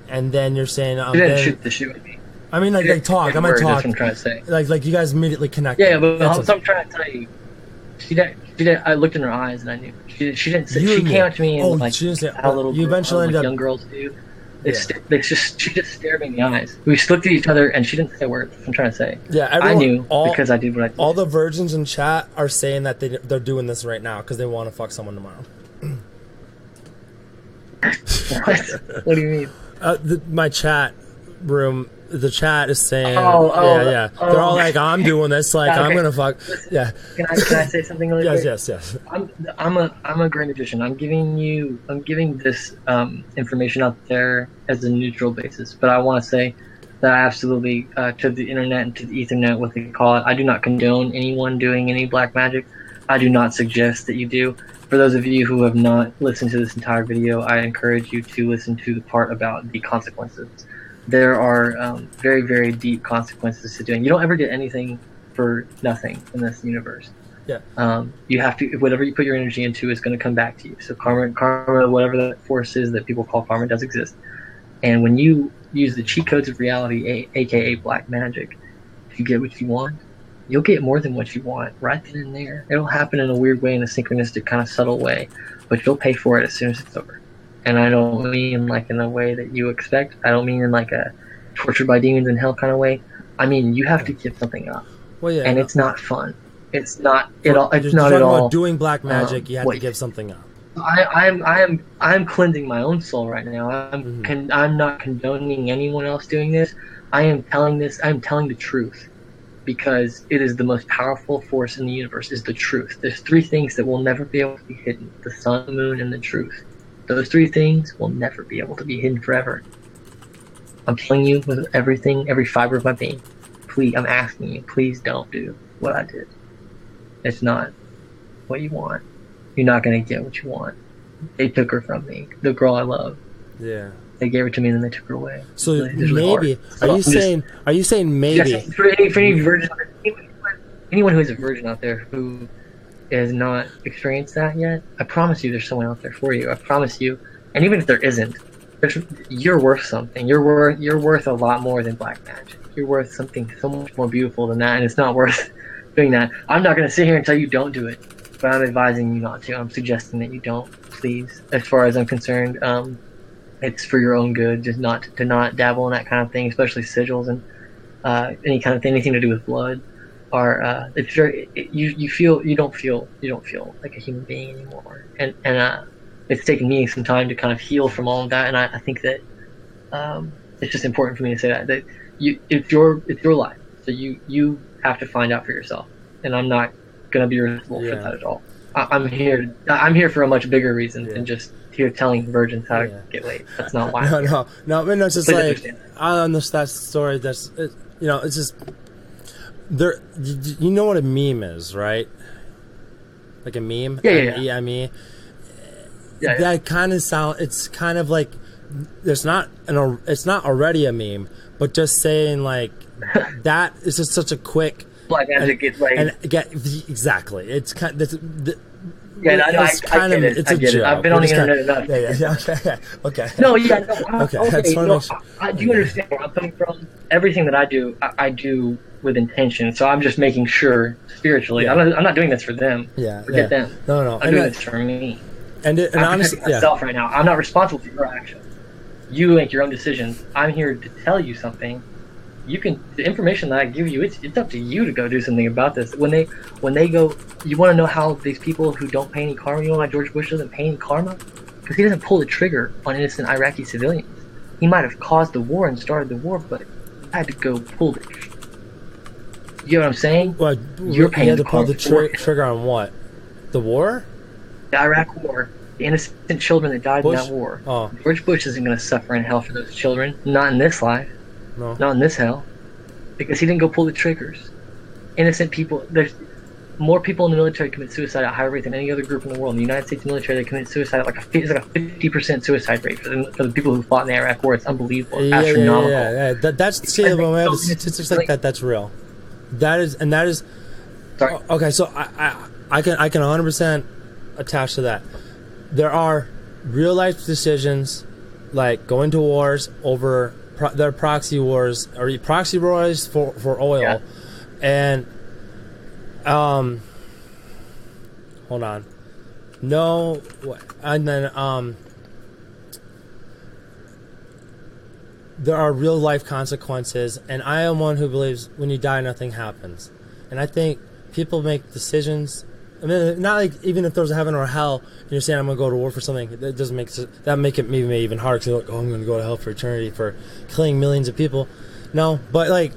and then you're saying, She didn't shoot the shit with me. I mean, like talk. I might talk. That's what I'm trying to say. Like you guys immediately connected. Yeah, but that's what I'm trying to tell you. She did. I looked in her eyes and I knew. She didn't say. She came up to me and like how little you eventually ended up, young girls do. She just stared me in the eyes. We just looked at each other and she didn't say a word. That's what I'm trying to say. Yeah, I knew because I did what I did. All the virgins in chat are saying that they're doing this right now because they want to fuck someone tomorrow. What do you mean? My chat room. The chat is saying, yeah. They're all like, I'm doing this, like, okay. I'm gonna fuck. Yeah. Can I say something really quick? Yes. I'm a great magician. I'm giving this information out there as a neutral basis, but I want to say that I absolutely to the internet and to the Ethernet, what they call it, I do not condone anyone doing any black magic. I do not suggest that you do. For those of you who have not listened to this entire video, I encourage you to listen to the part about the consequences. There are very, very deep consequences to doing. You don't ever get anything for nothing in this universe. Yeah. You have to, whatever you put your energy into is going to come back to you. So karma, whatever that force is that people call karma, does exist. And when you use the cheat codes of reality, aka black magic, if you get what you want, you'll get more than what you want right then and there. It'll happen in a weird way, in a synchronistic kind of subtle way, but you'll pay for it as soon as it's over. And I don't mean like in a way that you expect. I don't mean in like a tortured by demons in hell kind of way. I mean you have to give something up. Well, yeah, and it's not fun. It's not at all. It's not at all. Doing black magic, you have to give something up. I'm cleansing my own soul right now. I'm not condoning anyone else doing this. I'm telling the truth, because it is the most powerful force in the universe. Is the truth. There's three things that will never be able to be hidden: the sun, the moon, and the truth. Those three things will never be able to be hidden forever. I'm telling you with everything, every fiber of my being. Please, I'm asking you, please don't do what I did. It's not what you want. You're not going to get what you want. They took her from me, the girl I love. Yeah. They gave her to me and then they took her away. So maybe, are you saying maybe? Yes, for any virgin, anyone who is a virgin out there who has not experienced that yet, I promise you there's someone out there for you. I promise you. And even if there isn't, you're worth something. You're worth a lot more than black magic. You're worth something so much more beautiful than that, and it's not worth doing that. I'm not going to sit here and tell you don't do it, but I'm advising you not to. I'm suggesting that you don't, please. As far as I'm concerned, it's for your own good just not dabble in that kind of thing, especially sigils and any kind of thing, anything to do with blood. Or it's very, you don't feel like a human being anymore, and it's taken me some time to kind of heal from all of that, and I think that it's just important for me to say that it's your life, so you have to find out for yourself, and I'm not gonna be responsible for that at all. I'm here for a much bigger reason than just here telling virgins how to get laid. That's not why. No. It's just like I understand that story. That's it's just. There, you know what a meme is, right? Like a meme? Yeah. M-E-M-E. That kind of sound. It's kind of like it's not already a meme, but just saying like that is just such a quick. Black magic gets like exactly. It's kind. It's kind of. It's a joke. I've been on the internet enough. Yeah. Okay. No. Okay. Do you understand where I'm coming from? Everything that I do with intention. So I'm just making sure spiritually. Yeah. I'm not doing this for them. Yeah. Forget them. No. I'm doing this for me. And honestly, myself right now. I'm not responsible for your actions. You make your own decisions. I'm here to tell you something. The information that I give you, it's up to you to go do something about this. When they go, you want to know how these people who don't pay any karma, you know why George Bush doesn't pay any karma? Because he doesn't pull the trigger on innocent Iraqi civilians. He might have caused the war and started the war, but he had to go pull the trigger. You know what I'm saying? Well, you're paying to pull the trigger on what? The war? The Iraq war. The innocent children that died in that war. Oh. George Bush isn't going to suffer in hell for those children. Not in this life. No. Not in this hell. Because he didn't go pull the triggers. Innocent people. more people in the military commit suicide at a higher rate than any other group in the world. In the United States military, they commit suicide at it's like a 50% suicide rate for the people who fought in the Iraq War. It's unbelievable. It's astronomical. That's see, when we have statistics like that, that's real. That is. Sorry. Okay, so I can 100% attach to that. There are real life decisions like going to wars over their proxy wars or proxy wars for oil, and hold on, no, and then there are real life consequences, and I am one who believes when you die nothing happens, and I think people make decisions. I mean, not like even if there's a heaven or a hell, and you're saying I'm going to go to war for something, that doesn't make it maybe even harder because you're like, oh, I'm going to go to hell for eternity for killing millions of people. No, but like,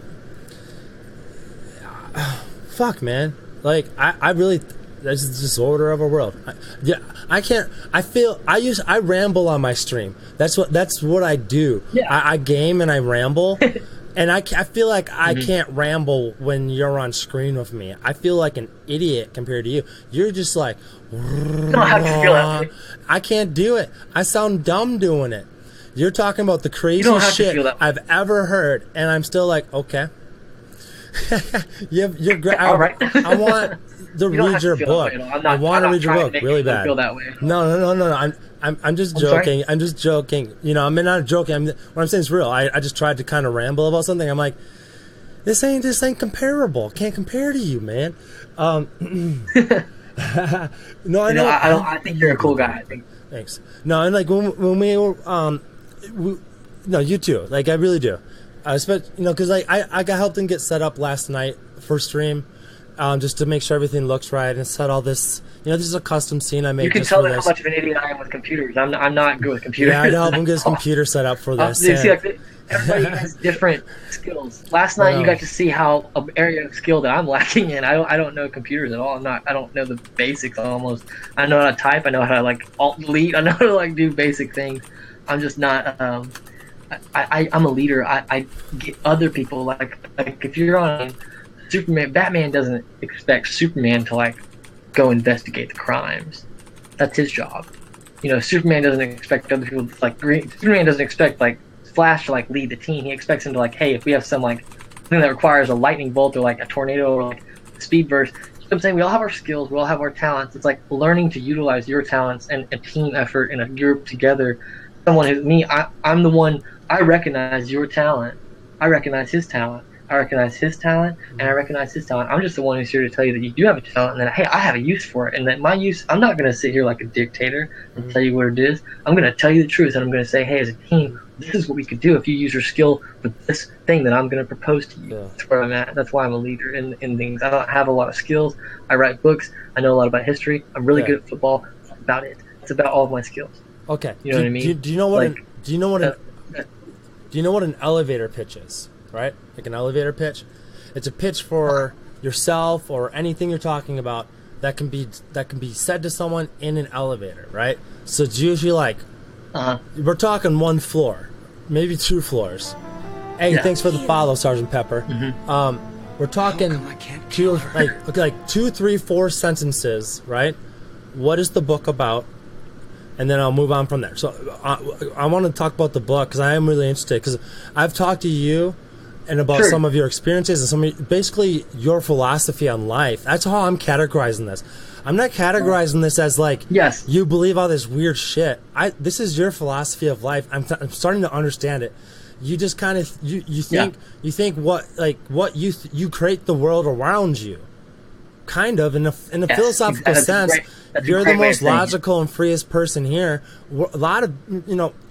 fuck, man. Like, I really, this is the disorder of our world. I ramble on my stream. That's what I do. Yeah. I game and I ramble. And I feel like I can't ramble when you're on screen with me. I feel like an idiot compared to you. You're just like, you don't have to feel that way. I can't do it. I sound dumb doing it. You're talking about the craziest shit I've ever heard, and I'm still like, okay. You're great. All right. I want to read your book. I want to read your book really bad. Feel that way. No. I'm just joking. Sorry? I'm just joking. You know, I'm not joking. What I'm saying is real. I just tried to kind of ramble about something. I'm like, this ain't comparable. Can't compare to you, man. No, I know. I think you're a cool guy. I think. Thanks. No, and like when we were, no, you too. Like I really do. Because like I got helped and get set up last night for stream, just to make sure everything looks right and set all this. You know, this is a custom scene I made. You can tell how much of an idiot I am with computers. I'm not good with computers. Yeah, I help him get his computer set up for this. See, like, everybody has different skills. Last night you got to see how an area of skill that I'm lacking in. I don't know computers at all. I don't know the basics almost. I know how to type. I know how to like alt delete. I know how to like do basic things. I'm just not. I'm a leader. I get other people like if you're on Superman. Batman doesn't expect Superman to like go investigate the crimes. That's his job. You know, Superman doesn't expect other people to, like Superman doesn't expect like Flash to like lead the team. He expects him to like, hey, if we have some like thing that requires a lightning bolt or like a tornado or like a speed burst, you know what I'm saying? We all have our skills, we all have our talents. It's like learning to utilize your talents and a team effort in a group together. Someone who's me, I'm the one. I recognize your talent. I recognize his talent. I recognize his talent, and I recognize his talent. I'm just the one who's here to tell you that you do have a talent, and that, hey, I have a use for it, and that my use, I'm not going to sit here like a dictator and tell you what it is. I'm going to tell you the truth, and I'm going to say, hey, as a team, this is what we could do if you use your skill with this thing that I'm going to propose to you. Yeah. That's where I'm at. That's why I'm a leader in things. I don't have a lot of skills. I write books. I know a lot about history. I'm really good at football. That's about it. It's about all of my skills. Okay. You know what I mean? Do you know what an elevator pitch is? Right? Like an elevator pitch. It's a pitch for yourself or anything you're talking about that can be said to someone in an elevator, right? So it's usually like we're talking one floor, maybe 2 floors. Hey, thanks for the follow, Sergeant Pepper. We're talking 2, 3, 4 sentences, right? What is the book about? And then I'll move on from there. So I want to talk about the book because I am really interested because I've talked to you and about some of your experiences and basically your philosophy on life. That's how I'm categorizing this. I'm not categorizing this as like, you believe all this weird shit. This is your philosophy of life. I'm starting to understand it. You just kind of you think you create the world around you, kind of in a philosophical sense. You're the most logical and freest person here. A lot of,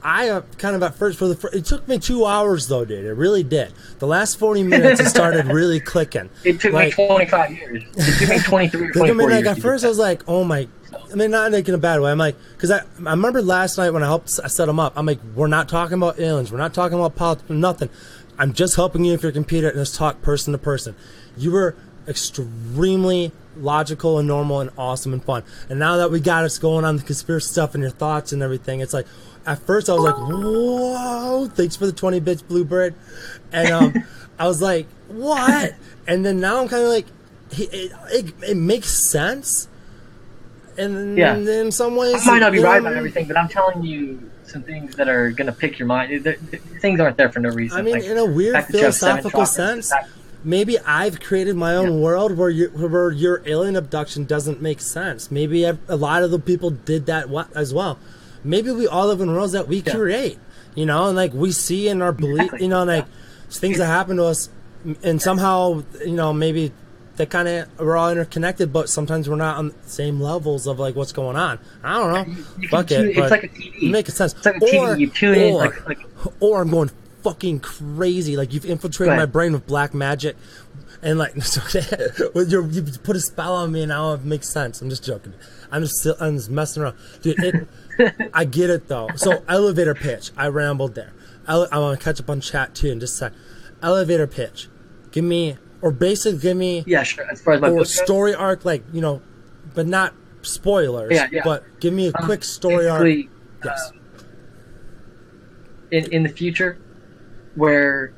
I kind of at first, it took me 2 hours though, dude. It really did. The last 40 minutes, it started really clicking. It took me 25 years. It took me 23 or 24 years. At first I was like, oh my, not like in a bad way. I'm like, because I remember last night when I set them up, I'm like, we're not talking about aliens. We're not talking about politics, nothing. I'm just helping you with your computer and let's talk person to person. You were extremely logical and normal and awesome and fun. And now that we got us going on the conspiracy stuff and your thoughts and everything, it's like at first I was like, whoa, thanks for the 20 bits, Bluebird. And I was like, what? And then now I'm kind of like, it makes sense. And Yeah. in some ways, I might not be right about everything, but I'm telling you some things that are going to pick your mind. Things aren't there for no reason. I mean, like, in a weird fact that you have 7 philosophical chakras, sense, the fact- maybe I've created my own world where your alien abduction doesn't make sense. Maybe a lot of the people did that as well. Maybe we all live in worlds that we create, you know, and like we see in our belief, Exactly. you know, like things that happen to us, and somehow, you know, maybe they kind of we're all interconnected, but sometimes we're not on the same levels of like what's going on. I don't know. You Fuck can it. it's like a TV. It makes sense. It's like a TV. You tune in. Or I'm going fucking crazy. Like you've infiltrated my brain with black magic, and like you put a spell on me, and now it makes sense. I'm just joking. I'm just messing around, dude. I get it though. So elevator pitch. I rambled there. I want to catch up on chat too in just a sec. Elevator pitch. Give me. Or basically give me yeah, sure. As far as my book goes, story arc, like, you know, but not spoilers. Yeah. But give me a quick story arc. Yes. In the future, where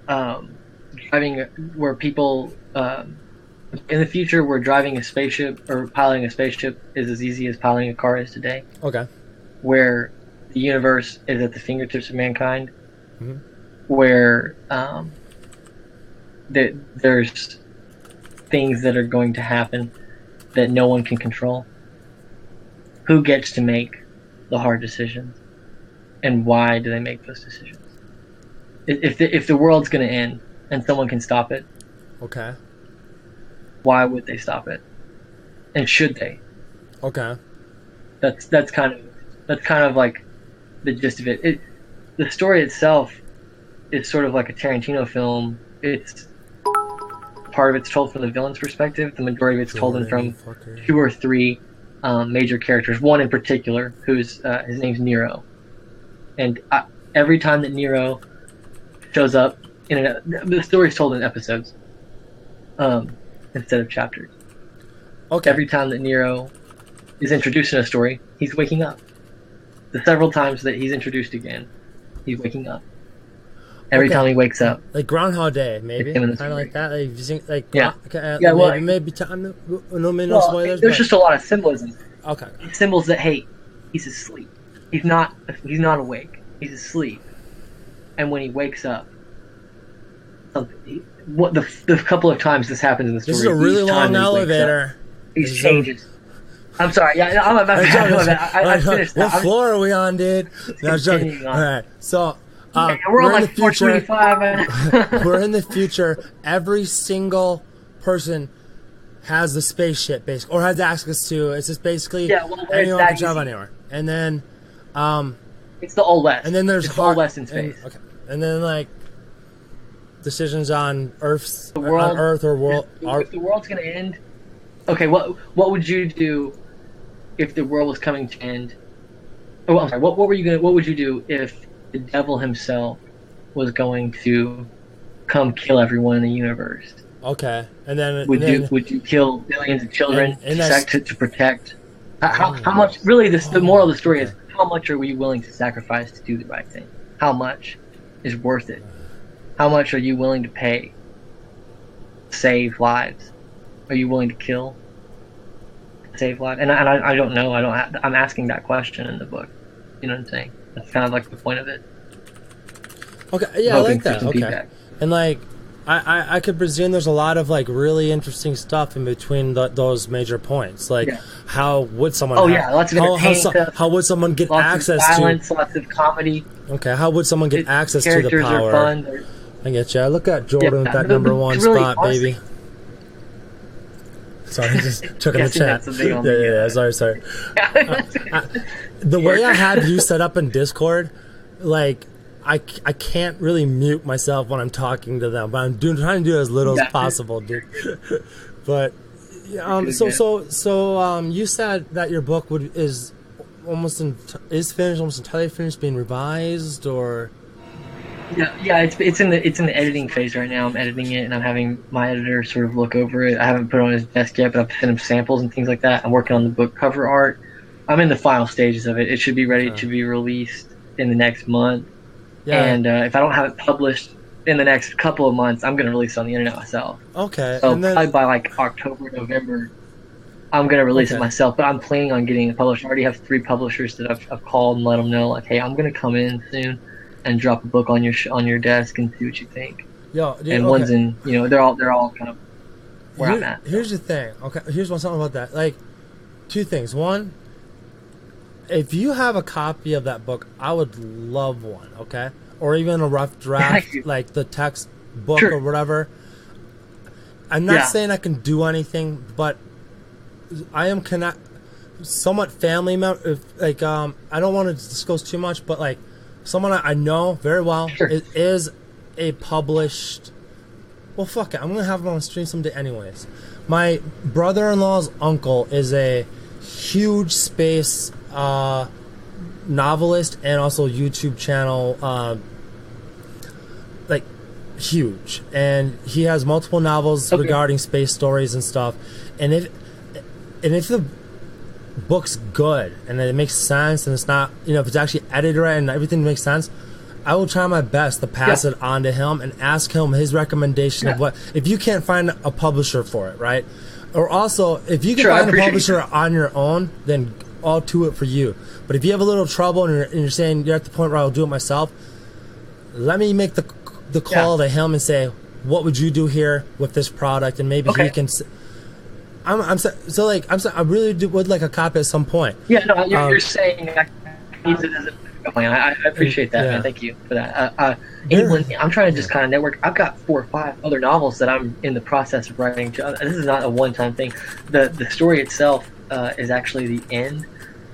driving, where people in the future where driving a spaceship or piloting a spaceship is as easy as piloting a car is today. Okay. Where the universe is at the fingertips of mankind. Mm-hmm. Where there's things that are going to happen that no one can control. Who gets to make the hard decisions, and why do they make those decisions? If the world's going to end and someone can stop it, okay, why would they stop it? And should they? Okay, that's kind of like the gist of it. The story itself is sort of like a Tarantino film. It's part of it's told from the villain's perspective. The majority of it's told from 2 or 3 major characters. One in particular, who's his name's Nero, and every time that Nero shows up the story's told in episodes instead of chapters. Okay. Every time that Nero is introduced in a story, he's waking up. The several times that he's introduced again, he's waking up. Every time he wakes up, like Groundhog Day, maybe kind of like that. Maybe time. No spoilers. There's just a lot of symbolism. Okay. Symbols that he's asleep. He's not awake. He's asleep. And when he wakes up, the couple of times this happens in the story. This is a really long elevator. He changes. I'm sorry. Yeah, I'm about to. I finished that. What floor are we on, dude? No, I was joking. All right, so. We're on like 425. We're in the future. Every single person has the spaceship, basically, or has access to. It's just basically anyone can travel anywhere. And then, it's the Old West. And then there's the Old West in space. And then like decisions on Earth, or world. If the world's gonna end, okay. What would you do if the world was coming to end? Oh, I'm sorry. What would you do if the devil himself was going to come kill everyone in the universe? Okay, and then would you kill billions of children to protect? How much? Really, the moral of the story is how much are we willing to sacrifice to do the right thing? How much is worth it? How much are you willing to pay to save lives? Are you willing to kill to save lives? And I don't know. I'm asking that question in the book. You know what I'm saying? That's kind of like the point of it. Okay, yeah, I like that. Okay, feedback. And like, I could presume there's a lot of like really interesting stuff in between those major points. Like, how would someone? Lots of how would someone get access to violence, lots of comedy? Okay, how would someone get access to the power? Characters are fun. I get you. Look at Jordan with that number 1 really spot, baby. Sorry, just took in the chat. Sorry. The way I have you set up in Discord, like, I can't really mute myself when I'm talking to them, but I'm trying to do as little as possible, dude. But so you said that your book is finished, almost entirely finished, being revised, or? Yeah, it's in the editing phase right now. I'm editing it, and I'm having my editor sort of look over it. I haven't put it on his desk yet, but I've sent him samples and things like that. I'm working on the book cover art. I'm in the final stages of it. It should be ready to be released in the next month. Yeah. And if I don't have it published in the next couple of months, I'm going to release it on the internet myself. Okay. So and then, probably by like October, November, I'm going to release it myself. But I'm planning on getting it published. I already have 3 publishers that I've called and let them know, like, hey, I'm going to come in soon and drop a book on your desk and see what you think. yo, dude, And one's in, they're all kind of where I'm at. Here's the thing. Okay, here's something about that. Like, 2 things. One, if you have a copy of that book, I would love one. Okay, or even a rough draft, like the text book or whatever. I'm not saying I can do anything, but I am somewhat family member. Like, I don't want to disclose too much, but like someone I know very well is a published. Well, fuck it. I'm gonna have him on stream someday, anyways. My brother-in-law's uncle is a huge space novelist and also YouTube channel, like huge, and he has multiple novels regarding space stories and stuff. And if the book's good and it makes sense and it's not, if it's actually edited right and everything makes sense, I will try my best to pass it on to him and ask him his recommendation of what, if you can't find a publisher for it, right? Or also, if you can find a publisher on your own, then all to it for you. But if you have a little trouble and you're saying you're at the point where I'll do it myself, let me make the call to him and say, what would you do here with this product? And maybe he can. I really would like a copy at some point. Yeah, no, you're saying I use it as a plan. I appreciate that, man. Thank you for that. I'm trying to just kind of network. I've got 4 or 5 other novels that I'm in the process of writing. This is not a one-time thing. The story itself is actually the end.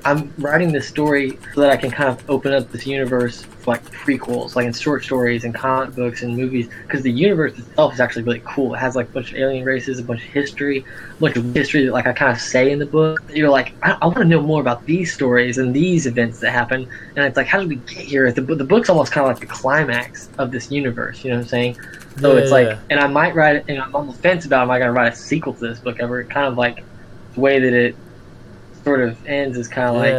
I'm writing this story so that I can kind of open up this universe for like prequels, like in short stories and comic books and movies, because the universe itself is actually really cool. It has like a bunch of alien races, a bunch of history that like I kind of say in the book. You're like, I want to know more about these stories and these events that happen. And it's like, how did we get here? The book's almost kind of like the climax of this universe. You know what I'm saying? So it's like, and I might write it, and I'm on the fence about, am I going to write a sequel to this book ever? Kind of like the way that it sort of ends is kind of like,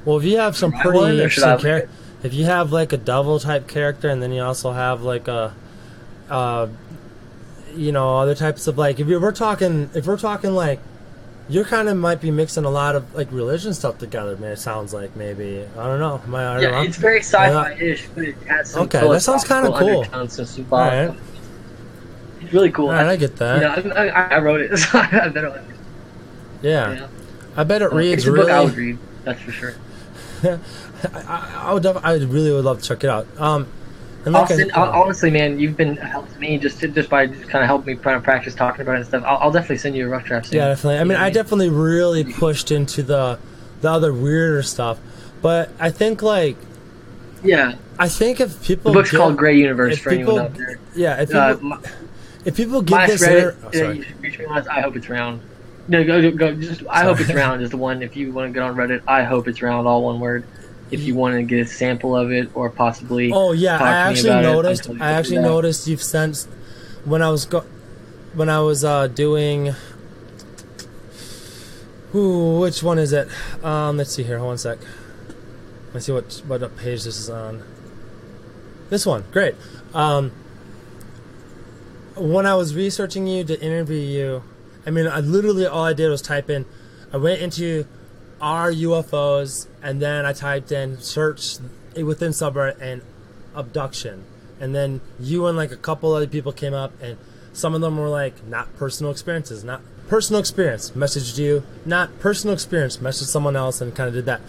well, if you have some pretty interesting character, if you have like a devil type character, and then you also have like a other types of, like, if we're talking like, you're kind of might be mixing a lot of like religion stuff together, man. It sounds like, maybe, I don't know. I don't know. It's very sci-fi-ish, but it has some that sounds kind of cool. Right. It's really cool. Right, I get that. I wrote it, so I better like it. Yeah. I bet it reads it's a really. Book I would read, that's for sure. I really would love to check it out. And like honestly, man, you've been helping me just by kind of helping me practice talking about it and stuff. I'll definitely send you a rough draft soon. Yeah, definitely. I mean, I definitely really pushed into the other weirder stuff, but I think like. Yeah. I think if people. The book's called Gray Universe for anyone out there. Yeah, if people give this. You should reach me on. I hope it's round. No, go. I hope it's round is the one. If you want to get on Reddit, I hope it's round, all one word. If you want to get a sample of it, or possibly. Oh yeah, I actually noticed you've sent when I was doing. Which one is it? Let's see here. Hold on a sec. Let's see what page this is on. This one, great. When I was researching you to interview you. I mean, all I did was type in, I went into "are UFOs?" and then I typed in search within subreddit and abduction, and then you and like a couple other people came up, and some of them were like, not personal experiences, not personal experience, messaged you, not personal experience, messaged someone else, and kind of did that.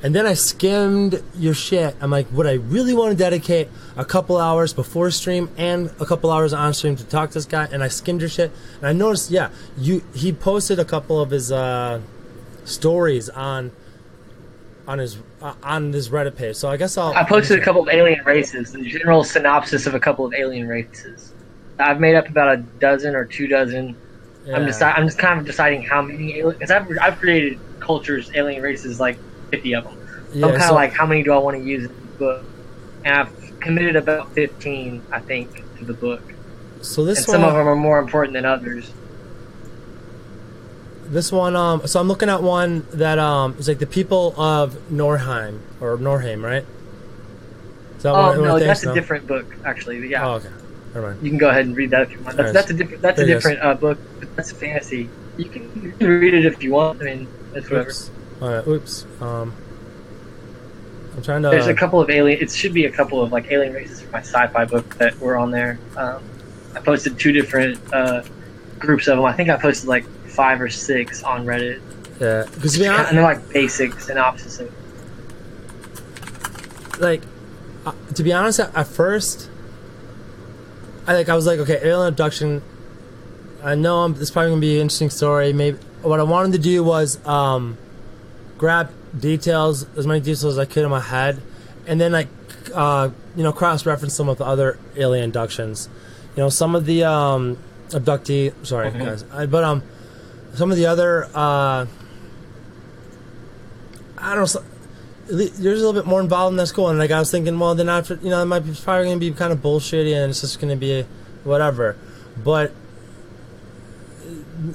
And then I skimmed your shit. I'm like, would I really want to dedicate a couple hours before stream and a couple hours on stream to talk to this guy? And I skimmed your shit, and I noticed, he posted a couple of his stories on this Reddit page. So I guess I posted a couple of alien races, the general synopsis of a couple of alien races. I've made up about a dozen or 2 dozen. Yeah. I'm just kind of deciding how many aliens, because I've created cultures, alien races, like 50 of them. So I'm kind of like, how many do I want to use in the book? And I've committed about 15, I think, to the book. So some of them are more important than others. This one, so I'm looking at one that is like the people of Norheim, right? Is that Oh what no, it that's thinks? a different book actually. But yeah, Oh, okay. Never mind. you can go ahead and read that if you want. Nice. That's a different book. But that's fantasy. You can read it if you want. I mean, that's whatever. Oops. All right. Oops. I'm trying to. There's a couple of alien. It should be a couple of like alien races from my sci-fi book that were on there. I posted 2 different groups of them. I think I posted like 5 or 6 on Reddit. Yeah, because And they're like basic synopsis. Like, to be honest, at first, I was like, okay, alien abduction. I know this is probably gonna be an interesting story. Maybe what I wanted to do was grab details, as many details as I could in my head, and then like cross-reference some of the other alien abductions. Some of the abductee. Sorry, guys, but some of the other. I don't know. Yours is a little bit more involved in that school, and like I was thinking, well, then after it might be probably gonna be kind of bullshitty, and it's just gonna be whatever. But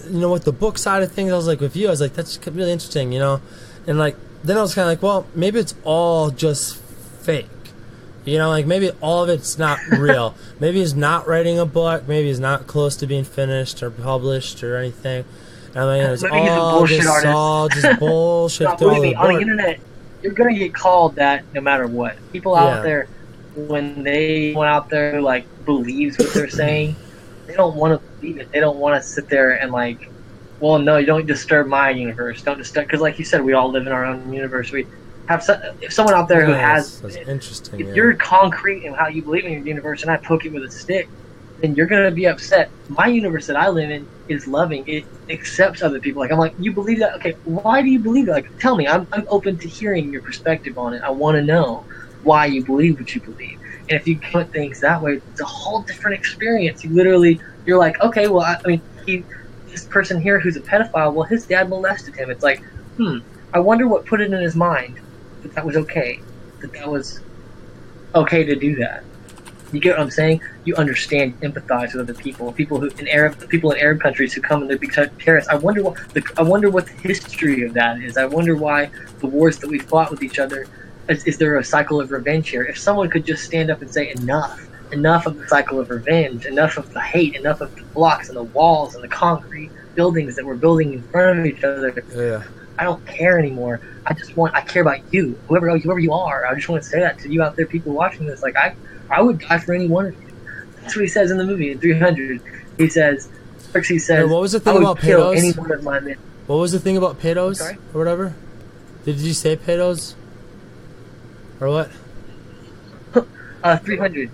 with the book side of things, I was like, with you, I was like, that's really interesting, and like then I was kind of like, well, maybe it's all just fake, like maybe all of it's not real. Maybe he's not writing a book, maybe he's not close to being finished or published or anything. And I mean, it's all just bullshit. No, believe me, on the internet, you're gonna get called that no matter what. People out there, when they went out there who like believes what they're saying, they don't want to believe it. They don't want to sit there and like, well, no, you don't disturb my universe. Don't disturb, because like you said, we all live in our own universe. We have if someone out there who has, that's interesting. If you're concrete in how you believe in your universe, and I poke it with a stick, then you're gonna be upset. My universe that I live in is loving. It accepts other people. Like I'm like, you believe that? Okay, why do you believe it? Like, tell me. I'm open to hearing your perspective on it. I want to know why you believe what you believe. And if you put things that way, it's a whole different experience. You're like, okay, well, I mean, this person here who's a pedophile, well, his dad molested him. It's like, I wonder what put it in his mind that was okay, that was okay to do that. You get what I'm saying? You understand, empathize with other people. People in Arab countries who come and they become terrorists. I wonder what the history of that is. I wonder why the wars that we fought with each other. Is there a cycle of revenge here? If someone could just stand up and say enough of the cycle of revenge, enough of the hate, enough of the blocks and the walls and the concrete buildings that we're building in front of each other. Yeah. I don't care anymore. I care about you, whoever you are. I just want to say that to you out there, people watching this. Like I would die for any one of you. That's what he says in the movie in 300. He says, Pyrrhus says, what was the thing I would about kill Pyrrhus? any one of my men. What was the thing about Pyrrhus Sorry? or whatever? Did you say Pyrrhus? Or what? 300.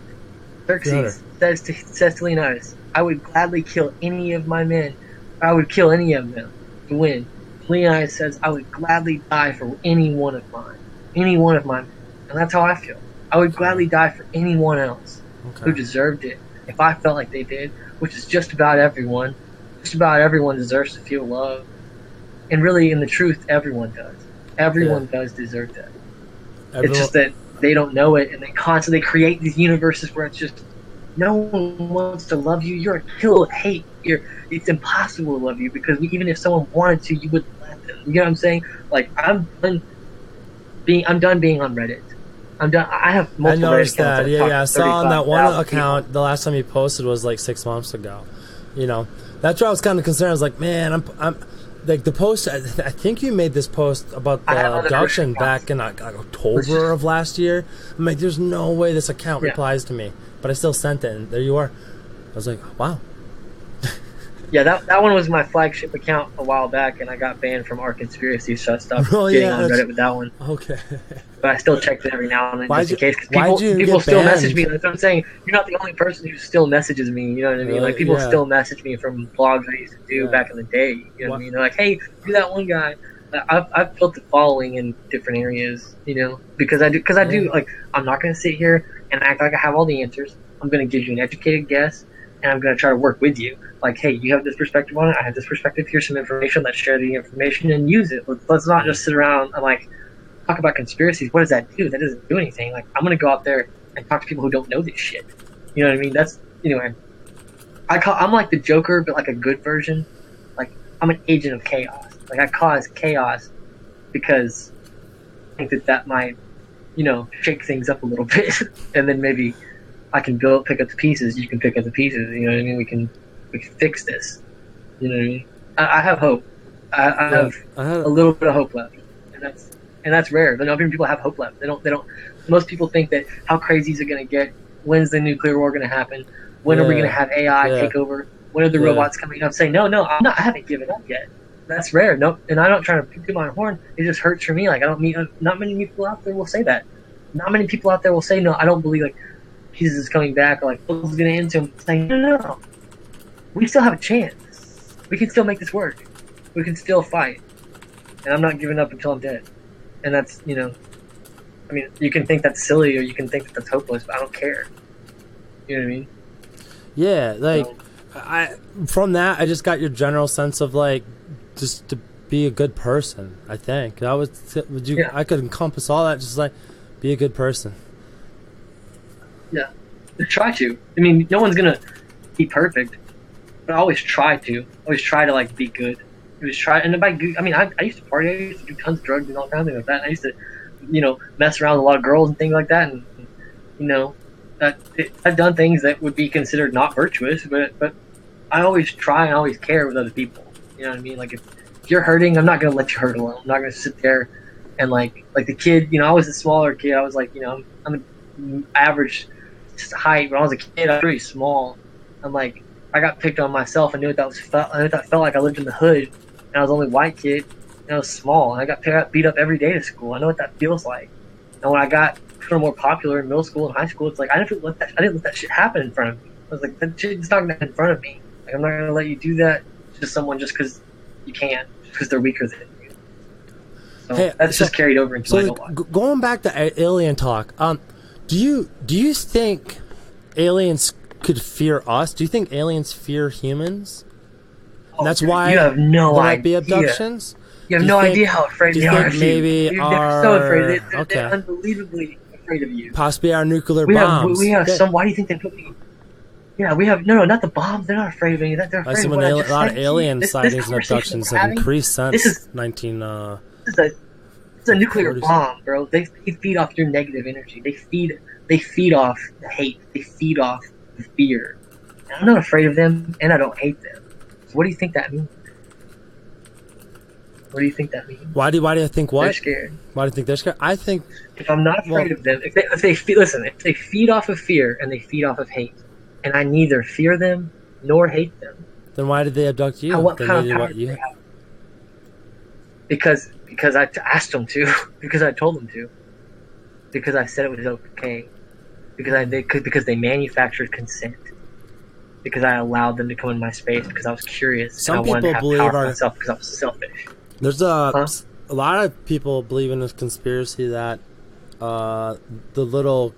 Pyrrhus says to Leonidas, I would gladly kill any of my men. I would kill any of them to win. Leonidas says, I would gladly die for any one of mine. Any one of mine. And that's how I feel. I would gladly die for anyone else who deserved it. If I felt like they did, which is just about everyone. Just about everyone deserves to feel love. And really, in the truth, everyone does. Everyone does deserve that. It's just that they don't know it, and they constantly create these universes where it's just no one wants to love you. You're a kill of hate. It's impossible to love you because even if someone wanted to, you wouldn't let them. You know what I'm saying? Like I'm done being on Reddit. I'm done. I have multiple. I noticed Reddit that. Yeah. I saw on that one account people. the last time you posted was like 6 months ago. That's why I was kind of concerned. I was like, man, I'm like the post. I think you made this post about the abduction back in October of last year. I'm like, there's no way this account replies to me, but I still sent it, and there you are. I was like, wow. Yeah, that one was my flagship account a while back, and I got banned from our conspiracy, so I stopped getting on Reddit with that one. Okay. But I still check it every now and then just in case, because people still banned? message me. That's what I'm saying. You're not the only person who still messages me. You know what I mean? Really? Like people still message me from blogs I used to do back in the day. You know what I mean? They're like, hey, do that one guy. I've built a following in different areas. Because I do. Like, I'm not going to sit here and act like I have all the answers. I'm going to give you an educated guess, and I'm going to try to work with you. Like, hey, you have this perspective on it. I have this perspective. Here's some information. Let's share the information and use it. Let's not just sit around and like talk about conspiracies. What does that do? That doesn't do anything. Like, I'm going to go out there and talk to people who don't know this shit. You know what I mean? That's, anyway. I'm like the Joker, but like a good version. Like, I'm an agent of chaos. Like, I cause chaos because I think that might shake things up a little bit, and then maybe I can pick up the pieces. You can pick up the pieces. You know what I mean? We can fix this. You know what I mean? I have hope. I have a little bit of hope left, and that's rare. Not many people have hope left. They don't. Most people think that how crazy is it going to get? When's the nuclear war going to happen? When are we going to have AI take over? When are the robots coming? I'm saying no. I haven't given up yet. That's rare. No, and I'm not trying to toot my horn. It just hurts for me. Like I don't meet. Not many people out there will say that. Not many people out there will say no. I don't believe like Jesus is coming back or like what's going to end to him. Saying no. We still have a chance. We can still make this work. We can still fight. And I'm not giving up until I'm dead. And that's I mean, you can think that's silly or you can think that that's hopeless, but I don't care. You know what I mean? Yeah, like from that, I just got your general sense of like just to be a good person. I think that was I could encompass all that. Just like be a good person. Yeah, try to. I mean, no one's gonna be perfect, but I always try to. Always try to like be good. Always try, and by good, I mean I used to party. I used to do tons of drugs and all kinds of things like that. And I used to, mess around with a lot of girls and things like that. And I've done things that would be considered not virtuous, but I always try and always care with other people. You know what I mean? Like if you're hurting, I'm not gonna let you hurt alone. I'm not gonna sit there and like the kid. I was a smaller kid. I was like, I'm an average height. When I was a kid, I was pretty small. I'm like, I got picked on myself. I knew what that felt. I knew what that felt like. I lived in the hood, and I was the only white kid, and I was small, and I got beat up every day to school. I know what that feels like. And when I got more popular in middle school and high school, it's like I didn't let that shit happen in front of me. I was like, that shit's not gonna happen in front of me. Like I'm not gonna let you do that to someone just because you can, because they're weaker than you. So that's just carried over into my life. Going back to alien talk, do you think aliens could fear us? Do you think aliens fear humans? Oh, that's why you have no there idea. might be abductions. You have no idea how afraid they are of you. Maybe they're so afraid. They're unbelievably afraid of you. Possibly our nuclear bombs. We have some. Why do you think they put me? Yeah, we have no, not the bombs. They're not afraid of any of that. They're afraid of what I just said. A lot of alien sightings and abductions have increased since 19. It's a nuclear bomb, bro. They feed off your negative energy. They feed off the hate. They feed off the fear. And I'm not afraid of them, and I don't hate them. So what do you think that means? What do you think that means? Why do you think what? They're scared. Why do you think they're scared? I think if I'm not afraid of them, if they feed off of fear and they feed off of hate, and I neither fear them nor hate them, then why did they abduct you? What kind of power do they have? Because I asked them to, because I told them to, because I said it was okay, because they manufactured consent, because I allowed them to come in my space, because I was curious. Some and I people wanted to have believe power for myself because I was selfish. There's a lot of people believe in this conspiracy that the little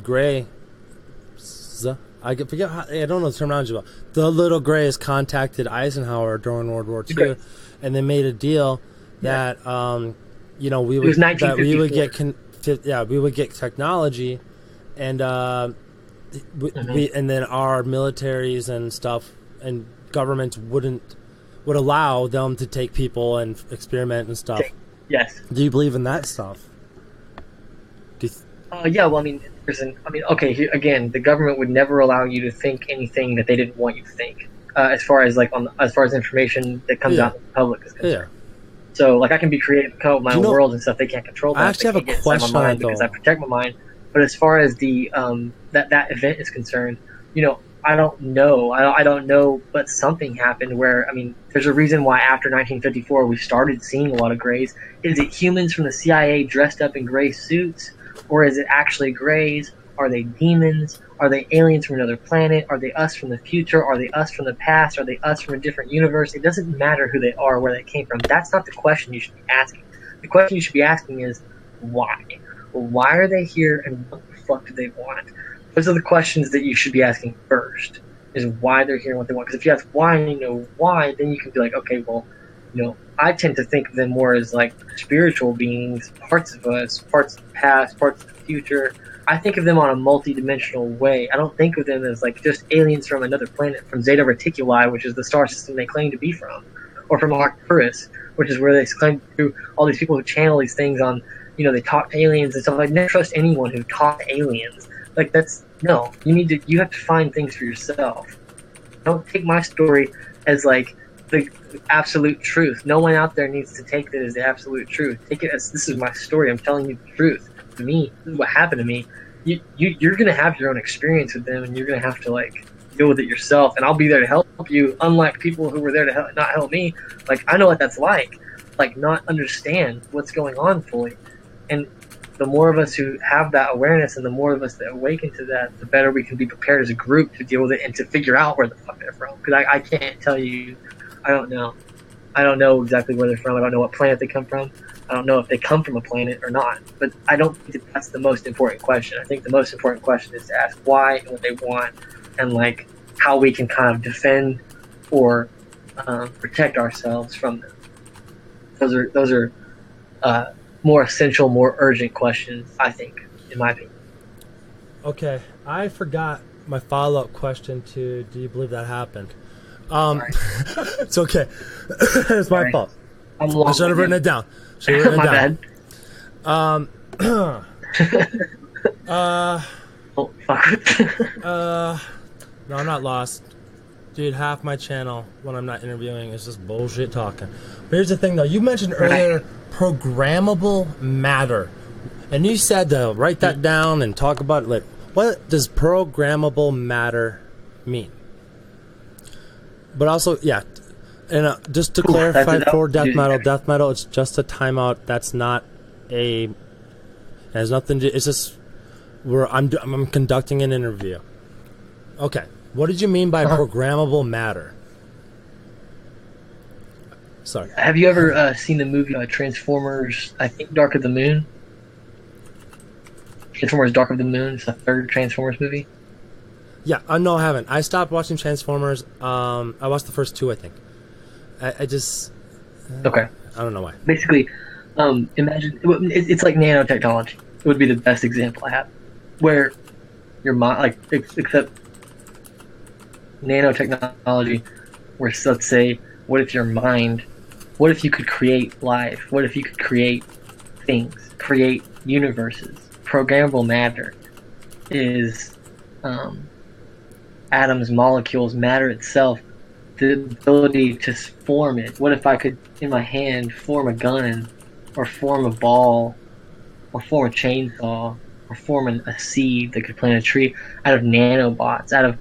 gray. I forget how, I don't know the terminology about. The little grays contacted Eisenhower during World War II, and they made a deal that we would get technology, and and then our militaries and stuff and governments would allow them to take people and experiment and stuff. Yes. Do you believe in that stuff? Yeah. Well, I mean, okay. Here, again, the government would never allow you to think anything that they didn't want you to think. As far as information that comes out in the public is concerned. Yeah. So, like, I can be creative, come up with my own world and stuff. They can't control that. I actually have a question on it, because I protect my mind. But as far as the that event is concerned, I don't know. I don't know, but something happened where, there's a reason why after 1954 we started seeing a lot of grays. Is it humans from the CIA dressed up in gray suits? Or is it actually grays? Are they demons? Are they aliens from another planet? Are they us from the future? Are they us from the past? Are they us from a different universe? It doesn't matter who they are, where they came from. That's not the question you should be asking. The question you should be asking is, why? Well, why are they here, and what the fuck do they want? Those are the questions that you should be asking first, is why they're here and what they want. Because if you ask why and you know why, then you can be like, okay, well, I tend to think of them more as like spiritual beings, parts of us, parts of the past, parts of the future. I think of them on a multi-dimensional way. I don't think of them as like just aliens from another planet, from Zeta Reticuli, which is the star system they claim to be from, or from like Pyrrhus, which is where they claim to all these people who channel these things on, they talk to aliens and stuff. Like, never trust anyone who talk to aliens. Like, no. You have to find things for yourself. Don't take my story as like the absolute truth. No one out there needs to take it as the absolute truth. Take it as, this is my story. I'm telling you the truth. To me, this is what happened to me. You're gonna have your own experience with them, and you're gonna have to like deal with it yourself. And I'll be there to help you. Unlike people who were there to not help me. Like, I know what that's like not understand what's going on fully. And the more of us who have that awareness, and the more of us that awaken to that, the better we can be prepared as a group to deal with it and to figure out where the fuck they're from. Because I can't tell you. I don't know. I don't know exactly where they're from. I don't know what planet they come from. I don't know if they come from a planet or not. But I don't think that's the most important question. I think the most important question is to ask why and what they want, and like how we can kind of defend or protect ourselves from them. Those are more essential, more urgent questions, I think, in my opinion. Okay, I forgot my follow-up question to, do you believe that happened? It's okay. It's my fault. I should have written it down. My bad. Oh, fuck. No, I'm not lost. Dude, half my channel when I'm not interviewing is just bullshit talking. But here's the thing, though. You mentioned earlier programmable matter. And you said to write that down and talk about it. Like, what does programmable matter mean? But also, yeah, and just to clarify for death metal, it's just a timeout. That's not it has nothing to. It's just I'm conducting an interview. Okay, what did you mean by programmable matter? Sorry. Have you ever seen the movie Transformers? I think Dark of the Moon. Transformers: Dark of the Moon. It's the third Transformers movie. Yeah, no, I haven't. I stopped watching Transformers. I watched the first two, I think. I just... Okay. I don't know why. Basically, imagine... It's like nanotechnology. It would be the best example I have. Where your mind... Like, except nanotechnology, where, let's say, what if your mind... What if you could create life? What if you could create things? Create universes? Programmable matter is... atoms, molecules, matter itself, the ability to form it. What if I could, in my hand, form a gun, or form a ball, or form a chainsaw, or form a seed that could plant a tree out of nanobots, out of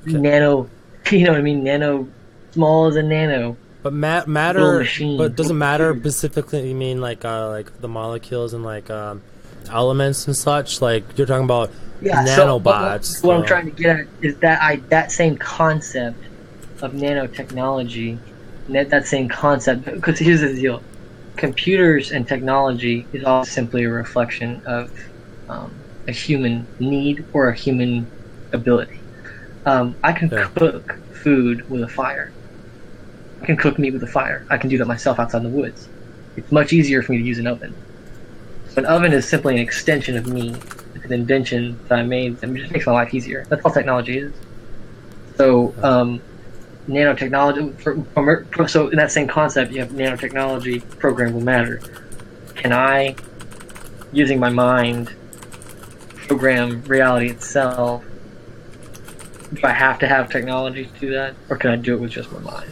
nano, you know what I mean? Nano, small as a nano. But matter, but doesn't matter specifically mean like the molecules and like elements and such? Like, you're talking about nanobots. So what I'm trying to get at is that same concept of nanotechnology, that same concept, because here's the deal. Computers and technology is all simply a reflection of a human need or a human ability. I can cook food with a fire. I can cook meat with a fire. I can do that myself outside in the woods. It's much easier for me to use an oven. So an oven is simply an extension of me. It's an invention that I made that just makes my life easier. That's all technology is. So nanotechnology, so in that same concept, you have nanotechnology, programmable matter. Can I, using my mind, program reality itself? Do I have to have technology to do that, or can I do it with just my mind?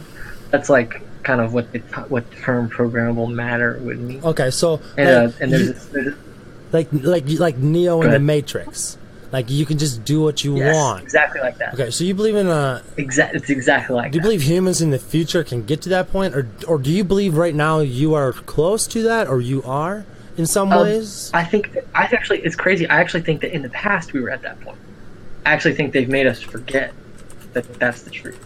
That's like kind of what the term programmable matter would mean. Okay, so and there's like Neo in the Matrix. Like, you can just do what you want. Exactly like that. Okay, so you believe in it's exactly like that. Do you believe humans in the future can get to that point, or do you believe right now you are close to that, or you are in some ways? It's crazy. I actually think that in the past we were at that point. I actually think they've made us forget that that's the truth.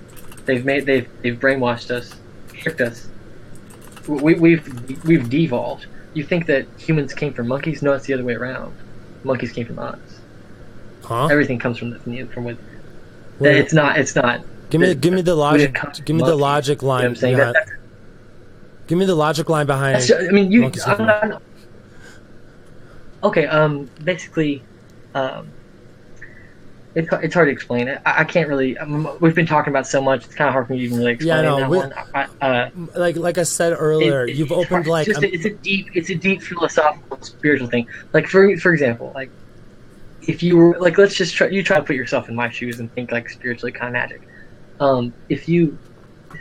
They've brainwashed us, tricked us. We've devolved. You think that humans came from monkeys? No, it's the other way around. Monkeys came from us. Huh? Everything comes from within. It's not. Give me the logic. Give me the logic line. You know what I'm saying? Give me the logic line behind. I mean, you. Okay. Basically, it's hard to explain it. I can't really. We've been talking about so much. It's kind of hard for me to even really explain that one. Like I said earlier, you've opened like it's a deep philosophical spiritual thing. Like for example, like if you were like, let's just try to put yourself in my shoes and think like spiritually kind of magic. If you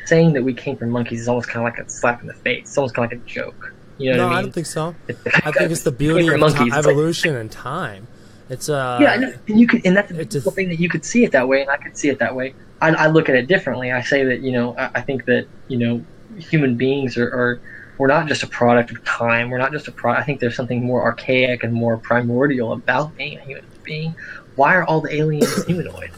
saying that we came from monkeys is almost kind of like a slap in the face. It's almost kind of like a joke. You know what I mean? I don't think so. I think it's the beauty of evolution and time. It's and you could, and that's a beautiful thing that you could see it that way, and I could see it that way. I look at it differently. I say that I think that human beings we're not just a product of time. We're not just a product. I think there's something more archaic and more primordial about being a human being. Why are all the aliens humanoid?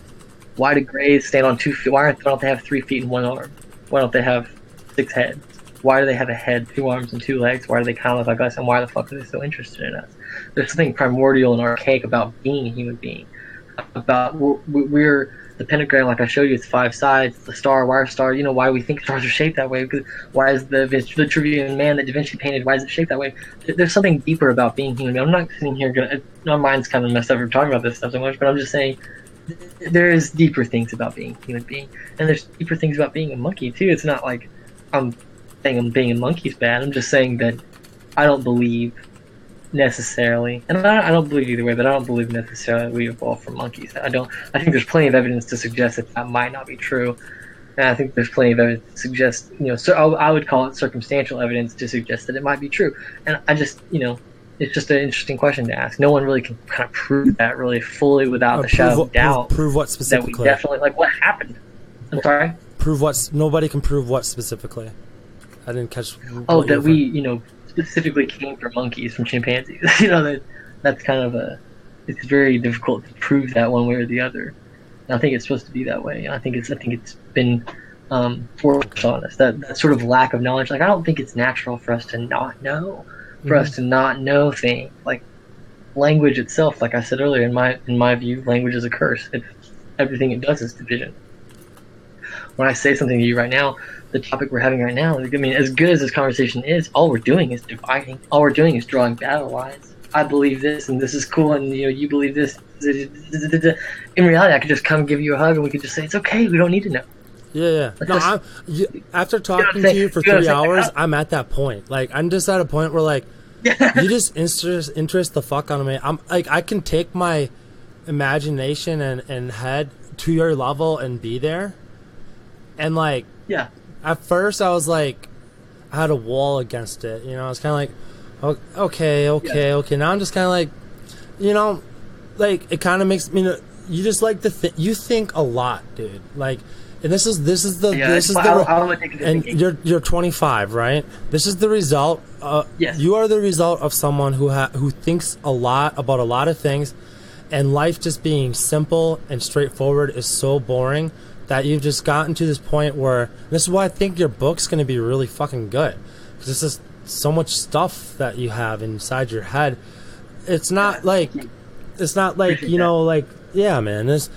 Why do Greys stand on 2 feet? Why don't they have 3 feet and 1 arm? Why don't they have 6 heads? Why do they have a head, 2 arms, and 2 legs? Why do they kind of look like us? And why the fuck are they so interested in us? There's something primordial and archaic about being a human being. About we're the pentagram, like I showed you, it's 5 sides. The star, why are star? Why we think stars are shaped that way? Because why is the Vitruvian Man that Da Vinci painted? Why is it shaped that way? There's something deeper about being human. I'm not sitting here. My mind's kind of messed up for talking about this stuff so much, but I'm just saying there is deeper things about being a human being, and there's deeper things about being a monkey too. It's not like I'm saying being a monkey's bad. I'm just saying that I don't believe necessarily, and I don't believe either way, but I don't believe necessarily we evolved from monkeys. I think there's plenty of evidence to suggest that might not be true, and I think there's plenty of evidence to suggest, so I would call it circumstantial evidence to suggest that it might be true. And I just, it's just an interesting question to ask. No one really can kind of prove that really fully without the shadow of doubt. Prove what specifically? That we definitely, like, what happened? I'm sorry? Prove what? Nobody can prove what specifically. I didn't catch. Oh, that we, specifically came from monkeys, from chimpanzees. That's kind of it's very difficult to prove that one way or the other. And I think it's supposed to be that way. I think it's been forced on us, that sort of lack of knowledge. Like, I don't think it's natural for us to not know, us to not know things. Like, language itself, like I said earlier, in my view, language is a curse. Everything it does is division. When I say something to you right now, the topic we're having right now, I mean, as good as this conversation is, all we're doing is dividing. All we're doing is drawing battle lines. I believe this, and this is cool, and you believe this. In reality, I could just come give you a hug, and we could just say, it's okay, we don't need to know. Yeah. No, after talking to you for 3 hours, I'm at that point. Like, I'm just at a point where, like, you just interest the fuck out of me. I'm like, I can take my imagination and head to your level and be there. And, like, at first I was like, I had a wall against it. I was kind of like, okay. Now I'm just kind of like, like, it kind of makes me, you just like to you think a lot, dude. Like, and this is you're 25, right? This is the result. Yes. You are the result of someone who thinks a lot about a lot of things, and life just being simple and straightforward is so boring that you've just gotten to this point where, this is why I think your book's going to be really fucking good, because this is so much stuff that you have inside your head. It's not like like, yeah, man, there's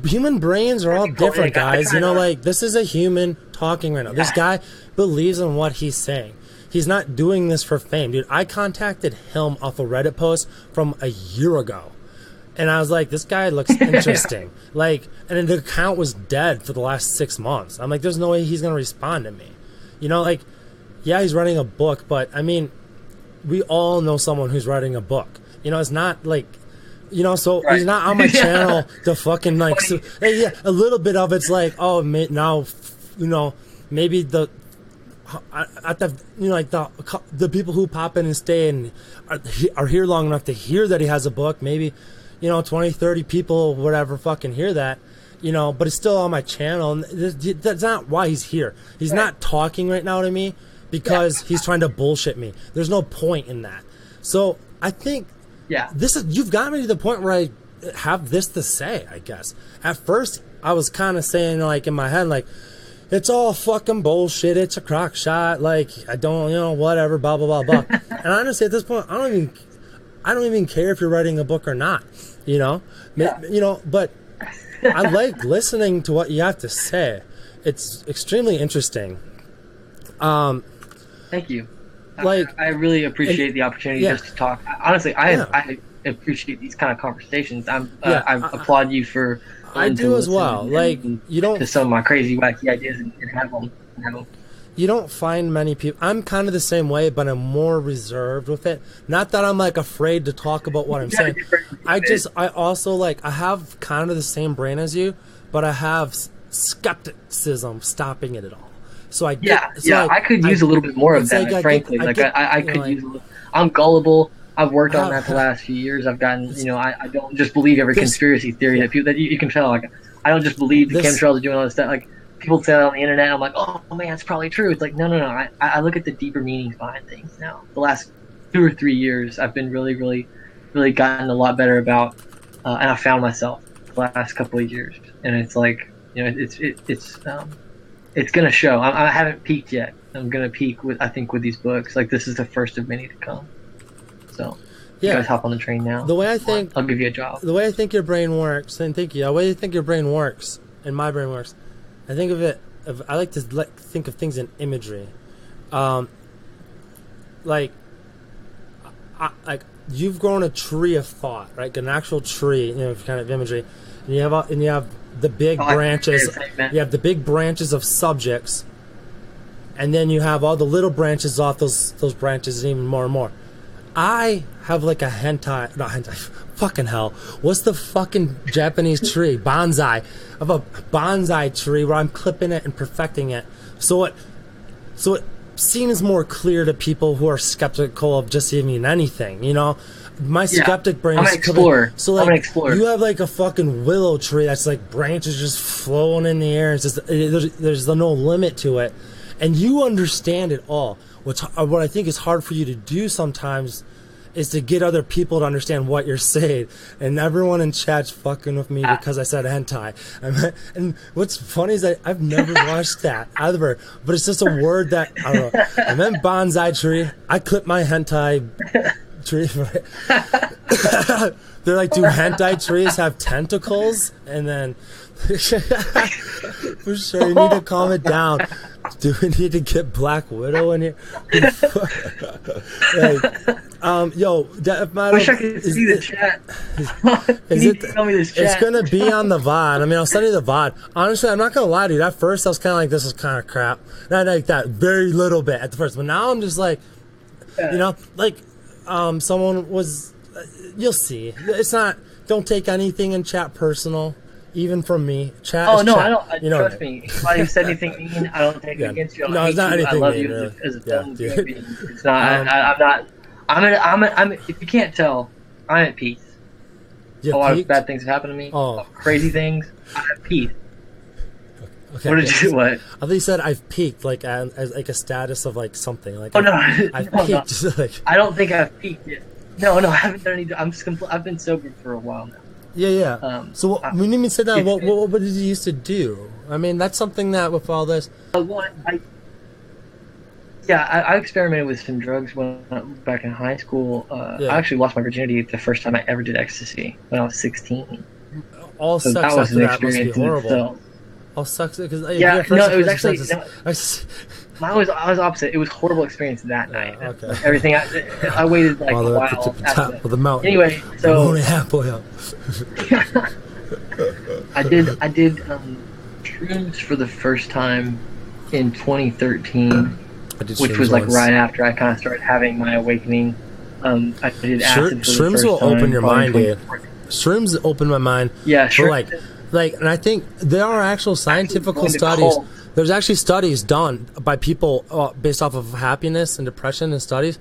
human brains are all different, guys. Like, this is a human talking right now. This guy believes in what he's saying. He's not doing this for fame, dude. I contacted him off a Reddit post from a year ago, and I was like, this guy looks interesting. Like, and the account was dead for the last 6 months. I'm like, there's no way he's gonna respond to me. Like, yeah, he's writing a book, but I mean, we all know someone who's writing a book. It's not like, so right. He's not on my channel to fucking like, a little bit of it's like, oh, now, maybe the people who pop in and stay and are here long enough to hear that he has a book, maybe, 20, 30 people, whatever, fucking hear that, but it's still on my channel. And that's not why he's here. He's not talking right now to me because he's trying to bullshit me. There's no point in that. So I think you've got me to the point where I have this to say, I guess. At first, I was kind of saying, like, in my head, like, it's all fucking bullshit. It's a crock shot. Like, I don't, whatever, blah, blah, blah, blah. And honestly, at this point, I don't even care if you're writing a book or not, but I like listening to what you have to say. It's extremely interesting. Thank you. Like, I really appreciate the opportunity just to talk. Honestly, I appreciate these kind of conversations. I applaud you for. I do as well. Like, you don't to some of my crazy wacky ideas and have them. You don't find many people. I'm kind of the same way, but I'm more reserved with it. Not that I'm like afraid to talk about what I'm saying. I also like, I have kind of the same brain as you, but I have skepticism stopping it at all. So I could use a little bit more of that, frankly. I could use a little. I'm gullible. I've worked on that the last few years. I've gotten, I don't just believe every conspiracy theory that you can tell. Like, I don't just believe the chemtrails are doing all this stuff. Like, people say that on the internet. I'm like, oh man, it's probably true. It's like, no. I look at the deeper meanings behind things now. The last 2 or 3 years, I've been really, really, really gotten a lot better about, and I found myself the last couple of years. And it's like, it's gonna show. I haven't peaked yet. I'm gonna peak with these books. Like, this is the first of many to come. So, you guys hop on the train now. The way I think, I'll give you a job. The way I think your brain works, and thank you. The way I think your brain works, and my brain works, I think of it. I like to think of things in imagery. Like you've grown a tree of thought, right? An actual tree, kind of imagery, and you have the big branches. You have the big branches of subjects, and then you have all the little branches off those branches, and even more and more. I have like not hentai, fucking hell. What's the fucking Japanese tree? Bonsai. I have a bonsai tree where I'm clipping it and perfecting it. So it seems more clear to people who are skeptical of just even anything, My skeptic brain is... I'm an explorer. So like, I'm an explorer. You have like a fucking willow tree that's like branches just flowing in the air. It's just, there's no limit to it. And you understand it all. What I think is hard for you to do sometimes is to get other people to understand what you're saying. And everyone in chat's fucking with me because I said hentai. And what's funny is that I've never watched that either. But it's just a word that, I don't know. I meant bonsai tree. I clip my hentai tree. They're like, do hentai trees have tentacles? And then... For sure, you need to calm it down. Do we need to get Black Widow in here? I wish I could see the chat. Tell me this chat. It's gonna be on the VOD. I mean, I'll send you the VOD. Honestly, I'm not gonna lie to you. At first, I was kind of like, this is kind of crap. Not like that, very little bit at the first. But now I'm just like, someone was. You'll see. It's not. Don't take anything in chat personal. Even from me, chat. Oh no, chat. I don't. Trust me. If you said anything mean, I don't take it against you. No, it's not anything. I love mean, you really. as a human being. It's not. I'm not. If you can't tell, I'm at peace. A lot of bad things have happened to me. Crazy things. I'm at peace. Okay, what did you? What? I thought you said I've peaked, like as like a status of like something. Like I've peaked. No. Like, I don't think I've peaked yet. No, I haven't done any. I've been sober for a while now. Yeah. So when you even said that, what did you used to do? I mean, that's something that with all this. I experimented with some drugs back in high school. I actually lost my virginity the first time I ever did ecstasy when I was 16. All sex that was after that must be horrible. All sex because it was actually. I was opposite. It was a horrible experience that night. Okay. Like, everything. I waited like a while. Top of the mountain. Anyway, so I'm only halfway up. I did shrooms for the first time in 2013, which was like right after I kind of started having my awakening. I did acid for the shrooms first will time, open your mind, dude. Shrooms open my mind. Yeah, sure. Like, and I think there are actual scientific studies. There's actually studies done by people based off of happiness and depression and studies,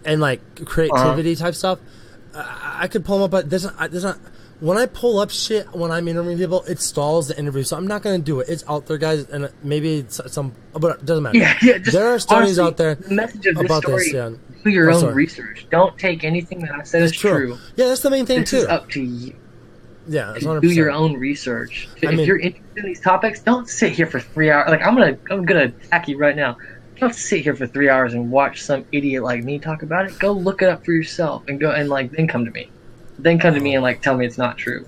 and like creativity type stuff. I could pull them up, but there's not. When I pull up shit when I'm interviewing people, it stalls the interview, so I'm not gonna do it. It's out there, guys, and maybe it's but it doesn't matter. Yeah. There are studies honestly, out there the message of about this story, this. Yeah. Do your own research. Don't take anything that I said as true. Yeah, that's the main thing this too. Is up to you. Yeah, do your own research. If you're interested in these topics, don't sit here for 3 hours. Like I'm gonna attack you right now. Don't sit here for 3 hours and watch some idiot like me talk about it. Go look it up for yourself and go and like then come to me. Then come to me and like tell me it's not true.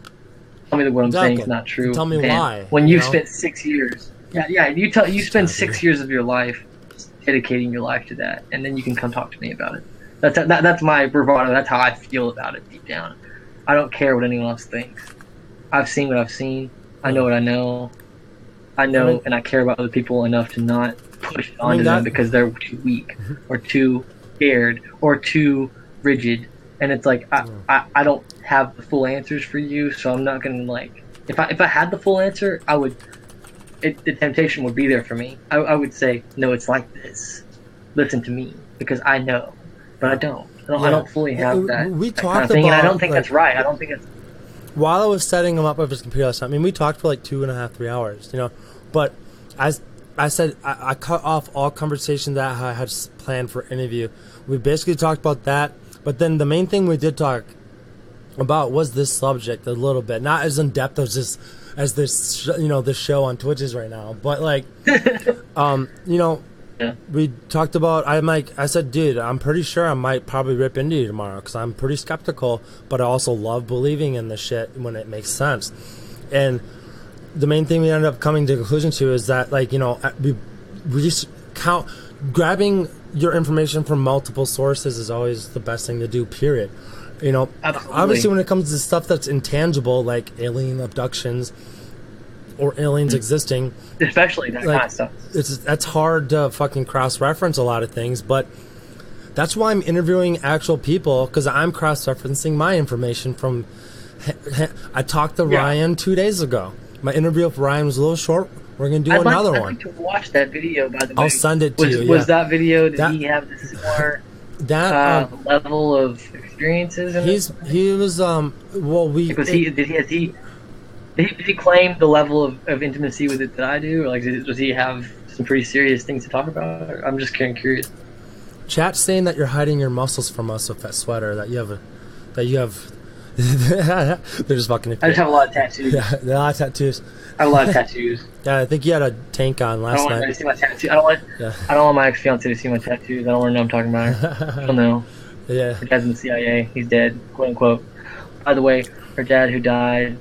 Tell me that what I'm saying is not true. Tell me why. When you've spent 6 years. Yeah. You spend 6 years of your life dedicating your life to that, and then you can come talk to me about it. That's my bravado. That's how I feel about it deep down. I don't care what anyone else thinks. I've seen what I've seen. I know what I know. And I care about other people enough to not push it onto them because they're too weak or too scared or too rigid. And it's like I don't have the full answers for you, so I'm not gonna like. If I had the full answer, I would. The temptation would be there for me. I would say, no, it's like this. Listen to me because I know, but I don't. I don't fully have that. We talked kind of thing, about, and I don't think that's right. I don't think it's. While I was setting him up with his computer last time, I mean, we talked for like 2.5, 3 hours, you know. But as I said, I cut off all conversation that I had planned for interview. We basically talked about that, but then the main thing we did talk about was this subject a little bit, not as in depth as this this show on Twitch is right now, but like, Yeah. We talked about. I said, dude, I'm pretty sure I might probably rip into you tomorrow because I'm pretty skeptical, but I also love believing in the shit when it makes sense. And the main thing we ended up coming to a conclusion to is that, like, we just grabbing your information from multiple sources is always the best thing to do. Period. Absolutely. Obviously, when it comes to stuff that's intangible, like alien abductions or aliens existing, especially that kind of stuff, that's hard to fucking cross-reference a lot of things. But that's why I'm interviewing actual people, because I'm cross-referencing my information from. I talked to Ryan 2 days ago. My interview with Ryan was a little short. We're gonna do another one. I'd like to watch that video. By the way, I'll send it to you. Was that video? Did he have the similar level of experiences? He was Did he claim the level of intimacy with it that I do, or like does he have some pretty serious things to talk about? I'm just kind of curious. Chat's saying that you're hiding your muscles from us with that sweater that you have. They're just fucking. I just have a lot of tattoos. Yeah, a lot of tattoos. I have a lot of tattoos. Yeah, I think you had a tank on last night. I don't want to see my tattoos. I don't want my ex-fiance to see my tattoos. I don't want to know I'm talking about her. I don't know. Yeah. Her dad's in the CIA. He's dead, quote unquote. By the way, her dad, who died,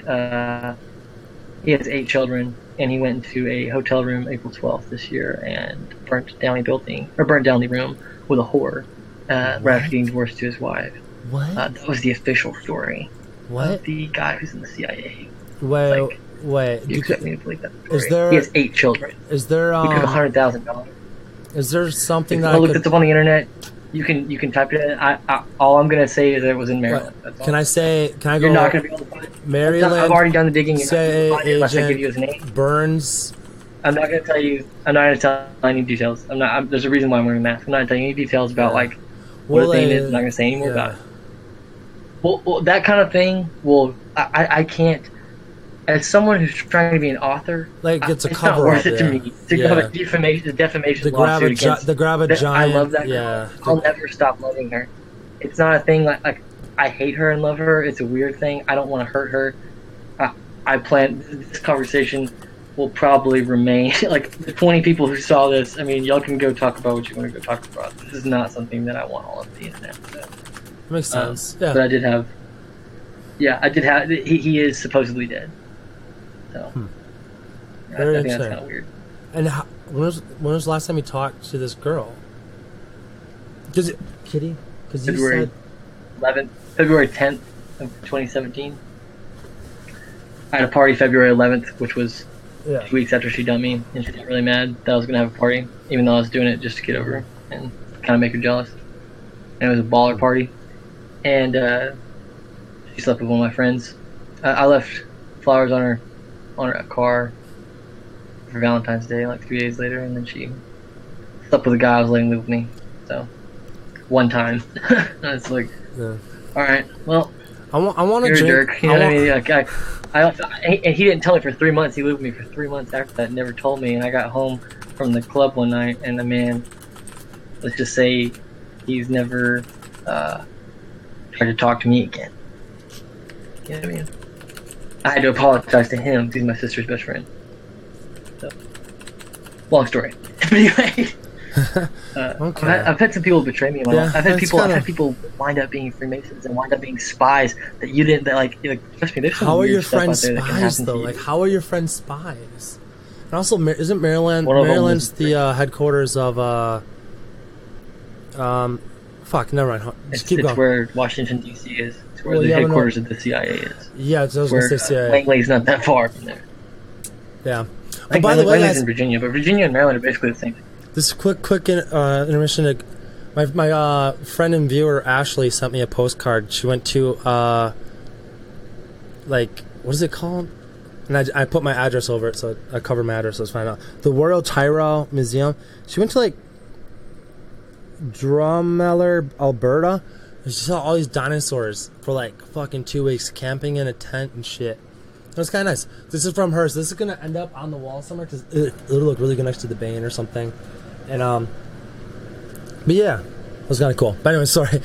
he has 8 children, and he went into a hotel room April 12th this year and burnt down the room with a whore right after getting divorced to his wife. What? That was the official story. What? The guy who's in the CIA. Wait. You expect me to believe that story? Is there? He has 8 children. Is there? He took $100,000. Is there something that I looked this up on the internet? You can type it in. All I'm gonna say is that it was in Maryland. That's all. Can I go? You're not gonna be able to find it. Maryland. I've already done the digging. Unless I give you his name. Burns. I'm not gonna tell you. I'm not gonna tell any details. There's a reason why I'm wearing a mask. I'm not telling you any details about what his name is. I'm not gonna say any more about it. Well, that kind of thing. Well, I can't. As someone who's trying to be an author, it's a it's cover not worth up, it to me to have a defamation lawsuit against. The grab a giant. I love that girl. I'll never stop loving her. It's not a thing like I hate her and love her. It's a weird thing. I don't want to hurt her. I plan this conversation will probably remain like the 20 people who saw this. I mean, y'all can go talk about what you want to go talk about. This is not something that I want all over the internet. So. Makes sense. Yeah. But I did have. He is supposedly dead. So. I think that's kind of weird. And when was the last time you talked to this girl? Kitty? Because you said February 10th of 2017. I had a party February 11th, which was 2 weeks after she dumped me, and she got really mad that I was going to have a party, even though I was doing it just to get over her and kind of make her jealous. And it was a baller party. And she slept with one of my friends. I left flowers on her car for Valentine's Day, like 3 days later, and then she slept with a guy I was letting live with me. So, one time. It's like, all right, well, I want to drink. Jerk, you know what I mean? Like, and he didn't tell me for 3 months. He lived with me for 3 months after that. Never told me. And I got home from the club one night, and the man, let's just say, he's never tried to talk to me again. You know what I mean? I had to apologize to him because he's my sister's best friend. So, long story. Anyway, okay. I've had some people betray me in my life. I've had people wind up being Freemasons and wind up being spies that you didn't. Trust me. There's some how are weird your stuff friends out there that can spies happen though? to you. Like, how are your friends spies? And also, isn't Maryland? One of them Maryland's the headquarters of Fuck, never mind. Just keep It's going. where Washington, D.C. is. It's where Well, the yeah, headquarters of the CIA is. Yeah, it's, I was going to say CIA. Langley's not that far from there. Yeah. I think by the way, Langley's guys, in Virginia, but Virginia and Maryland are basically the same thing. this quick intermission. My friend and viewer Ashley sent me a postcard. She went to like, what is it called? And I put my address over it, so I covered my address. So let's find out. The Royal Tyrrell Museum. She went to like Drumheller, Alberta. And she saw all these dinosaurs for like fucking 2 weeks, camping in a tent and shit. It was kind of nice. This is from her, so this is gonna end up on the wall somewhere because it'll look really good next to the Bane or something. And but yeah, it was kind of cool. But anyway, sorry.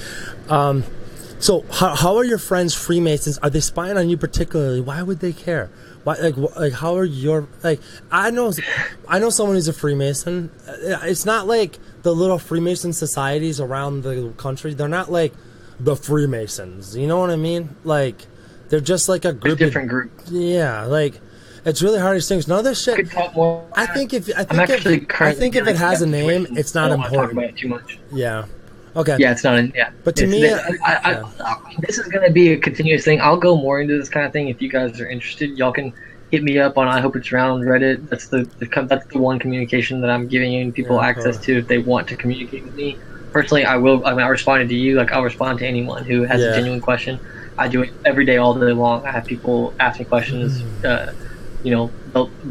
So how are your friends Freemasons? Are they spying on you particularly? Why would they care? Why like how are your like? I know someone who's a Freemason. It's not like the little Freemason societies around the country. They're not like the Freemasons. You know what I mean? Like they're just like a group. Different group. Yeah, like it's really hard to distinguish. None of this shit. I could talk more. I think if it has a name, it's not important. Talk about it too much. Yeah. Okay. Yeah, it's not. Yeah. But to me, this is gonna be a continuous thing. I'll go more into this kind of thing if you guys are interested. Y'all can hit me up on I Hope It's Round Reddit. That's the one communication that I'm giving people access to if they want to communicate with me. Personally, I will. I mean, I responded to you. Like I'll respond to anyone who has a genuine question. I do it every day, all day long. I have people ask me questions.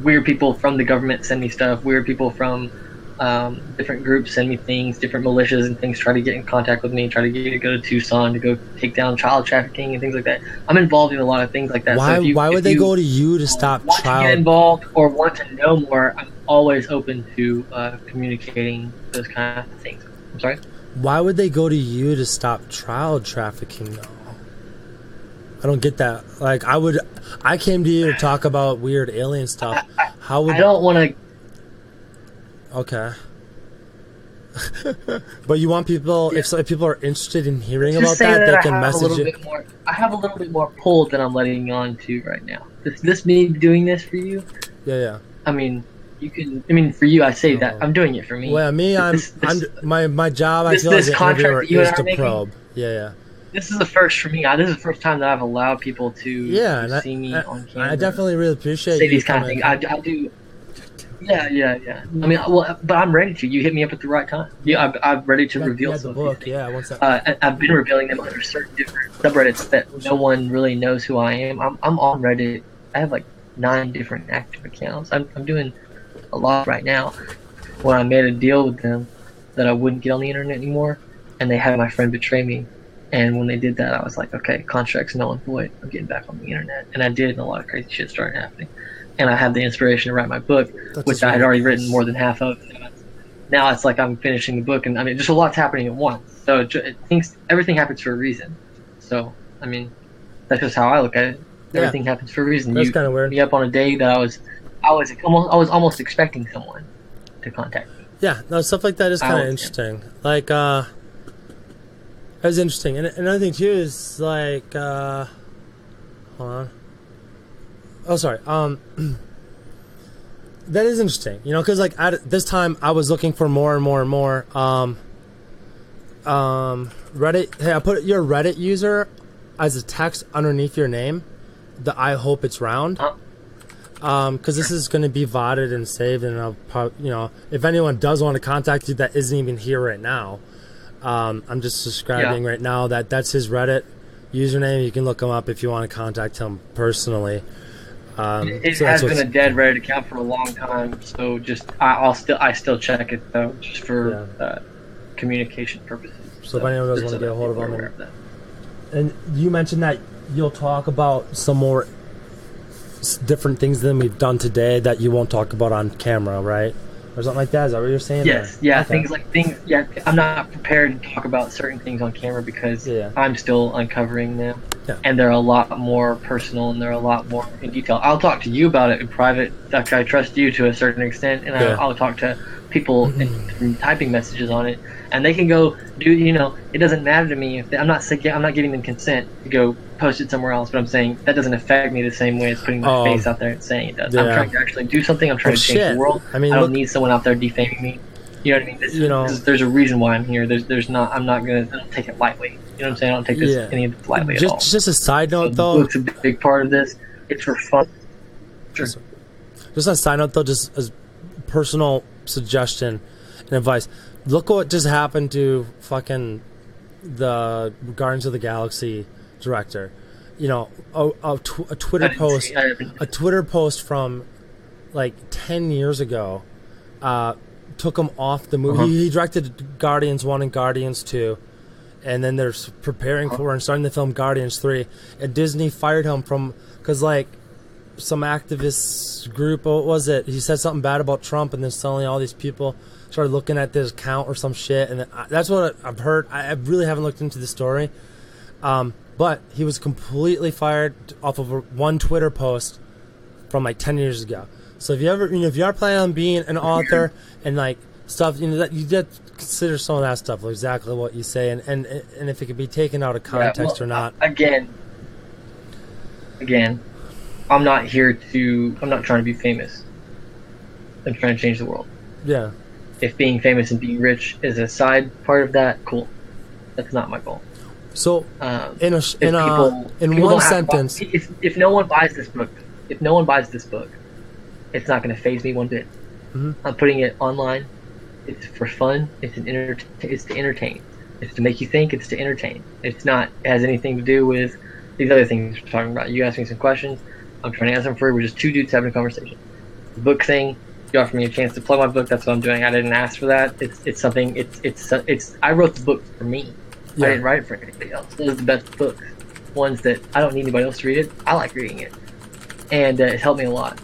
Weird people from the government send me stuff. Weird people from different groups send me things. Different militias and things try to get in contact with me. Try to get me to go to Tucson to go take down child trafficking and things like that. I'm involved in a lot of things like that. Why would they go to you to stop child? To get involved or want to know more, I'm always open to communicating those kind of things. I'm sorry. Why would they go to you to stop child trafficking though? I don't get that. Like I came to you to talk about weird alien stuff. How would I don't want to. Okay. But you want people, if people are interested in hearing about that, they can message you. I have a little bit more pull than I'm letting on to right now. This me doing this for you. Yeah. I mean, you can. I mean, for you, I say that I'm doing it for me. Well, me, my job. I feel like an interviewer is to probe. Yeah. This is the first for me. This is the first time that I've allowed people to see me on camera. I definitely really appreciate say these kind of things. I do. Yeah. I mean, but I'm ready to. You hit me up at the right time. Yeah, I'm ready to reveal some book. Things. Yeah, what's that? I've been revealing them under certain different subreddits that no one really knows who I am. I'm on Reddit. I have like 9 different active accounts. I'm doing a lot right now. When I made a deal with them that I wouldn't get on the internet anymore, and they had my friend betray me. And when they did that, I was like, okay, contract's null and void. I'm getting back on the internet. And I did, and a lot of crazy shit started happening. And I had the inspiration to write my book, which I had already written more than half of. Now it's like I'm finishing the book, and I mean, just a lot's happening at once. So everything happens for a reason. So, I mean, that's just how I look at it. Everything happens for a reason. That's kind of weird. Me up on a day that I was almost expecting someone to contact me. Yeah, no, stuff like that is kind of interesting. Like, that's interesting. And another thing too is like, hold on. Oh, sorry. That is interesting. You know, because like at this time I was looking for more and more and more. Reddit. Hey, I put your Reddit user as a text underneath your name. I hope it's round. Because this is going to be VODed and saved, and I'll probably, if anyone does want to contact you that isn't even here right now. I'm just describing right now that's his Reddit username. You can look him up if you want to contact him personally. It has been a dead Reddit account for a long time, so I still check it though, just for communication purposes. So if anyone does want to get a hold of him, and you mentioned that you'll talk about some more different things than we've done today that you won't talk about on camera, right? Or something like that. Is that what you're saying? Yes. Yeah. Okay. Things. Yeah. I'm not prepared to talk about certain things on camera because I'm still uncovering them, and they're a lot more personal and they're a lot more in detail. I'll talk to you about it in private. Like I trust you to a certain extent, and I'll talk to people and typing messages on it, and they can go do. It doesn't matter to me if I'm not giving them consent to go post it somewhere else. But I'm saying that doesn't affect me the same way as putting my face out there and saying it does. I'm trying to actually do something. I'm trying to change the world. I don't need someone out there defaming me. You know what I mean? There's a reason why I'm here. I don't take it lightly. You know what I'm saying? I don't take any of this lightly at all. Just a side note, though. The book's a big part of this. It's for fun. Sure. Just a side note, though, just as personal suggestion and advice. Look what just happened to fucking the Guardians of the Galaxy director. You know, a Twitter post from like 10 years ago took him off the movie. He directed Guardians 1 and Guardians 2, and then they're preparing for and starting to film Guardians 3, and Disney fired him because like some activist group, what was it? He said something bad about Trump, and then suddenly all these people started looking at this account or some shit, and that's what I've heard. I really haven't looked into the story, but he was completely fired off of one Twitter post from like 10 years ago. So if you are planning on being an author and like stuff, that you did consider some of that stuff, exactly what you say, and if it could be taken out of context or not. Again, I'm not trying to be famous. I'm trying to change the world. Yeah. If being famous and being rich is a side part of that, cool. That's not my goal. So, in one sentence, if no one buys this book, it's not going to faze me one bit. Mm-hmm. I'm putting it online. It's for fun. It's to entertain. It's to make you think. It's to entertain. It has anything to do with these other things we're talking about. You asked me some questions. I'm trying to answer them for you. We're just two dudes having a conversation. The book thing. You offered me a chance to plug my book. That's what I'm doing. I didn't ask for that. It's something. I wrote the book for me. Yeah. I didn't write it for anybody else. Those are the best books. Ones that I don't need anybody else to read it. I like reading it, and it's helped me a lot.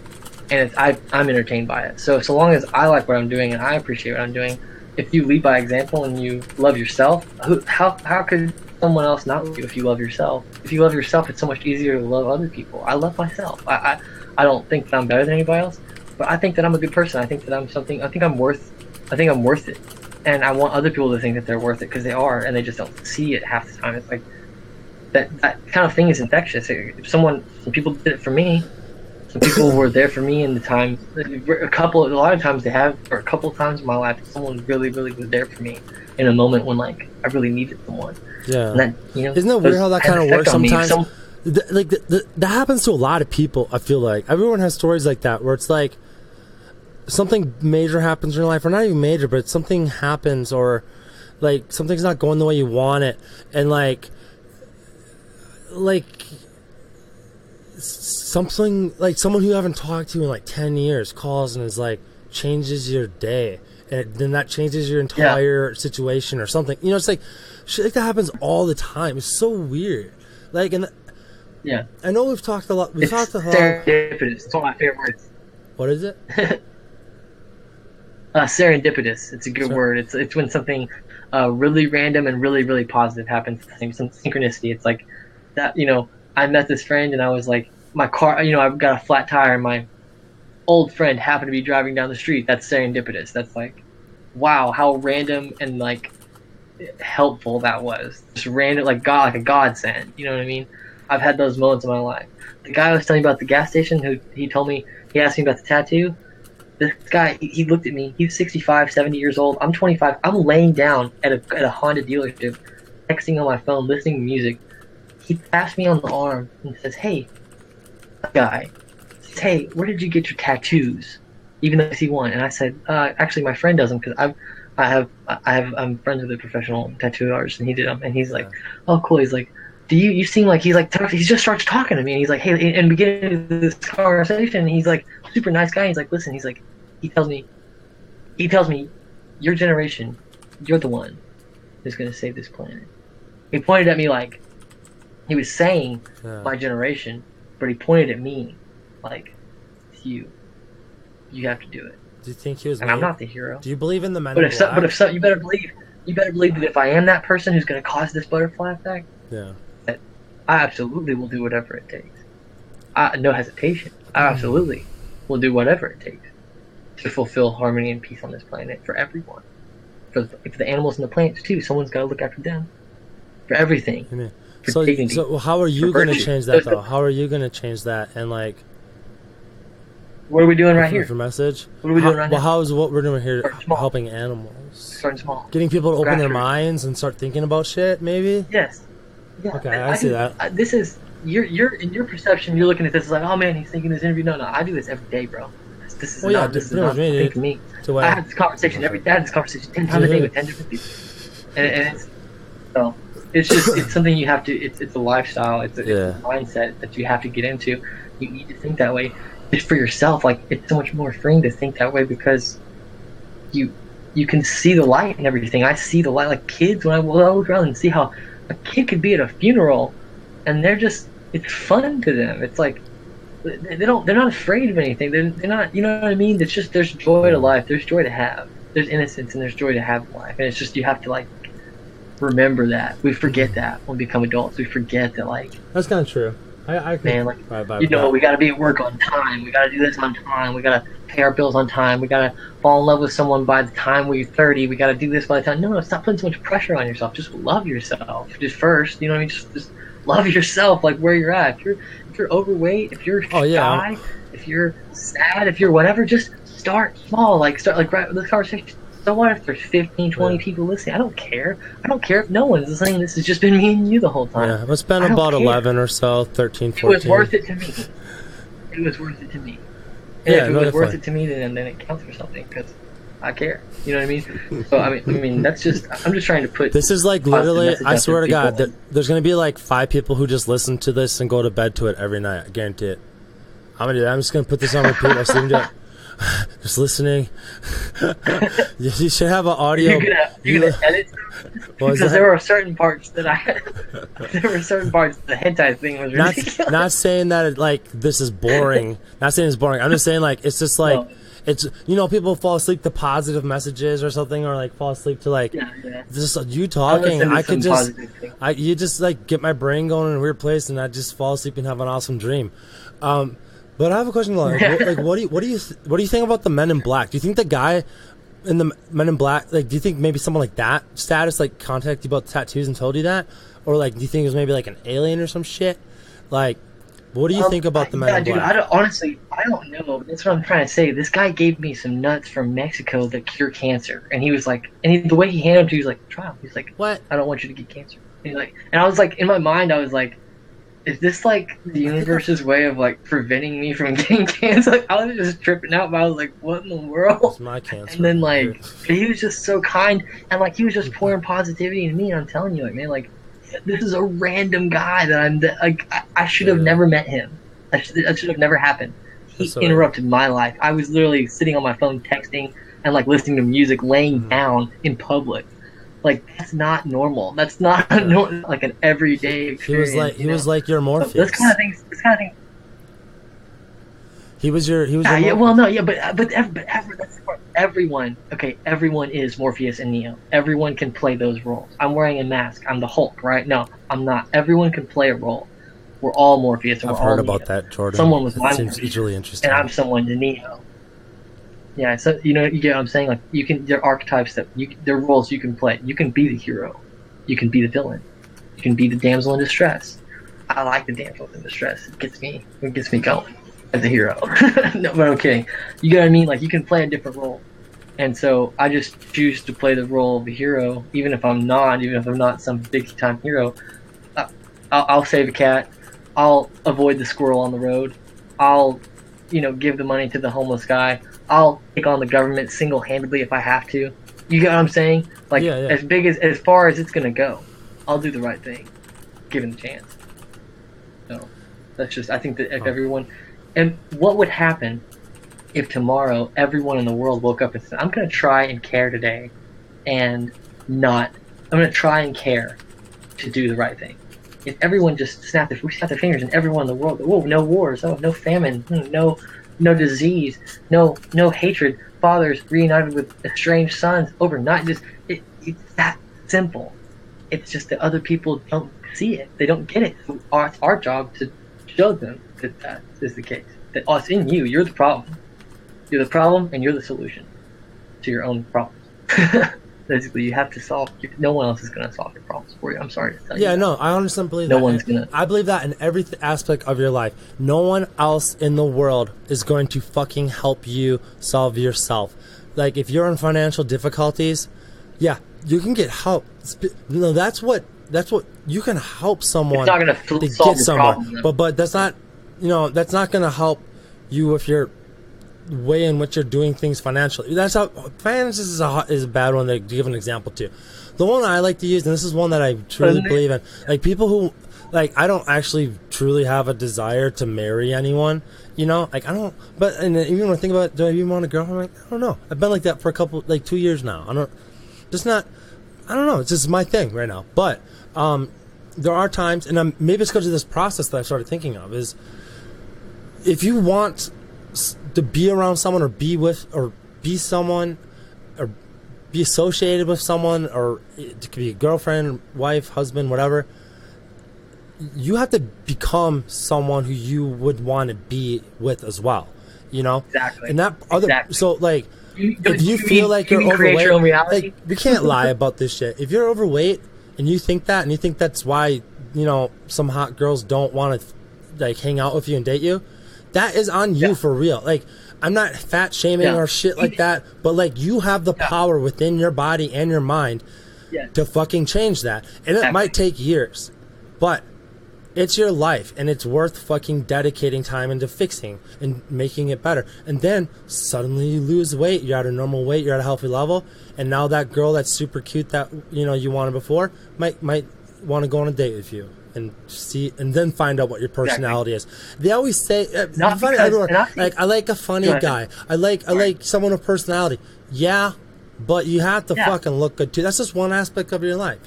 And I'm entertained by it. So long as I like what I'm doing and I appreciate what I'm doing, if you lead by example and you love yourself, how could someone else not love you if you love yourself? If you love yourself, it's so much easier to love other people. I love myself. I don't think that I'm better than anybody else, but I think that I'm a good person. I think that I'm something. I think I'm worth it, and I want other people to think that they're worth it because they are, and they just don't see it half the time. It's like that kind of thing is infectious. If some people did it for me. Some people were there for me in the time. A lot of times a couple of times in my life, someone really, really was there for me in a moment when like I really needed someone. Yeah. And that, isn't it weird how that kind of works sometimes? That happens to a lot of people. I feel like everyone has stories like that where it's like something major happens in your life, or not even major, but something happens, or like something's not going the way you want it, and like something like someone who you haven't talked to in like 10 years calls and is like changes your day, and then that changes your entire situation or something. It's like shit like that happens all the time. It's so weird. Like, and I know we've talked a lot. Serendipitous. It's one of my favorite words. What is it? Serendipitous. It's a good word. It's when something really random and really, really positive happens. Some synchronicity. It's like that. I met this friend and I was like, my car, I've got a flat tire and my old friend happened to be driving down the street. That's serendipitous. That's like, wow, how random and like helpful that was. Just random, like a godsend. You know what I mean? I've had those moments in my life. The guy I was telling you about the gas station, he asked me about the tattoo. This guy, he looked at me. He's 65, 70 years old. I'm 25. I'm laying down at a Honda dealership, texting on my phone, listening to music. He taps me on the arm and says, "Hey, guy, where did you get your tattoos?" Even though I see one, and I said, "Actually, my friend does them because I'm friends with a professional tattoo artist, and he did them." And he's like, "Oh, cool." He's like, "Do you seem like?" He's like, he just starts talking to me, and he's like, "Hey," and beginning of this conversation, he's like, super nice guy. He's like, "Listen," he's like, he tells me, "Your generation, you're the one who's gonna save this planet." He pointed at me like. He was saying my generation, but he pointed at me like, "It's you. You have to do it." Do you think he was? And I'm not the hero. Do you believe in the men? But if you better believe that if I am that person who's going to cause this butterfly effect, that I absolutely will do whatever it takes. No hesitation. I absolutely will do whatever it takes to fulfill harmony and peace on this planet for everyone, for the animals and the plants too. Someone's got to look after them. For everything. Amen. So how are you going to change that though? How are you going to change that? And like, What are we doing right here? For message. What are we doing right now? Well, how is what we're doing here Small. helping animals? Starting small. Getting people to open their Grassroots. minds and start thinking about shit, maybe? Yes. Yeah. Okay, I see that. This is you're in your perception. You're looking at this like, oh man, he's thinking this interview. No, I do this every day, bro. This is not me. I have this conversation every day. I have this conversation 10 times a day with 10 different people, and it's so it's just it's something you have to. It's a lifestyle. It's a mindset that you have to get into. You need to think that way just for yourself. Like it's so much more freeing to think that way because you can see the light and everything. I see the light. Like kids, when I look around and see how a kid could be at a funeral, and it's fun to them. It's like they're not afraid of anything. They're not, you know what I mean? It's just there's joy to life. There's joy to have. There's innocence and there's joy to have in life. And it's just you have to like remember that. We forget that when we become adults. We forget that like that's kind of true. I man, like we got to be at work on time. We got to do this on time. We got to pay our bills on time. We got to fall in love with someone by the time we're 30. We got to do this by the time. No, stop putting so much pressure on yourself. Just love yourself. Just first, you know what I mean? Just love yourself, like where you're at. If you're overweight, if you're shy, if you're sad, if you're whatever, just start small. Like start like right this conversation. So what if there's 15, 20 people listening? I don't care. I don't care if no one's listening. This has just been me and you the whole time. Yeah, it's been about 11 or so, 13, 14. It was worth it to me. It was worth it to me. And if it was worth it to me, then it counts for something because I care. You know what I mean? So I mean that's just. I'm just trying to put. This is like literally. I swear to God, there's gonna be like 5 people who just listen to this and go to bed to it every night. I guarantee it. I'm gonna do that. I'm just gonna put this on repeat. I see them do it. Just listening. You should have an audio. You're gonna edit because there were certain parts that there were certain parts the hentai thing was ridiculous. Not saying that this is boring. Not saying it's boring. I'm just saying like it's just like it's people fall asleep to positive messages or something or like fall asleep to like just you talking. I could just you just like get my brain going in a weird place and I just fall asleep and have an awesome dream. But I have a question. Like, what do you think about the Men in Black? Do you think the guy in the Men in Black, like, do you think maybe someone like that status, like, contacted you about the tattoos and told you that, or like, do you think it was maybe like an alien or some shit? Like, what do you think about the Men in Black? Dude, honestly, I don't know. That's what I'm trying to say. This guy gave me some nuts from Mexico that cure cancer, and he was like, the way he handed them to, he was like, try them. He's like, what? I don't want you to get cancer. And he's like, and I was like, in my mind, I was like, is this like the universe's way of like preventing me from getting cancer? Like, I was just tripping out, but I was like, what in the world? It's my cancer. And then like he was just so kind and like he was just pouring positivity into me, and I'm telling you, like, man, like this is a random guy that I should have never met him. That should have never happened. He interrupted my life. I was literally sitting on my phone texting and like listening to music laying down in public. Like that's not normal. That's not like an everyday experience. He was like your Morpheus. This kind of thing. He was your. Yeah. Well, no. Yeah, but everyone. Okay, everyone is Morpheus and Neo. Everyone can play those roles. I'm wearing a mask. I'm the Hulk, right? No, I'm not. Everyone can play a role. We're all Morpheus. And I've heard about that, Jordan. Someone was my Morpheus. Seems really interesting. And I'm someone to Neo. Yeah, so you get what I'm saying. Like there are archetypes there are roles you can play. You can be the hero, you can be the villain, you can be the damsel in distress. I like the damsel in distress. It gets me going as a hero. No, but I'm kidding. You get what I mean? Like you can play a different role, and so I just choose to play the role of a hero, even if I'm not some big time hero. I'll save a cat. I'll avoid the squirrel on the road. I'll give the money to the homeless guy. I'll take on the government single-handedly if I have to. You get what I'm saying? Like as far as it's gonna go, I'll do the right thing, given the chance. So that's just. I think that if everyone, and what would happen if tomorrow everyone in the world woke up and said, "I'm gonna try and care today, and not. I'm gonna try and care to do the right thing." If everyone just snapped their fingers, and everyone in the world, no wars, no famine, no disease, no hatred, fathers reunited with estranged sons overnight. It's that simple. It's just that other people don't see it. They don't get it. So it's our job to show them that is the case. That it's in you. You're the problem. You're the problem, and you're the solution to your own problems. Does Basically, you have to solve. No one else is going to solve your problems for you. I'm sorry to tell you. Yeah, that. no, I honestly believe No that. one's gonna. I believe that in every aspect of your life. No one else in the world is going to fucking help you solve yourself. Like, if you're in financial difficulties, yeah, you can get help. No, that's what you can help someone. It's not going to solve your problem. But that's not, that's not going to help you if you're way in which you're doing things financially. That's how finances is a bad one to give an example to. The one I like to use, and this is one that I truly believe in, like people who, like, I don't actually truly have a desire to marry anyone, like I don't, but, and even when I think about, do I even want a girl? I'm like, I don't know. I've been like that for 2 years now. I don't know. It's just my thing right now. But, there are times, and maybe it's because of this process that I started thinking of, is if you want to be around someone or be with or be someone or be associated with someone, or it could be a girlfriend, wife, husband, whatever, you have to become someone who you would want to be with as well, Exactly. And that other, exactly. So like, if you feel like you're overweight, your own reality. like, we can't lie about this shit. If you're overweight and you think that, and you think that's why, some hot girls don't want to like hang out with you and date you, that is on you for real. Like, I'm not fat shaming or shit like that, but like, you have the power within your body and your mind to fucking change that. And it might take years, but it's your life, and it's worth fucking dedicating time into fixing and making it better. And then suddenly you lose weight, you're at a normal weight, you're at a healthy level, and now that girl that's super cute that you wanted before might want to go on a date with you and see, and then find out what your personality is. They always say, I like a funny guy. I like someone with personality. Yeah, but you have to fucking look good too. That's just one aspect of your life,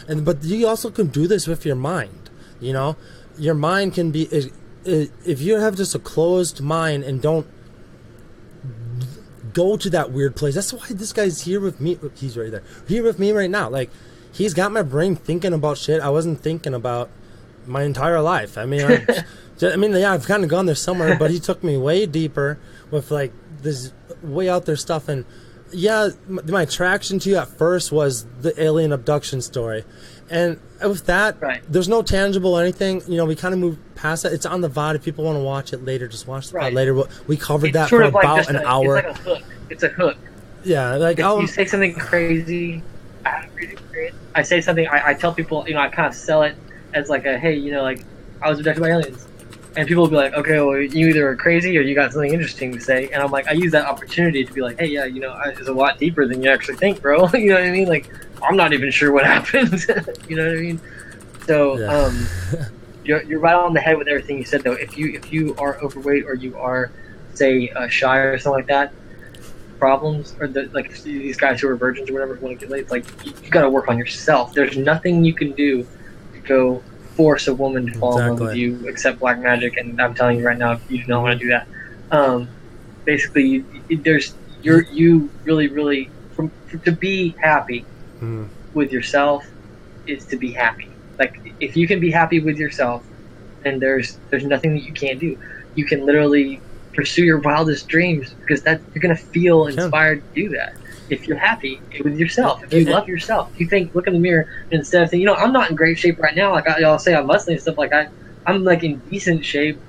but you also can do this with your mind. Your mind can be, if you have just a closed mind and don't go to that weird place. That's why this guy's here with me. He's right there. Here with me right now. Like, he's got my brain thinking about shit I wasn't thinking about my entire life. I mean, I've kind of gone there somewhere, but he took me way deeper with like this way out there stuff. And yeah, my attraction to you at first was the alien abduction story. And with that, there's no tangible anything. We kind of moved past that. It's on the VOD. If people want to watch it later, just watch the VOD later. We covered that for about an hour. It's like a hook. It's a hook. Yeah, like, if you say something crazy, I had a crazy experience. I say something, I tell people, I kind of sell it as like a, hey, like, I was abducted by aliens. And people will be like, okay, well, you either are crazy or you got something interesting to say. And I'm like, I use that opportunity to be like, hey, yeah, it's a lot deeper than you actually think, bro. You know what I mean? Like, I'm not even sure what happened. You know what I mean? So, you're right on the head with everything you said, though. If you are overweight or you are, say, shy or something like that, problems, or like these guys who are virgins or whatever who want to get laid, it's like, you got to work on yourself. There's nothing you can do to go force a woman to fall in love with you except black magic, and I'm telling you right now, you do not want to do that. Basically, you really to be happy with yourself is to be happy. Like, if you can be happy with yourself, then there's nothing that you can't do. You can literally pursue your wildest dreams, because you're gonna feel inspired to do that. If you're happy with yourself, if you love yourself, if you think, look in the mirror, instead of thinking, I'm not in great shape right now. Like, I'll say I'm muscling and stuff. Like, I'm like in decent shape,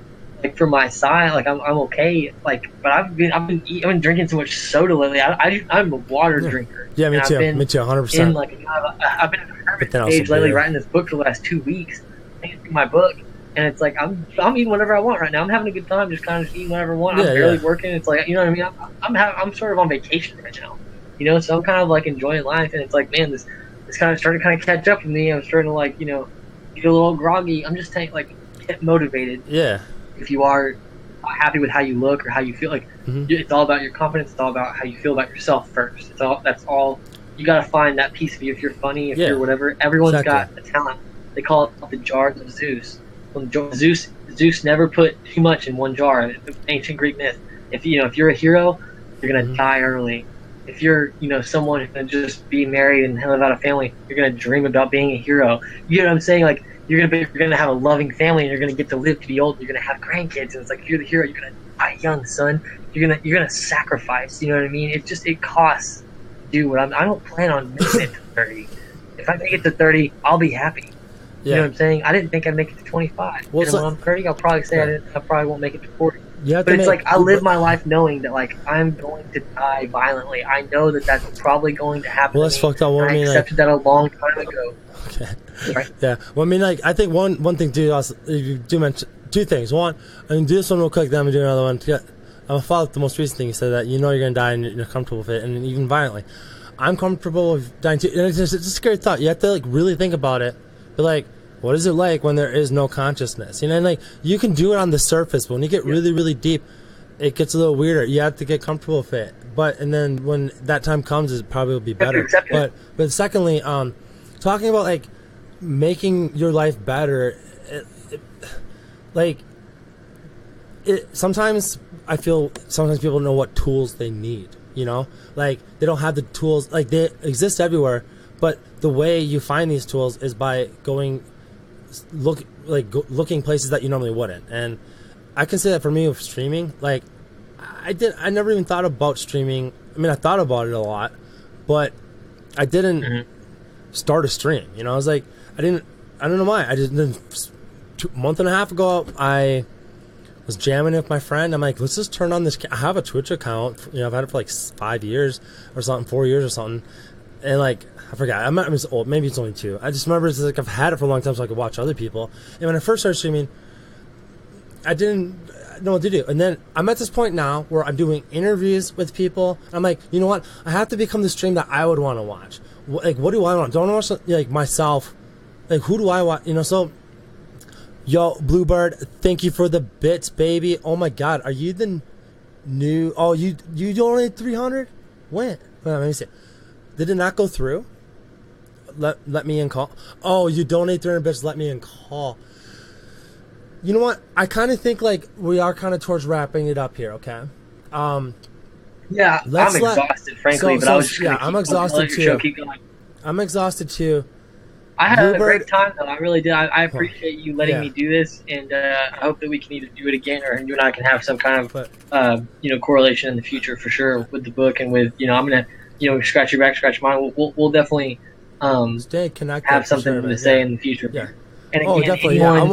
like for my size. Like, I'm okay. Like, but I've been drinking so much soda lately. I'm a water drinker. Yeah, me too. Me too. 100%. I've been in a hermit stage lately, writing this book for the last 2 weeks. Through my book, and it's like I'm eating whatever I want right now. I'm having a good time, just kind of eating whatever I want. I'm barely working. It's like, you know what I mean? I'm sort of on vacation right now. So I'm kind of like enjoying life, and it's like, man, this kind of started to kind of catch up with me. I'm starting to like, get a little groggy. I'm just like, get motivated. Yeah. If you are not happy with how you look or how you feel, like, it's all about your confidence. It's all about how you feel about yourself first. That's all. You got to find that piece of you. If you're funny, if you're whatever, everyone's got a talent. They call it the jars of Zeus. Zeus never put too much in one jar. Ancient Greek myth. If you're a hero, you're gonna die early. If you're, someone who's gonna just be married and live out a family, you're gonna dream about being a hero. You know what I'm saying? Like, you're gonna have a loving family, and you're gonna get to live to be old. You're gonna have grandkids, and it's like, if you're the hero, you're gonna die young, son. You're gonna sacrifice. You know what I mean? It costs do what I don't plan on making it to 30. If I make it to 30, I'll be happy. You know what I'm saying? I didn't think I'd make it to 25. Well, and when I'm 30, I'll probably say I probably won't make it to 40. But it's like I live my life knowing that like I'm going to die violently. I know that that's probably going to happen. Well, that's fucked up. I accepted that a long time ago. Okay. Right? Yeah. Well, I mean, like I think one thing too. Also, you do mention two things. One, I'm gonna do this one real quick. Then I'm gonna do another one. I'm gonna follow up the most recent thing you said, that you know you're gonna die and you're comfortable with it, and even violently. I'm comfortable with dying too. And it's a scary thought. You have to like really think about it. But like, what is it like when there is no consciousness? You know, and like you can do it on the surface, but when you get really, really deep, it gets a little weirder. You have to get comfortable with it. And then when that time comes, it probably will be better. But secondly, talking about like making your life better, sometimes I feel sometimes people don't know what tools they need. You know, like they don't have the tools. Like they exist everywhere, but the way you find these tools is by looking places that you normally wouldn't. And I can say that for me with streaming, like I never even thought about streaming. I mean, I thought about it a lot, but I didn't start a stream. You know, I was like, I don't know why. A month and a half ago, I was jamming with my friend. I'm like, let's just turn on this. I have a Twitch account. You know, I've had it for like 5 years or something, 4 years or something. And like, I forgot. I was old. Maybe it's only 2. I just remember it's like I've had it for a long time so I could watch other people. And when I first started streaming, I didn't know what to do. And then I'm at this point now where I'm doing interviews with people. I'm like, you know what? I have to become the stream that I would want to watch. Like, what do I want? Don't watch like myself. Like, who do I want? You know, so. Yo, Bluebird, thank you for the bits, baby. Oh my God, are you the new? Oh, you donated 300? When? Let me see. Did it not go through? Let me in call. Oh, you donate 300 bits. Let me in call. You know what? I kind of think like we are kind of towards wrapping it up here. Okay. Yeah, I'm exhausted, frankly, but I was just I'm exhausted too. I'm exhausted too. I had a great time, though. I really did. I appreciate you letting me do this, and I hope that we can either do it again, or you and I can have some kind of, correlation in the future for sure with the book and with, I'm gonna, scratch your back, scratch mine. We'll definitely stay connected. Have something to say in the future. Yeah. And again,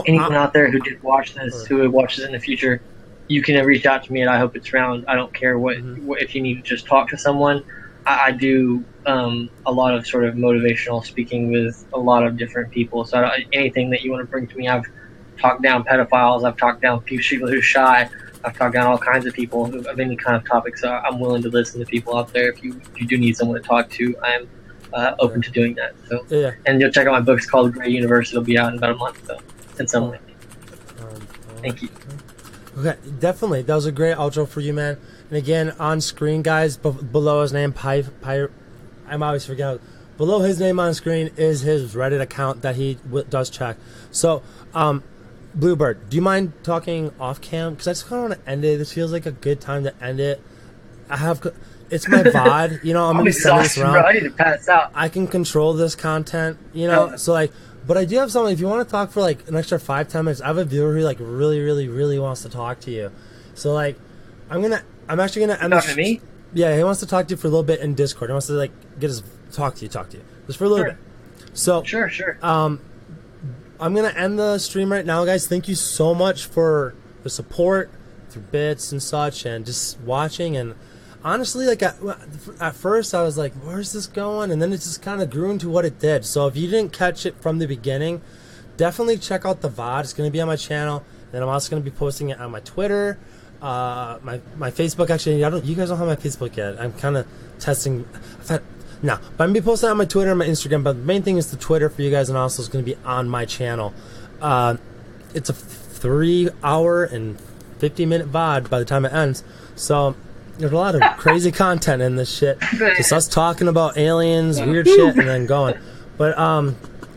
anyone out there who did watch this, who watches in the future, you can reach out to me at I Hope It's Round. I don't care what if you need to just talk to someone. I do a lot of sort of motivational speaking with a lot of different people. So anything that you want to bring to me, I've talked down pedophiles, I've talked down people who are shy, I've talked down all kinds of people of any kind of topic. So I'm willing to listen to people out there. If you do need someone to talk to, I'm open to doing that. So and you'll check out my book. It's called Gray Universe. It'll be out in about a month. So in some way. Thank you. Okay, definitely. That was a great outro for you, man. And again, on screen, guys, below his name, I'm always forgetting. Below his name on screen is his Reddit account that he does check. So, Bluebird, do you mind talking off cam? Because I just kind of want to end it. This feels like a good time to end it. It's my VOD. I'm going to be sending this around. Bro, I need to pass out. I can control this content. So like. But I do have something. If you want to talk for like an extra 5-10 minutes, I have a viewer who like really, really, really wants to talk to you. So like, I'm actually gonna. Talking to me? Yeah, he wants to talk to you for a little bit in Discord. He wants to like talk to you, just for a little bit. So sure. I'm gonna end the stream right now, guys. Thank you so much for the support through bits and such, and just watching. And honestly, like at first, I was like, "Where's this going?" And then it just kind of grew into what it did. So if you didn't catch it from the beginning, definitely check out the VOD. It's gonna be on my channel, and I'm also gonna be posting it on my Twitter. My Facebook, actually, you guys don't have my Facebook yet. I'm kind of testing. But I'm gonna be posting it on my Twitter and my Instagram. But the main thing is the Twitter for you guys, and also it's gonna be on my channel. It's a 3-hour and 50-minute VOD by the time it ends. So there's a lot of crazy content in this shit. Just us talking about aliens, weird shit, and then going. But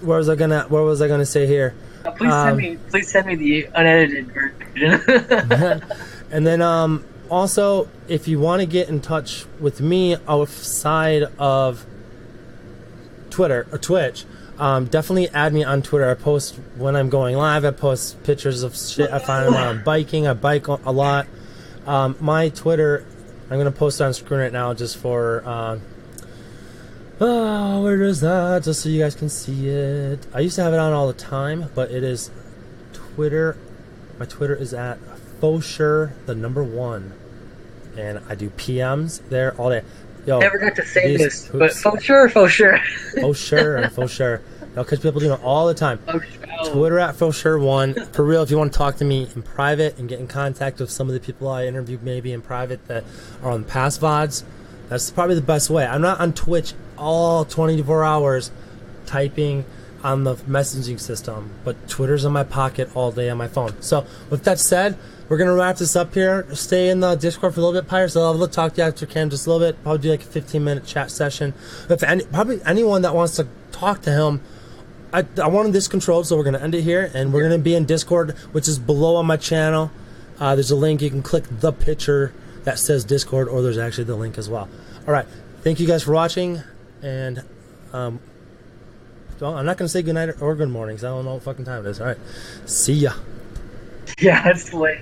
what was I gonna say here? Please send me the unedited version. And then also, if you want to get in touch with me outside of Twitter or Twitch, definitely add me on Twitter. I post when I'm going live. I post pictures of shit I find when I'm biking. I bike a lot. My Twitter, I'm going to post it on screen right now just for Oh, where is that? Just so you guys can see it. I used to have it on all the time, but it is Twitter. My Twitter is at Fosher, the number 1. And I do PMs there all day. Yo, Never got to say this, but for sure. Fosher and Fosher. I'll catch people doing it all the time. Twitter at Fosher1. For real, if you want to talk to me in private and get in contact with some of the people I interviewed maybe in private that are on past VODs, that's probably the best way. I'm not on Twitch all 24 hours typing on the messaging system, but Twitter's in my pocket all day on my phone. So with that said, we're going to wrap this up here. Stay in the Discord for a little bit, Pyrrhus. So I'll talk to you after Cam just a little bit. Probably do like a 15-minute chat session. Probably anyone that wants to talk to him, I want this controlled, so we're going to end it here. And we're going to be in Discord, which is below on my channel. There's a link. You can click the picture that says Discord, or there's actually the link as well. All right. Thank you guys for watching. And I'm not going to say good night or good morning, because I don't know what fucking time it is. All right. See ya. Yeah, it's late.